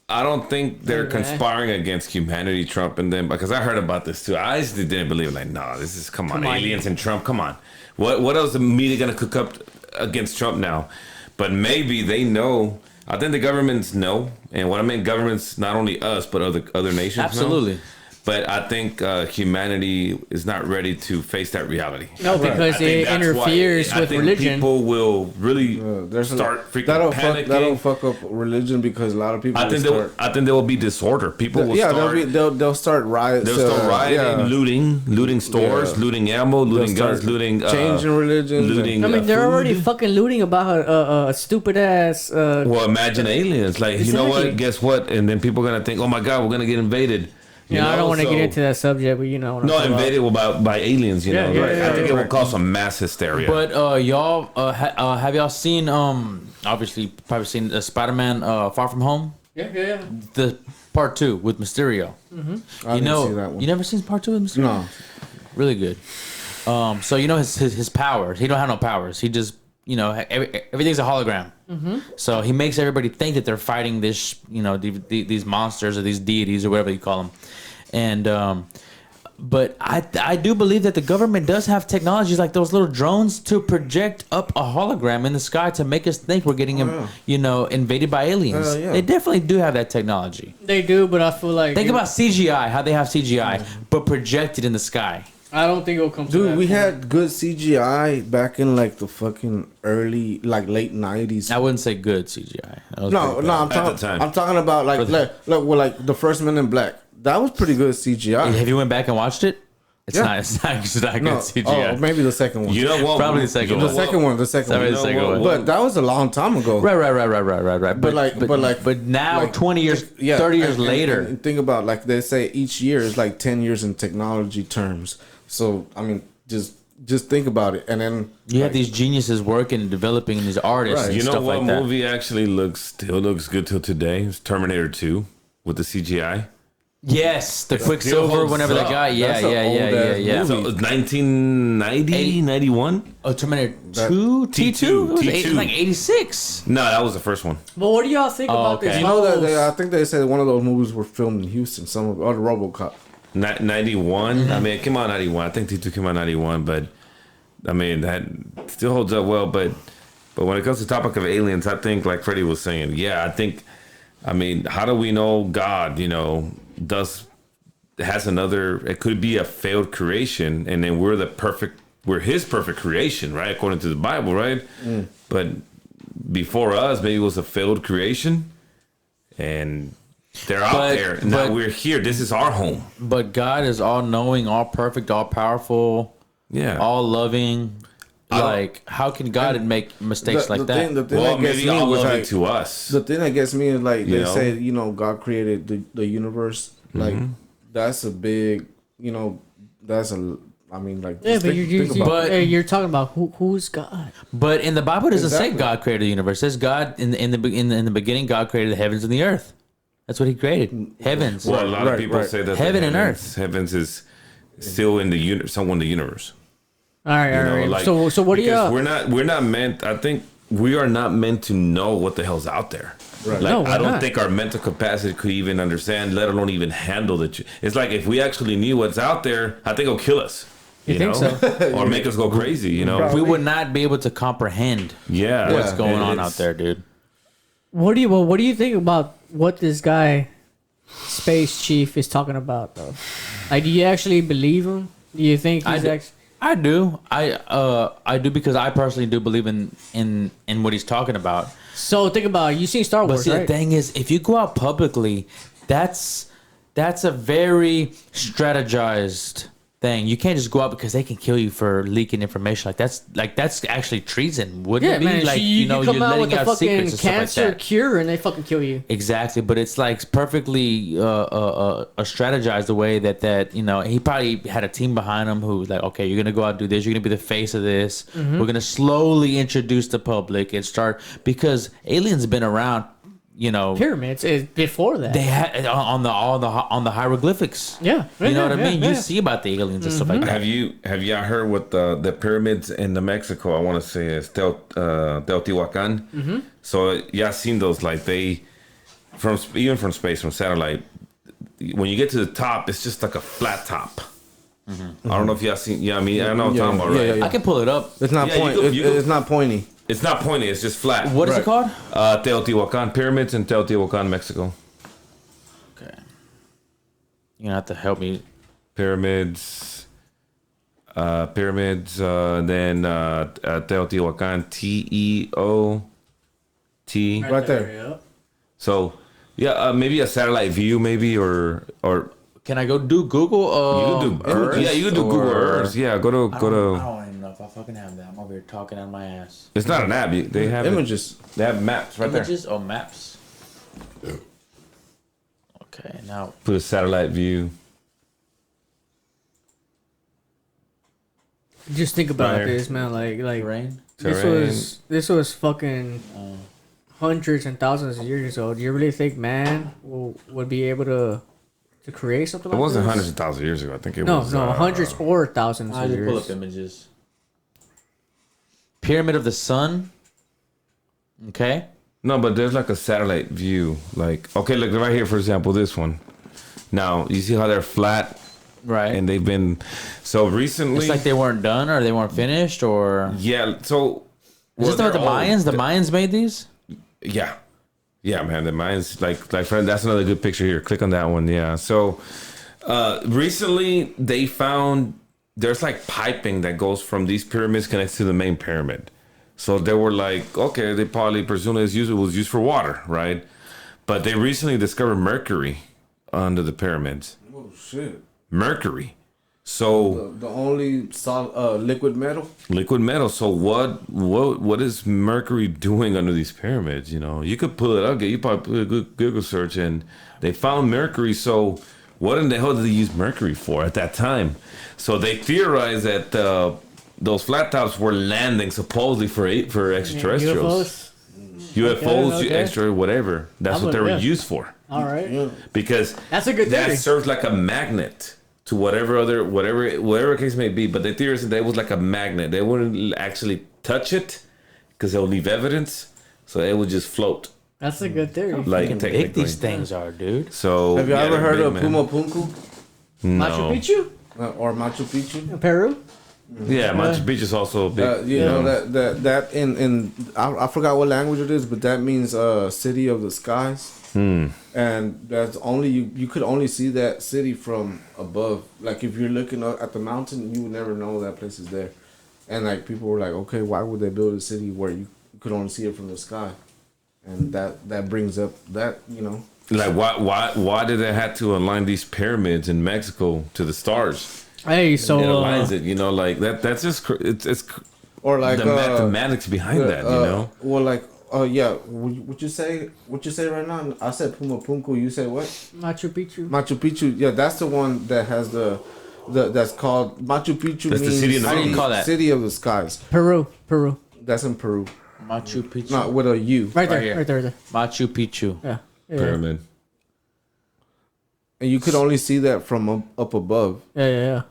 I don't think they're conspiring against humanity, Trump and them, because I heard about this too. I just didn't believe it. Like, no, this is come on, aliens and Trump. Come on, what else is the media gonna cook up against Trump now? But maybe they know. I think the governments know, and what I mean, governments not only us but other nations. Absolutely. Know. But I think humanity is not ready to face that reality. No, because it interferes with religion. People will really start freaking panicking. That'll fuck up religion because a lot of people. I think there will be disorder. People will start. They'll start rioting. They'll start rioting, looting stores, looting ammo, looting guns, looting changing religion. Looting. I mean, they're food. already fucking looting about a stupid ass. Well, imagine aliens. Like, you know what? Guess what? And then people are gonna think, oh my god, we're gonna get invaded. You know, I don't want to get into that subject, but you know. No, invaded by aliens. You know, right? I think it will cause some mass hysteria. But y'all, have y'all seen? Obviously, probably seen Spider-Man: Far From Home. Yeah. The part 2 with Mysterio. Mm-hmm. I didn't see that one. You never seen part 2 with Mysterio? No. Really good. So you know his powers. He don't have no powers. He just everything's a hologram. Mm-hmm. So he makes everybody think that they're fighting this, these monsters or these deities or whatever you call them. And but I do believe that the government does have technologies like those little drones to project up a hologram in the sky to make us think we're getting invaded by aliens. Yeah. They definitely do have that technology. They do, but I feel like Think about CGI, how they have CGI, but projected in the sky. I don't think it'll come. Dude, we had good CGI back in like the fucking early, like late 90s. I wouldn't say good CGI. No, I'm talking about like the first Men in Black. That was pretty good CGI. Have you went back and watched it? It's not good CGI. Oh, maybe the second one. You know what? Probably the second one. The second one. But that was a long time ago. Right. But now, like, 20 years, 30 years later. And think about, like they say, each year is like 10 years in technology terms. So, I mean, just think about it. And then you have these geniuses working and developing these artists. And you know stuff what like that. movie actually still looks good till today? It's Terminator 2 with the CGI. Yes, the Quicksilver. Whenever they got, yeah. So it was 1990, 91. Oh, Terminator 2, T2. It was like 86. No, that was the first one. But what do y'all think about this? You know that I think they said one of those movies were filmed in Houston. Some of the RoboCop. 91. I mean, it came out 91. I think T2 came out 91, but I mean that still holds up well. But when it comes to the topic of aliens, I think like Freddie was saying, I mean, how do we know God? Has another? It could be a failed creation, and then we're His perfect creation, right? According to the Bible, right? But before us, maybe it was a failed creation, and they're out there. Now we're here. This is our home. But God is all knowing, all perfect, all powerful, all loving. Like, how can God make mistakes like that? Well, maybe all loving to us. The thing that gets me is like they say, God created the universe. Like that's a big, that's a. I mean, like, but you're talking about who's God. But in the Bible, it doesn't say God created the universe. It says God in the beginning, God created the heavens and the earth. That's what He created. Heavens. Well, a lot of people say that heaven and earth. Heavens is still in the universe. All right. Like, so what do you? We're not meant. I think we are not meant to know what the hell's out there. Right. Like, no, I don't think our mental capacity could even understand, let alone even handle it. It's like if we actually knew what's out there, I think it'll kill us. You think so? Or make us go crazy. We would not be able to comprehend. What's going on out there, dude. What do you think about what this guy, Space Chief, is talking about though? Like, do you actually believe him? Do you think he's actually? I do. I do because I personally do believe in what he's talking about. So think about it. You seen Star Wars, right? The thing is, if you go out publicly, that's a very strategized thing. You can't just go out because they can kill you for leaking information. That's actually treason, wouldn't it be? Man, like you you're come out letting with a out fucking secrets and cancer stuff like that. cure and they fucking kill you. Exactly, but it's like perfectly strategized the way that he probably had a team behind him who was like, okay, you're gonna go out and do this. You're gonna be the face of this. We're gonna slowly introduce the public and start because aliens have been around. Pyramids is before that. They had on the hieroglyphics. Yeah, you know what I mean. You see about the aliens and stuff like that. Have y'all heard what the pyramids in New Mexico? I want to say is Teotihuacan. So y'all seen those? Like they even from space, from satellite. When you get to the top, it's just like a flat top. I don't know if y'all seen. I mean, I know what I'm talking about, right? I can pull it up. It's not it's not pointy. It's not pointy. It's just flat. What is it called? Teotihuacan pyramids in Teotihuacan, Mexico. Okay. You're gonna have to help me. Pyramids. Then Teotihuacan. TEOT. Right there. So maybe a satellite view, maybe or. Can I go do Google? You can do Earth. Yeah, you can do Google Earth. Yeah, go to. I don't even know if I fucking have that. I'm over here talking on my ass. It's not an app. They have images. They have maps right images there. or maps? Okay, now put a satellite view. Just think about this, man. Like rain. This was fucking hundreds and thousands of years ago. Do you really think man would be able to create something like this? It wasn't hundreds of thousands of years ago. I think it was. No, hundreds or thousands of years. Pull up images. Pyramid of the Sun. Okay. No, but there's like a satellite view. Like, okay, look right here, for example, this one. Now, you see how they're flat? Right. And they've been... So recently... It's like they weren't done or they weren't finished or... Yeah, so... Is this about the Mayans? The Mayans made these? Yeah. Yeah, man, the Mayans, like friend, that's another good picture here. Click on that one, yeah. So, recently they found there's like piping that goes from these pyramids connects to the main pyramid. So they were like, okay, they probably presume it was used for water, right? But they recently discovered mercury under the pyramids. Oh shit! Mercury. So the only solid liquid metal. Liquid metal. So what is mercury doing under these pyramids? You could pull it up. You probably put a good Google search, and they found mercury. So what in the hell did they use mercury for at that time? So they theorized that those flat tops were landing supposedly for extraterrestrials. UFOs, okay. extra whatever. That's what they were used for. All right. Because that's a good theory. That serves like a magnet to whatever case may be. But the theory is that it was like a magnet. They wouldn't actually touch it because they'll leave evidence. So it would just float. That's a good theory. Like big these things are, dude. So have you ever heard of Puma Punku? No. Machu Picchu? Or Machu Picchu? Peru? Yeah, Machu Picchu is also big. You know that in I forgot what language it is, but that means city of the skies. And that's only you could only see that city from above. Like if you're looking up at the mountain, you would never know that place is there. And like people were like, okay, why would they build a city where you could only see it from the sky? And that brings up that, you know. Like why did they have to align these pyramids in Mexico to the stars? Hey, so it aligns it, you know, like that's just it's or like the mathematics behind that, you know. Well, like yeah, what you say right now? I said Puma Punku. You say what? Machu Picchu. Machu Picchu. Yeah, that's the one that has the that's called Machu Picchu. That's means the city in the How do you call that? City of the skies. Peru. That's in Peru. Machu Picchu. Not with a U. Right there. here. Right there. Machu Picchu. Yeah. Pyramid. And you could only see that from up above. Yeah.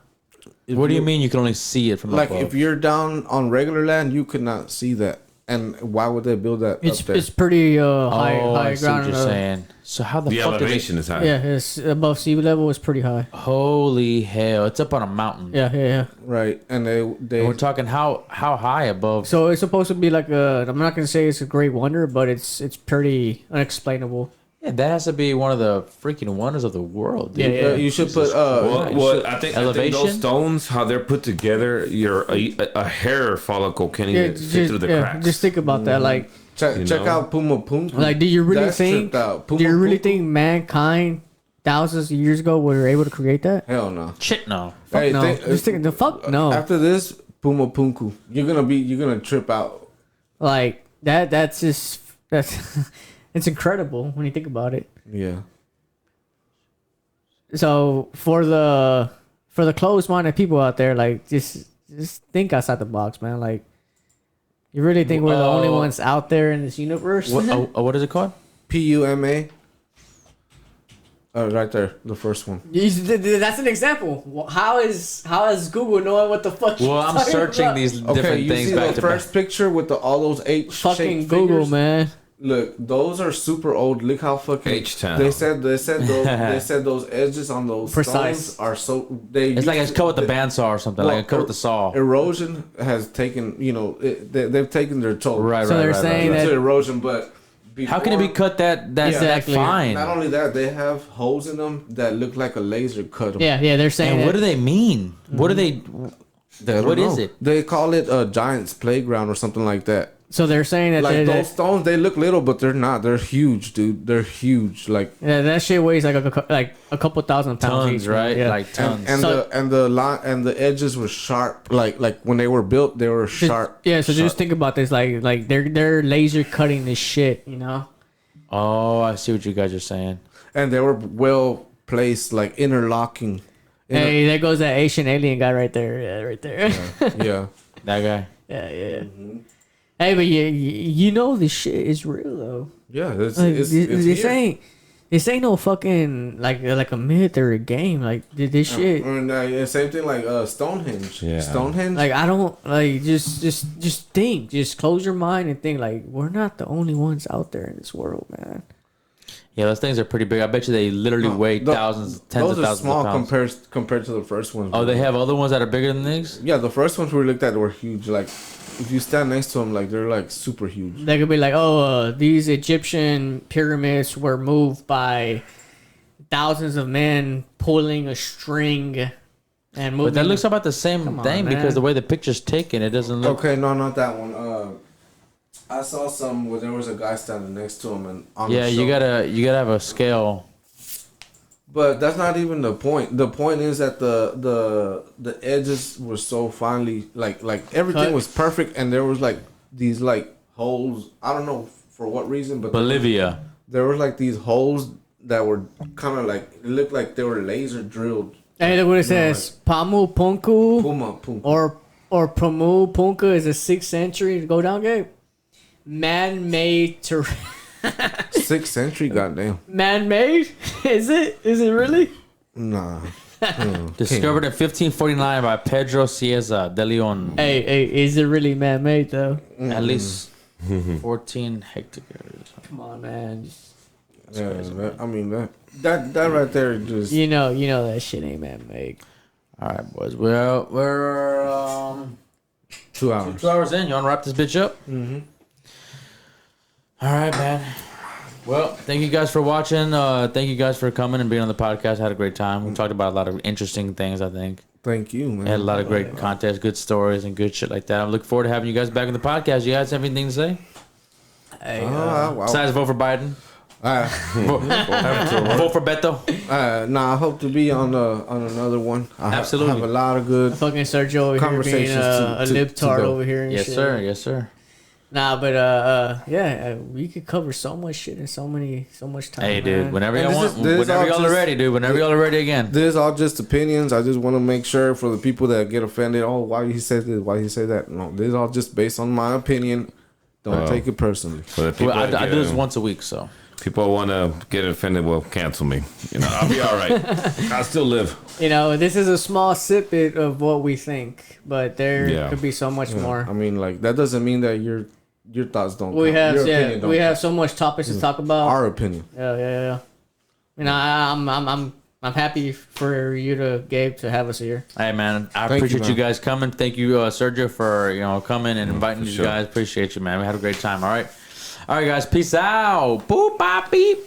What do you mean you can only see it from like above? if you're down on regular land, you could not see that. And why would they build that up there? It's pretty high I see ground. what you're saying. So how the fuck elevation is high. Yeah, it's above sea level. It's pretty high. Holy hell! It's up on a mountain. Yeah. Right, and they And we're talking how high above? So it's supposed to be like a. I'm not gonna say it's a great wonder, but it's pretty unexplainable. Yeah, that has to be one of the freaking wonders of the world. Dude. Yeah. you should put I think elevation. those stones, how they're put together, a hair follicle can't even fit through the cracks. Just think about that. Like, check out Puma Punku. like, do you really think? Puma Do you really Punku? think mankind thousands of years ago were able to create that? Hell no. Shit, no. Fuck no. Just think the fuck no. After this Puma Punku, you're gonna trip out. Like that's it's incredible when you think about it. Yeah. So for the closed-minded people out there, like just think outside the box, man. Like, you really think we're the only ones out there in this universe? What is it called? PUMA. Right there, the first one. That's an example. How is Google knowing what the fuck? Well, I'm searching about? these different Okay, you things see back the to first back. picture with all those H Fucking Google, figures? man. Look, those are super old. Look how fucking H-Town. They said those edges on those Precise. stones are so It's like it's cut with the bandsaw or something. Like a cut with the saw. Erosion has taken, they've taken their toll. Right. So they're saying Due that to erosion, but How can it be cut that Exactly. fine? Not only that, they have holes in them that look like a laser cut 'em. Yeah, they're saying. And what do they mean? What do they? What is know. it? They call it a giant's playground or something like that. So they're saying that Like those stones, they look little, but they're not. They're huge, dude. They're huge. Like that shit weighs like a couple thousand pounds Tons, each, right? Yeah. Like tons. and the line and the edges were sharp. Like when they were built, they were sharp. Yeah, so sharp. just think about this. Like they're laser cutting this shit, you know. Oh, I see what you guys are saying. And they were well placed, like interlocking. Hey, there goes that Asian alien guy right there. Yeah, right there. Yeah. That guy. Yeah. Hey, but you know this shit is real though. Yeah, Like, it's this ain't no fucking like a myth or a game. Like this shit. And same thing like Stonehenge. Yeah. Stonehenge. Like I don't like just think. Just close your mind and think. Like we're not the only ones out there in this world, man. Yeah, those things are pretty big. I bet you they literally weigh thousands, tens of those are thousands small of pounds. compared to the first ones. Oh, they have other ones that are bigger than these? Yeah, the first ones we looked at were huge. Like if you stand next to them, like they're like super huge. They could be like, these Egyptian pyramids were moved by thousands of men pulling a string and moving. But that looks about the same Come on, thing man. because the way the picture's taken, it doesn't look. Okay, no, not that one. I saw some where there was a guy standing next to him and on Yeah, the you shoulder. gotta have a scale. But that's not even the point. The point is that the edges were so finely like everything Cut. was perfect, and there was like these like holes. I don't know for what reason, but Bolivia. there were like these holes that were kind of like it looked like they were laser drilled. Hey, look what it says. Pamu Punku Puma, puma. or Pamu Punku is a 6th century go down gate. man-made to 6th century, goddamn. man-made? Is it? Is it really? Nah. Discovered in 1549 by Pedro Cieza de Leon. Hey, is it really man-made though? At least 14 hectares. Come on, man. Yeah, that right there just You know that shit ain't man-made. All right, boys. We're 2 hours. 2 hours in. You want to wrap this bitch up? Mm-hmm. All right, man. Well, thank you guys for watching. Thank you guys for coming and being on the podcast. I had a great time. We talked about a lot of interesting things, I think. Thank you, man. Had a lot of great content, good stories, and good shit like that. I'm looking forward to having you guys back on the podcast. You guys have anything to say? Hey, besides vote for Biden? Vote for Beto? I hope to be on another one. Absolutely. have a lot of good fucking Sergio over here being a libtard over here and yes, shit. sir. Yes, sir. Nah, but we could cover so much shit in so much time. Hey, dude, man. whenever y'all want, whenever y'all are ready, dude. Whenever y'all are ready again. This is all just opinions. I just want to make sure for the people that get offended. Oh, why he said this? Why he said that? No, this is all just based on my opinion. Don't take it personally. I do this once a week, so. People want to get offended, well, cancel me. I'll be all right. I'll still live. This is a small snippet of what we think, but there could be so much more. I mean, like, that doesn't mean that your thoughts don't we count. have we have so much topics to talk about. Our opinion. Yeah. I'm happy for you Gabe, to have us here. Hey, man, I appreciate you guys coming. Thank you, Sergio, for coming and inviting you guys. Appreciate you, man. We had a great time. All right, guys. Peace out. Boop, bop, beep.